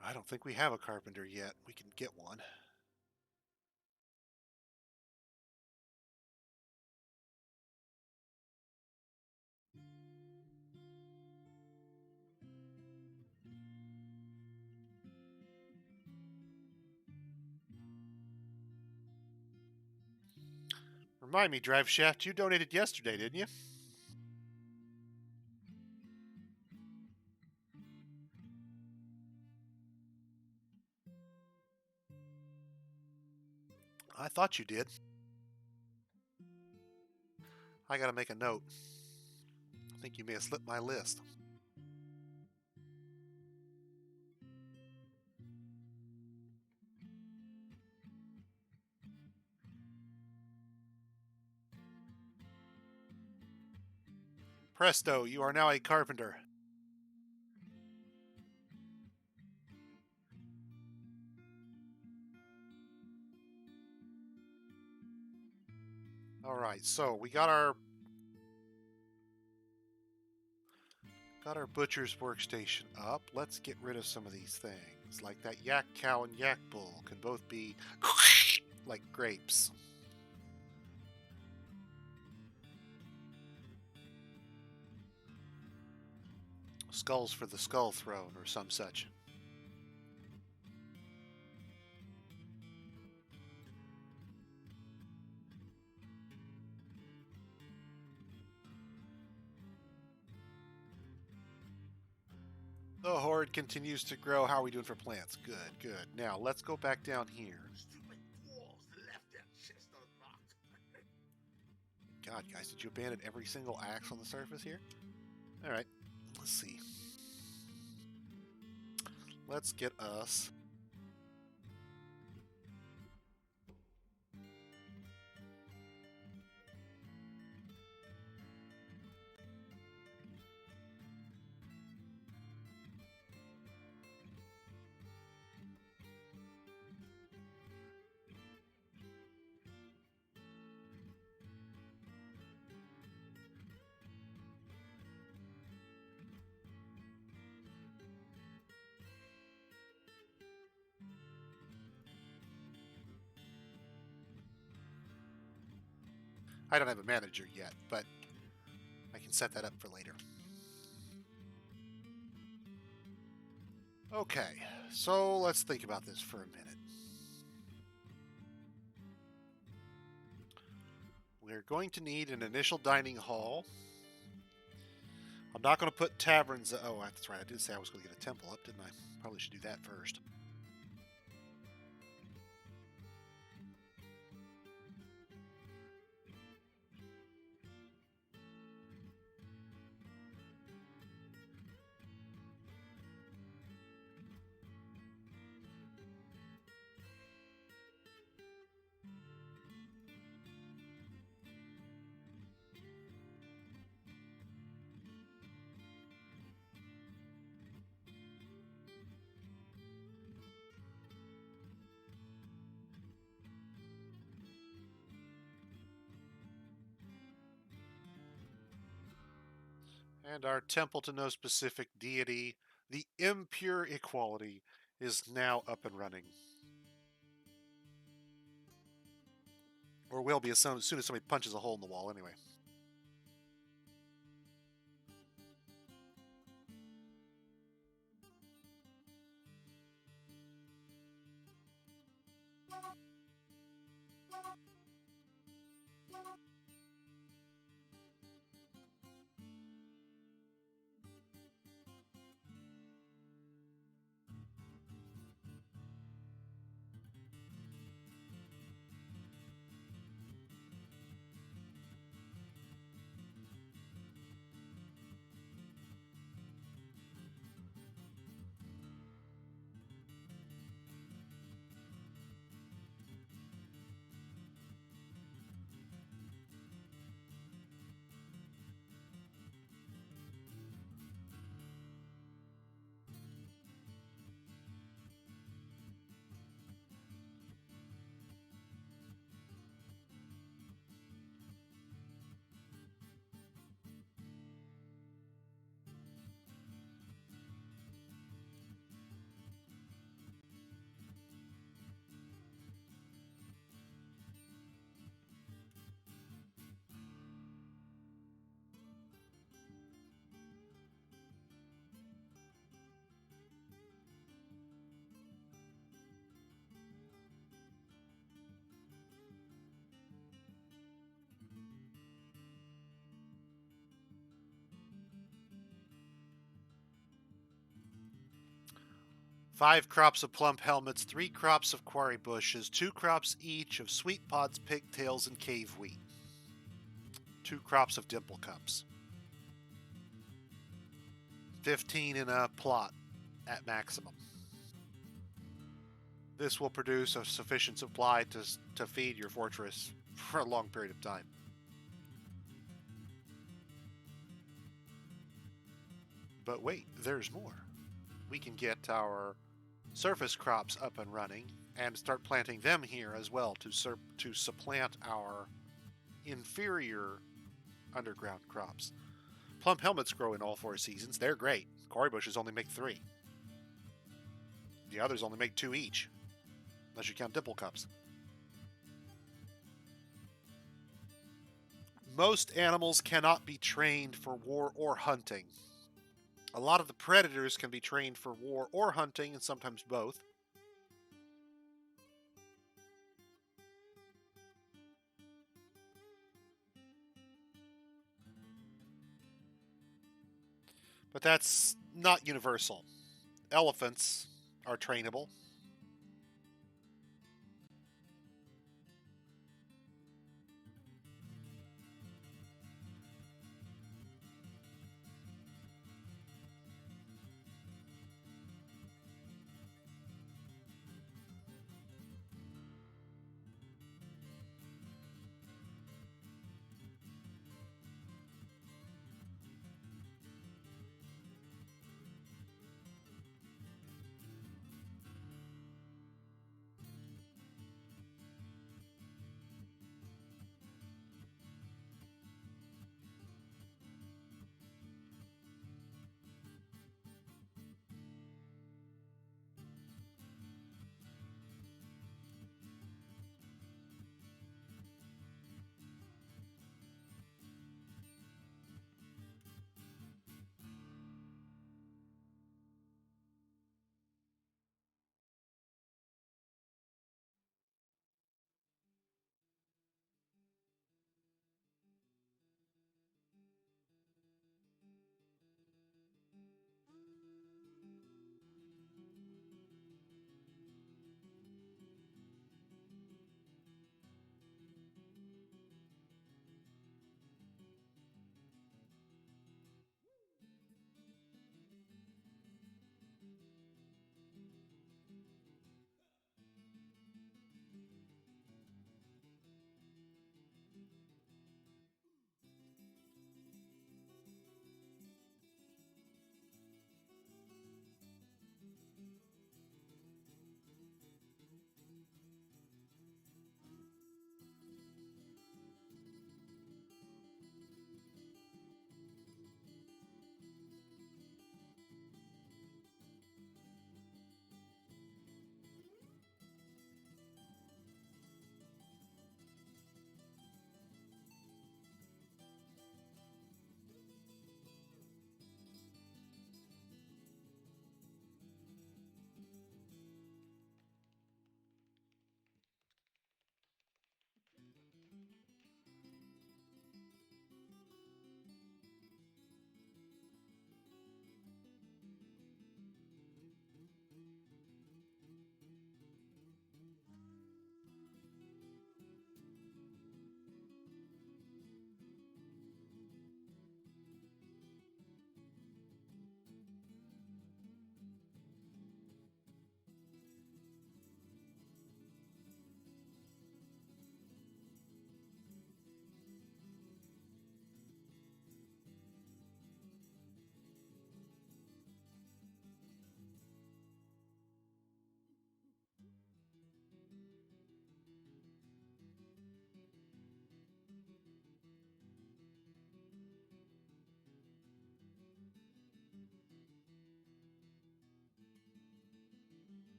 I don't think we have a carpenter yet. We can get one. Remind me, Drive Shaft, you donated yesterday, didn't you? I thought you did. I gotta make a note. I think you may have slipped my list. Presto, you are now a carpenter. Alright, so we got our butcher's workstation up. Let's get rid of some of these things. Like that yak cow and yak bull can both be like grapes. Skulls for the skull throne or some such. The horde continues to grow. How are we doing for plants? Good, good. Now, let's go back down here. Stupid dwarves left their chest unlocked. God, guys, did you abandon every single axe on the surface here? Alright, let's see. Let's get us... I don't have a manager yet, but I can set that up for later. Okay, so let's think about this for a minute. We're going to need an initial dining hall. I'm not going to put taverns. Oh, that's right. I did say I was going to get a temple up, didn't I? Probably should do that first. And our temple to no specific deity, the impure equality, is now up and running. Or will be as soon as somebody punches a hole in the wall, anyway. Five crops of plump helmets, 3 crops of quarry bushes, 2 crops each of sweet pods, pigtails, and cave wheat. 2 crops of dimple cups. 15 in a plot at maximum. This will produce a sufficient supply to feed your fortress for a long period of time. But wait, there's more. We can get our surface crops up and running and start planting them here as well to supplant our inferior underground crops. Plump helmets grow in all 4 seasons. They're great. Quarry bushes only make 3. The others only make 2 each, unless you count dimple cups. Most animals cannot be trained for war or hunting. A lot of the predators can be trained for war or hunting, and sometimes both. But that's not universal. Elephants are trainable.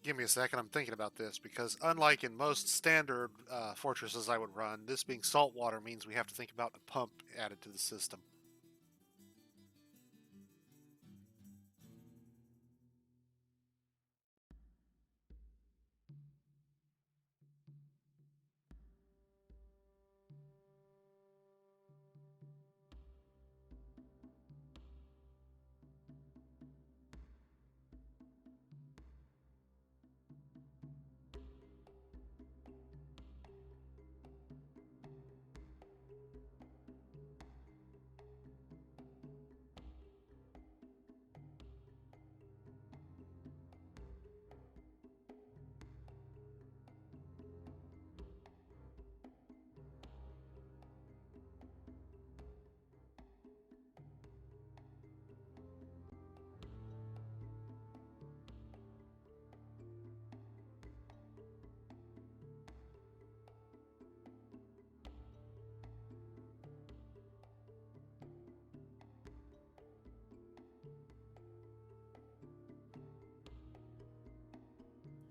Give me a second. I'm thinking about this because, unlike in most standard fortresses I would run, this being saltwater means we have to think about a pump added to the system.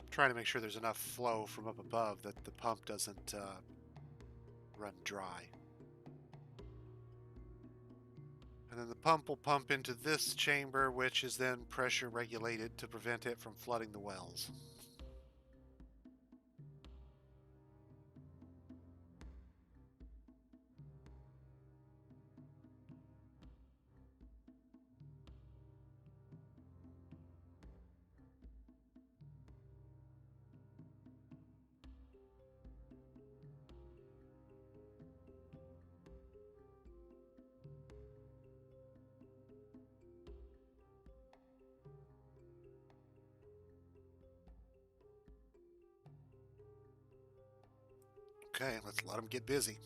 Trying to make sure there's enough flow from up above that the pump doesn't run dry. And then the pump will pump into this chamber, which is then pressure regulated to prevent it from flooding the wells. Okay, let's let them get busy.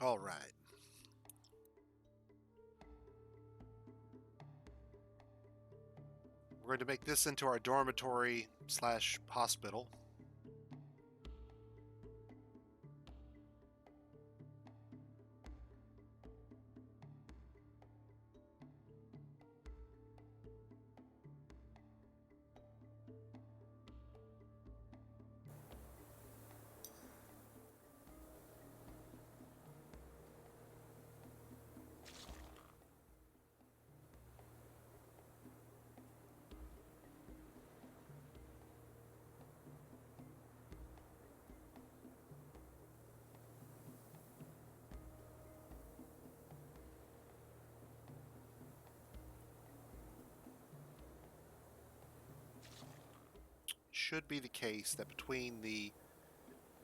All right. We're going to make this into our dormitory slash hospital. Should be the case that between the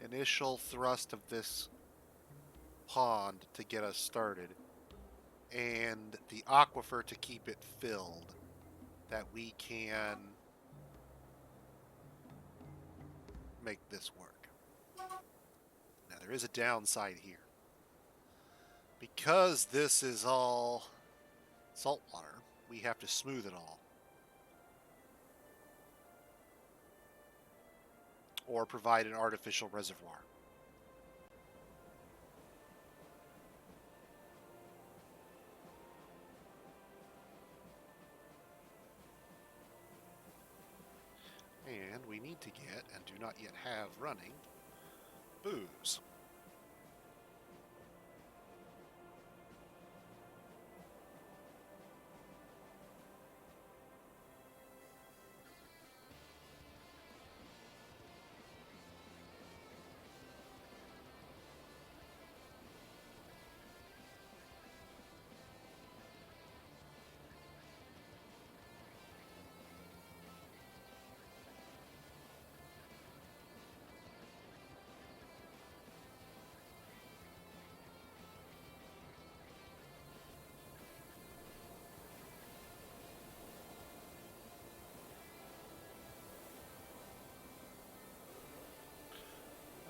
initial thrust of this pond to get us started and the aquifer to keep it filled, that we can make this work. Now there is a downside here. Because this is all salt water, we have to smooth it all. Or provide an artificial reservoir. And we need to get, and do not yet have running, booze.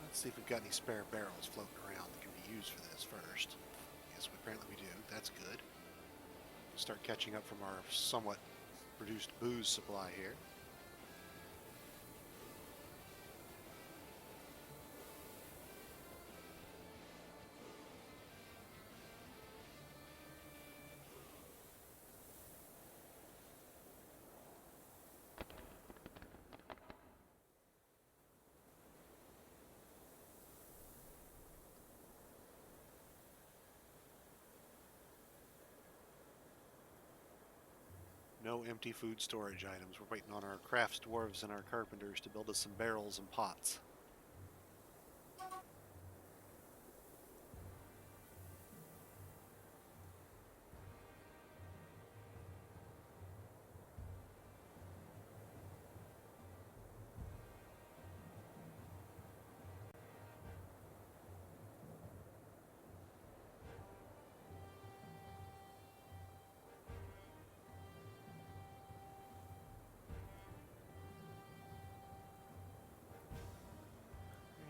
Let's see if we've got any spare barrels floating around that can be used for this first. Yes, apparently we do. That's good. Start catching up from our somewhat reduced booze supply here. No empty food storage items. We're waiting on our crafts dwarves and our carpenters to build us some barrels and pots.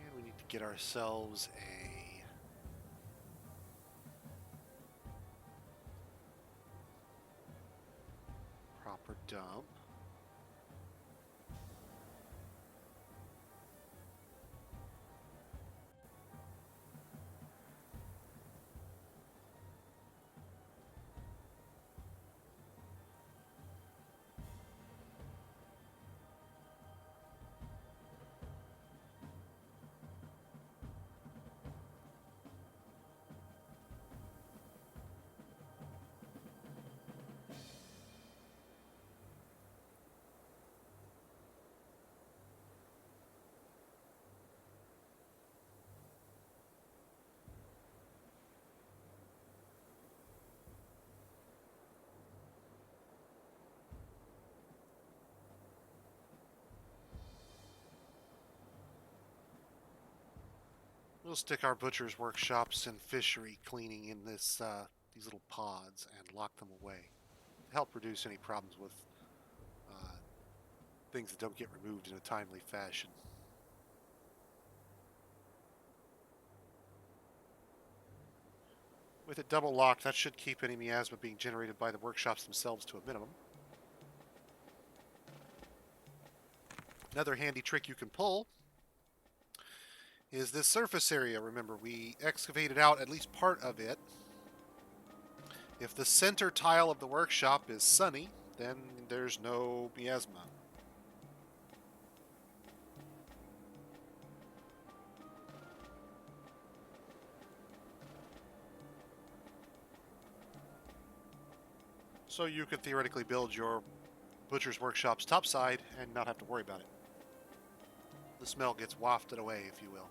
And we need to get ourselves a proper dump. We'll stick our butcher's workshops and fishery cleaning in these little pods and lock them away to help reduce any problems with uh, things that don't get removed in a timely fashion. With it double locked, that should keep any miasma being generated by the workshops themselves to a minimum. Another handy trick you can pull is this surface area. Remember, we excavated out at least part of it. If the center tile of the workshop is sunny, then there's no miasma. So you could theoretically build your butcher's workshop's topside and not have to worry about it. The smell gets wafted away, if you will.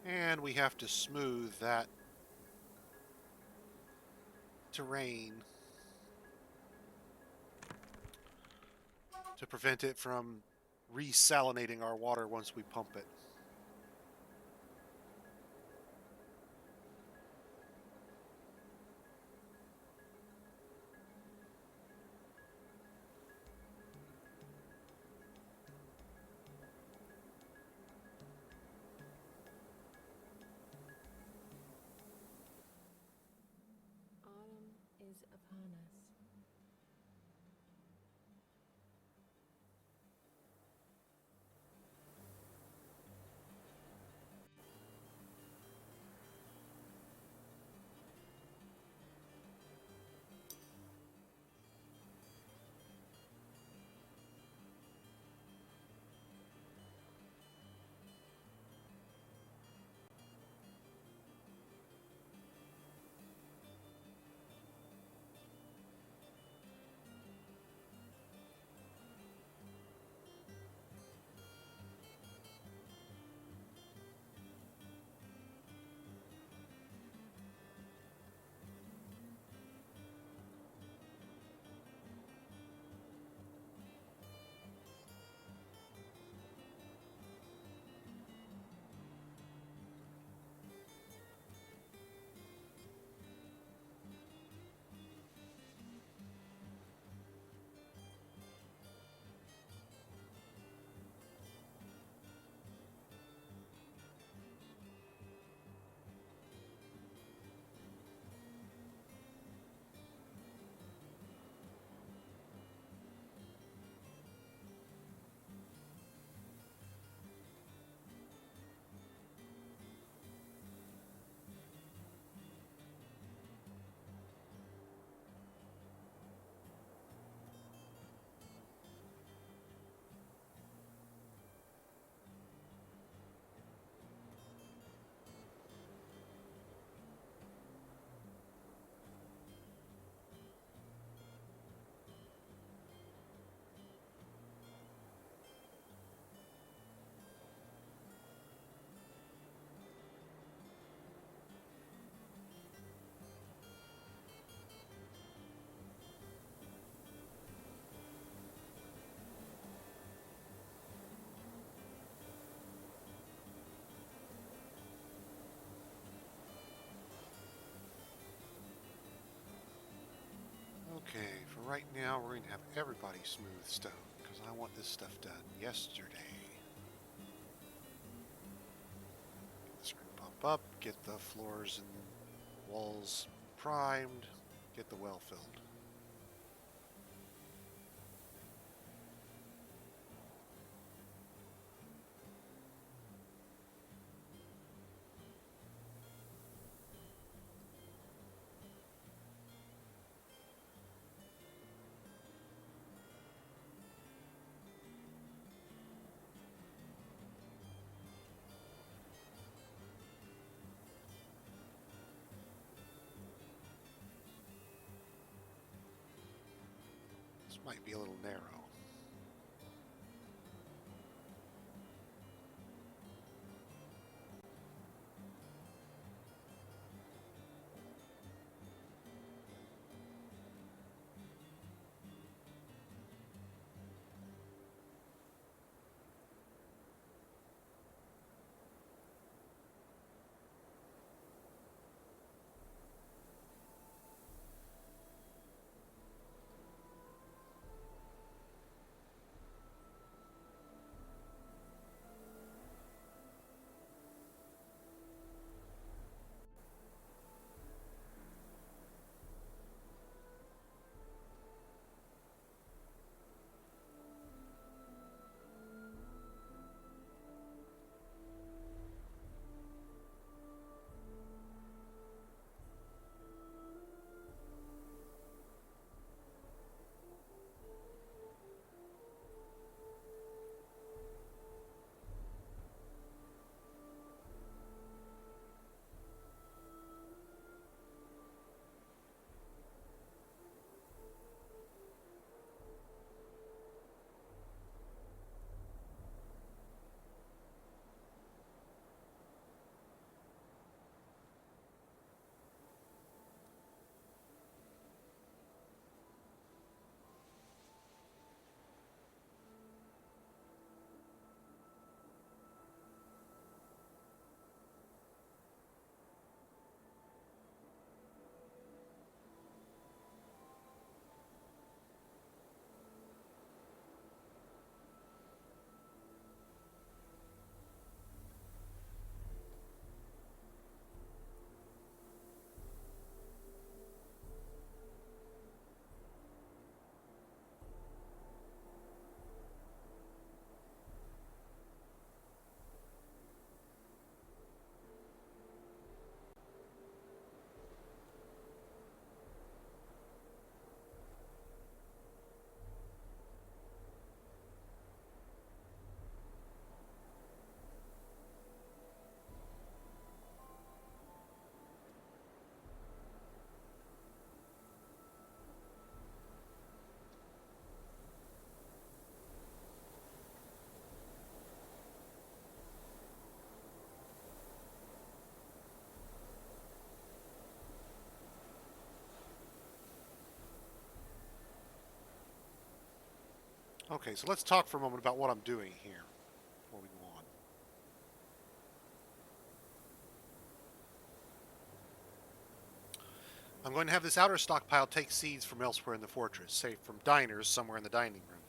And we have to smooth that terrain to prevent it from resalinating our water once we pump it. Autumn is upon us. Okay, for right now, we're going to have everybody smooth stone, because I want this stuff done yesterday. Get the screw pump up, get the floors and walls primed, get the well filled. This might be a little narrow. Okay, so let's talk for a moment about what I'm doing here before we go on. I'm going to have this outer stockpile take seeds from elsewhere in the fortress, say from diners somewhere in the dining room.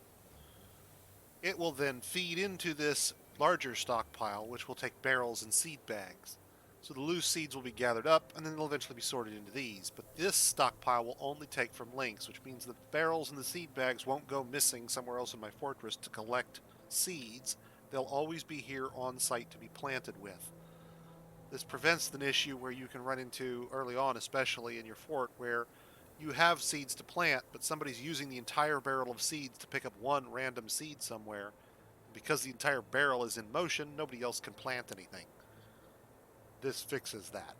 It will then feed into this larger stockpile, which will take barrels and seed bags. So the loose seeds will be gathered up, and then they'll eventually be sorted into these. But this stockpile will only take from links, which means the barrels and the seed bags won't go missing somewhere else in my fortress to collect seeds. They'll always be here on site to be planted with. This prevents an issue where you can run into early on, especially in your fort, where you have seeds to plant, but somebody's using the entire barrel of seeds to pick up one random seed somewhere. Because the entire barrel is in motion, nobody else can plant anything. This fixes that.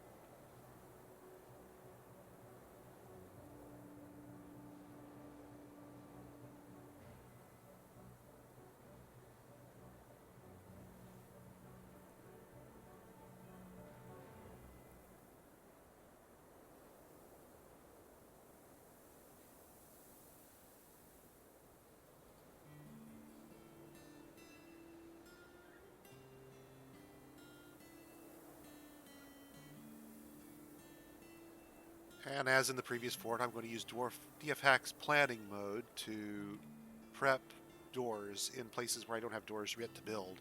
And as in the previous fort, I'm going to use Dwarf DFHack's planning mode to prep doors in places where I don't have doors yet to build,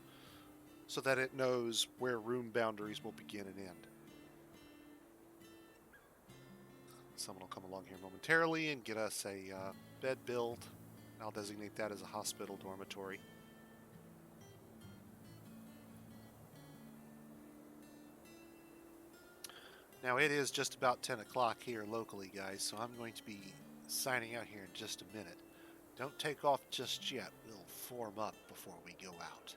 so that it knows where room boundaries will begin and end. Someone will come along here momentarily and get us a bed built. I'll designate that as a hospital dormitory. Now it is just about 10 o'clock here locally, guys, so I'm going to be signing out here in just a minute. Don't take off just yet. We'll form up before we go out.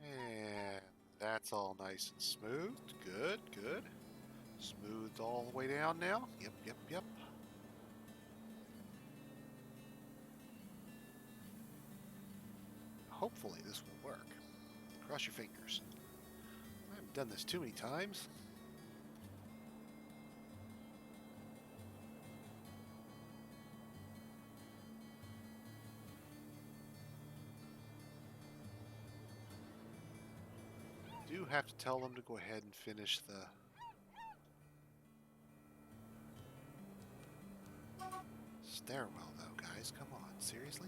And that's all nice and smooth. Good, good. Smoothed all the way down now. Yep, yep, yep. Hopefully this will work. Cross your fingers. I haven't done this too many times. Do have to tell them to go ahead and finish the stairwell, though, guys. Come on, seriously?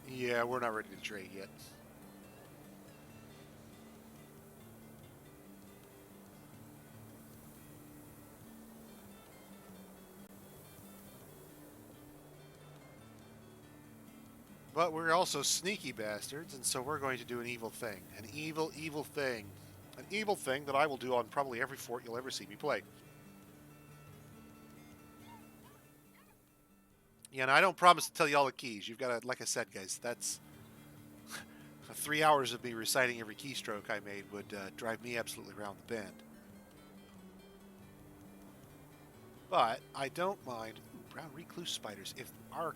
Yeah, we're not ready to trade yet. But we're also sneaky bastards, and so we're going to do an evil thing. An evil, evil thing. An evil thing that I will do on probably every fort you'll ever see me play. Yeah, and I don't promise to tell you all the keys. You've got to, like I said, guys, that's 3 hours of me reciting every keystroke I made would drive me absolutely around the bend. But I don't mind. Ooh, brown recluse spiders. If our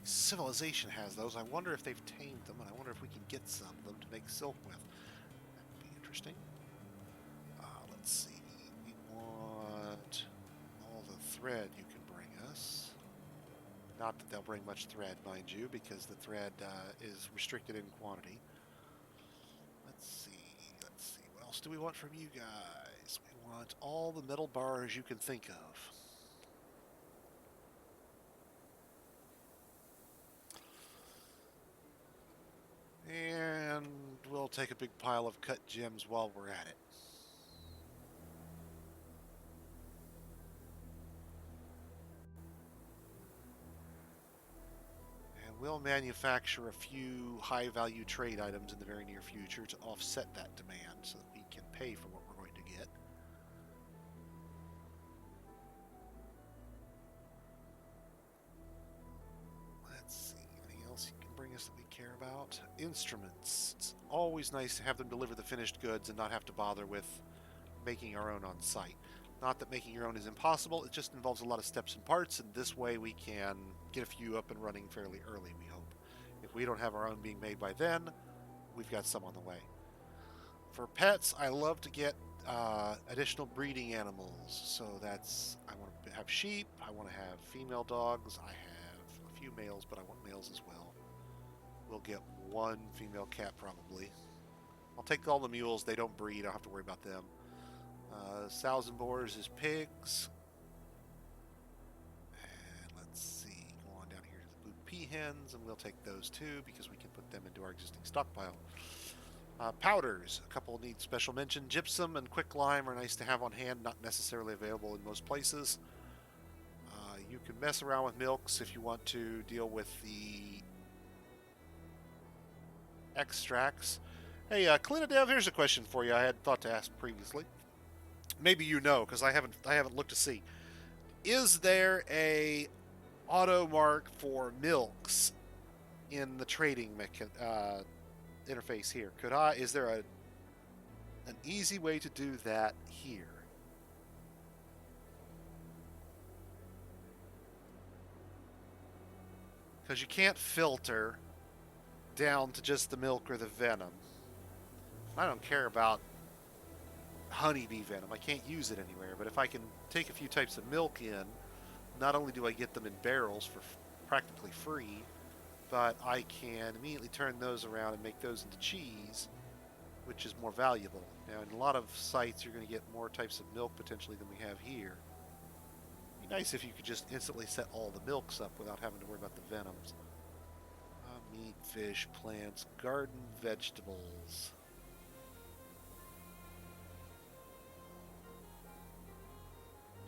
civilization has those, I wonder if they've tamed them, and I wonder if we can get some of them to make silk with. That would be interesting. Let's see. We want all the thread you can bring us. Not that they'll bring much thread, mind you, because the thread is restricted in quantity. Let's see. What else do we want from you guys? We want all the metal bars you can think of. And we'll take a big pile of cut gems while we're at it. And we'll manufacture a few high-value trade items in the very near future to offset that demand so that we can pay for what we're going to get. Let's see, anything else you can bring us that we care about? Instruments. It's always nice to have them deliver the finished goods and not have to bother with making our own on site. Not that making your own is impossible, it just involves a lot of steps and parts, and this way we can get a few up and running fairly early, we hope. If we don't have our own being made by then, we've got some on the way. For pets, I love to get additional breeding animals. So that's, I want to have sheep, I want to have female dogs, I have a few males, but I want males as well. We'll get one female cat probably. I'll take all the mules, they don't breed, I don't have to worry about them. Sows and boars is pigs. And let's see, go on down here to the blue peahens, and we'll take those too because we can put them into our existing stockpile. Powders, a couple need special mention. Gypsum and quicklime are nice to have on hand, not necessarily available in most places. You can mess around with milks if you want to deal with the extracts. Hey, Kalina Dev, here's a question for you I had thought to ask previously. maybe you know because I haven't looked to see. Is there a auto mark for milks in the trading interface here? Is there an easy way to do that here? Because you can't filter down to just the milk or the venom. I don't care about honeybee venom. I can't use it anywhere, but if I can take a few types of milk in, not only do I get them in barrels for practically free, but I can immediately turn those around and make those into cheese, which is more valuable. Now, in a lot of sites, you're going to get more types of milk potentially than we have here. It'd be nice if you could just instantly set all the milks up without having to worry about the venoms. Meat, fish, plants, garden vegetables.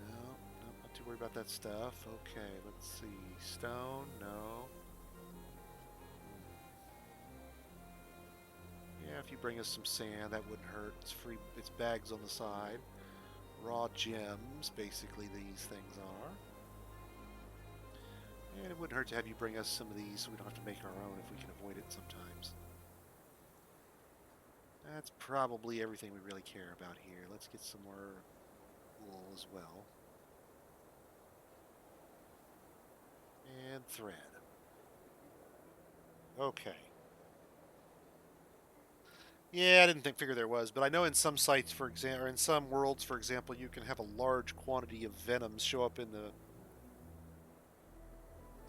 No, no, not too worried about that stuff. Okay, let's see. Stone, no. Yeah, if you bring us some sand, that wouldn't hurt. It's free. It's bags on the side. Raw gems, basically these things are. And it wouldn't hurt to have you bring us some of these so we don't have to make our own if we can avoid it sometimes. That's probably everything we really care about here. Let's get some more wool as well. And thread. Okay. Yeah, I didn't figure there was, but I know in some sites, for example, or in some worlds, for example, you can have a large quantity of venoms show up in the.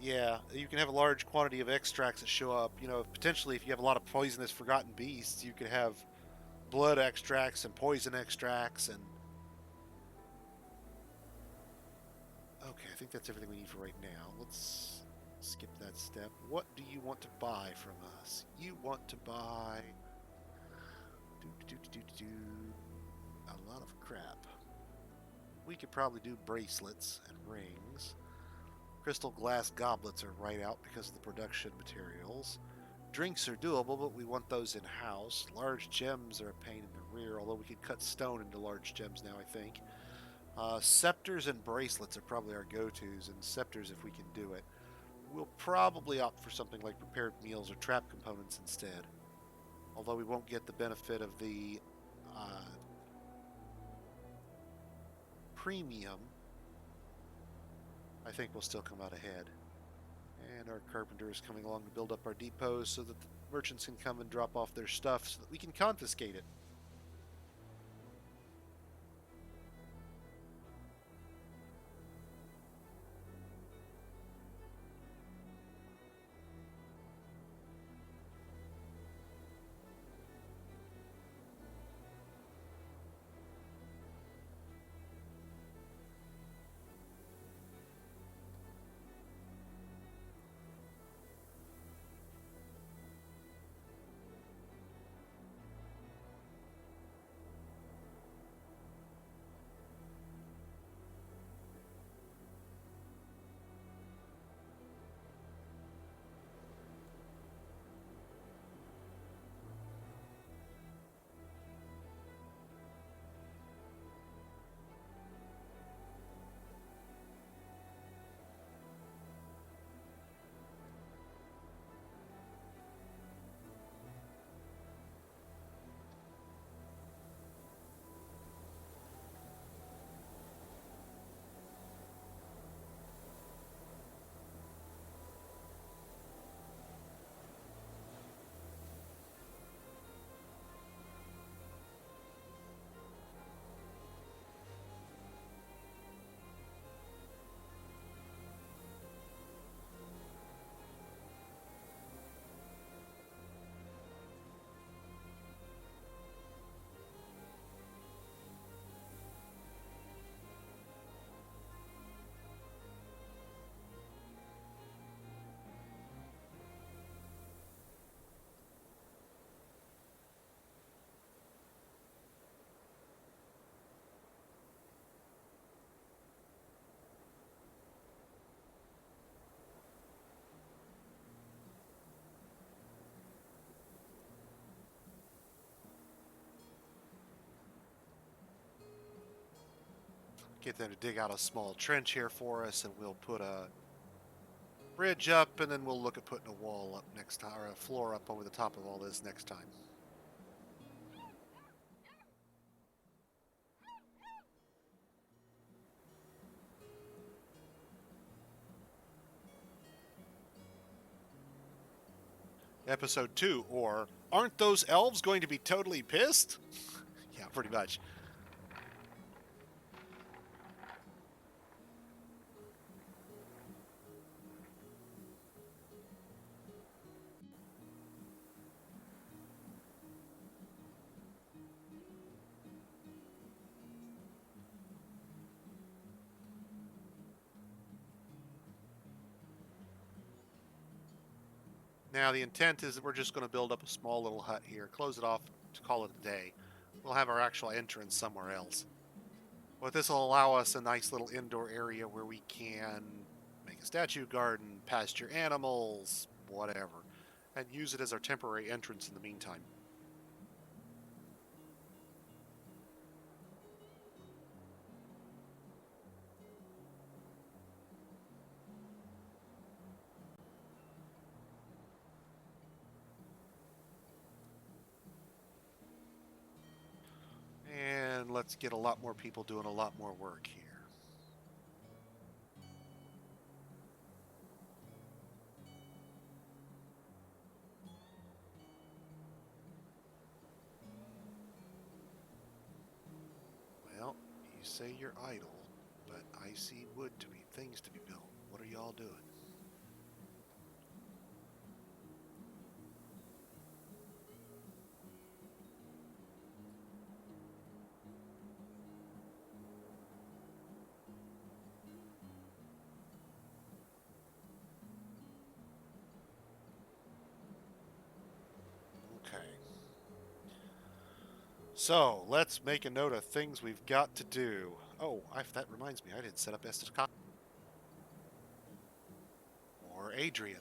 Yeah, you can have a large quantity of extracts that show up. You know, potentially, if you have a lot of poisonous forgotten beasts, you could have blood extracts and poison extracts and. Okay, I think that's everything we need for right now. Let's skip that step. What do you want to buy from us? You want to buy. A lot of crap. We could probably do bracelets and rings. Crystal glass goblets are right out because of the production materials. Drinks are doable, but we want those in-house. Large gems are a pain in the rear, although we could cut stone into large gems now, I think. Scepters and bracelets are probably our go-tos, and scepters if we can do it. We'll probably opt for something like prepared meals or trap components instead. Although we won't get the benefit of the premium, I think we'll still come out ahead. And our carpenter is coming along to build up our depots so that the merchants can come and drop off their stuff so that we can confiscate it. Get them to dig out a small trench here for us, and we'll put a bridge up, and then we'll look at putting a wall up next time, or a floor up over the top of all this next time. Episode 2, or aren't those elves going to be totally pissed? Yeah, pretty much. Now, the intent is that we're just going to build up a small little hut here, close it off to call it a day. We'll have our actual entrance somewhere else. But this will allow us a nice little indoor area where we can make a statue garden, pasture animals, whatever, and use it as our temporary entrance in the meantime. And let's get a lot more people doing a lot more work here. Well, you say you're idle, but I see things to be built. What are y'all doing? Okay. So, let's make a note of things we've got to do. Oh, that reminds me, I didn't set up Estes or Adrian.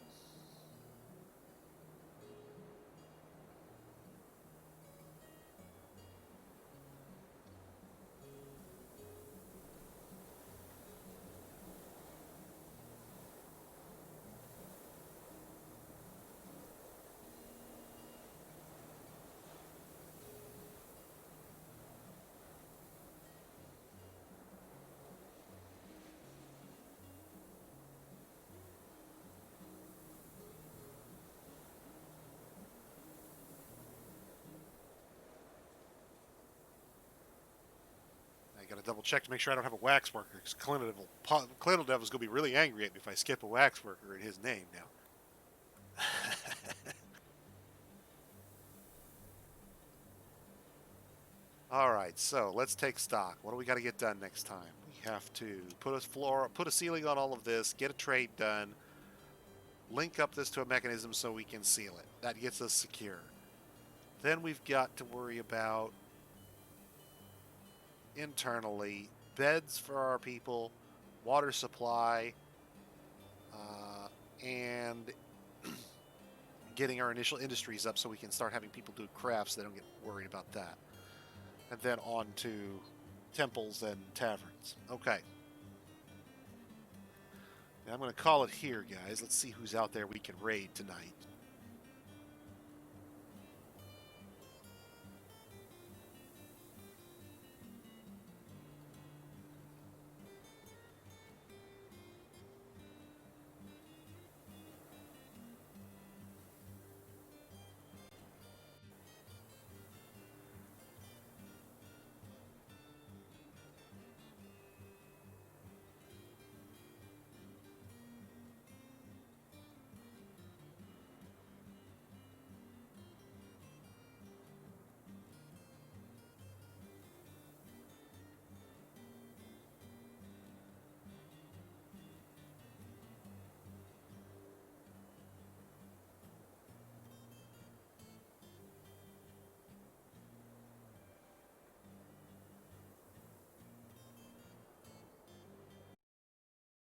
I gotta double check to make sure I don't have a wax worker, because Clindle Devil's gonna be really angry at me if I skip a wax worker in his name now. Alright, so let's take stock. What do we gotta get done next time? We have to put a ceiling on all of this, get a trade done, link up this to a mechanism so we can seal it. That gets us secure. Then we've got to worry about internally beds for our people, water supply, and getting our initial industries up so we can start having people do crafts. They don't get worried about that. And then on to temples and taverns. Okay. Now I'm going to call it here, guys. Let's see who's out there we can raid tonight.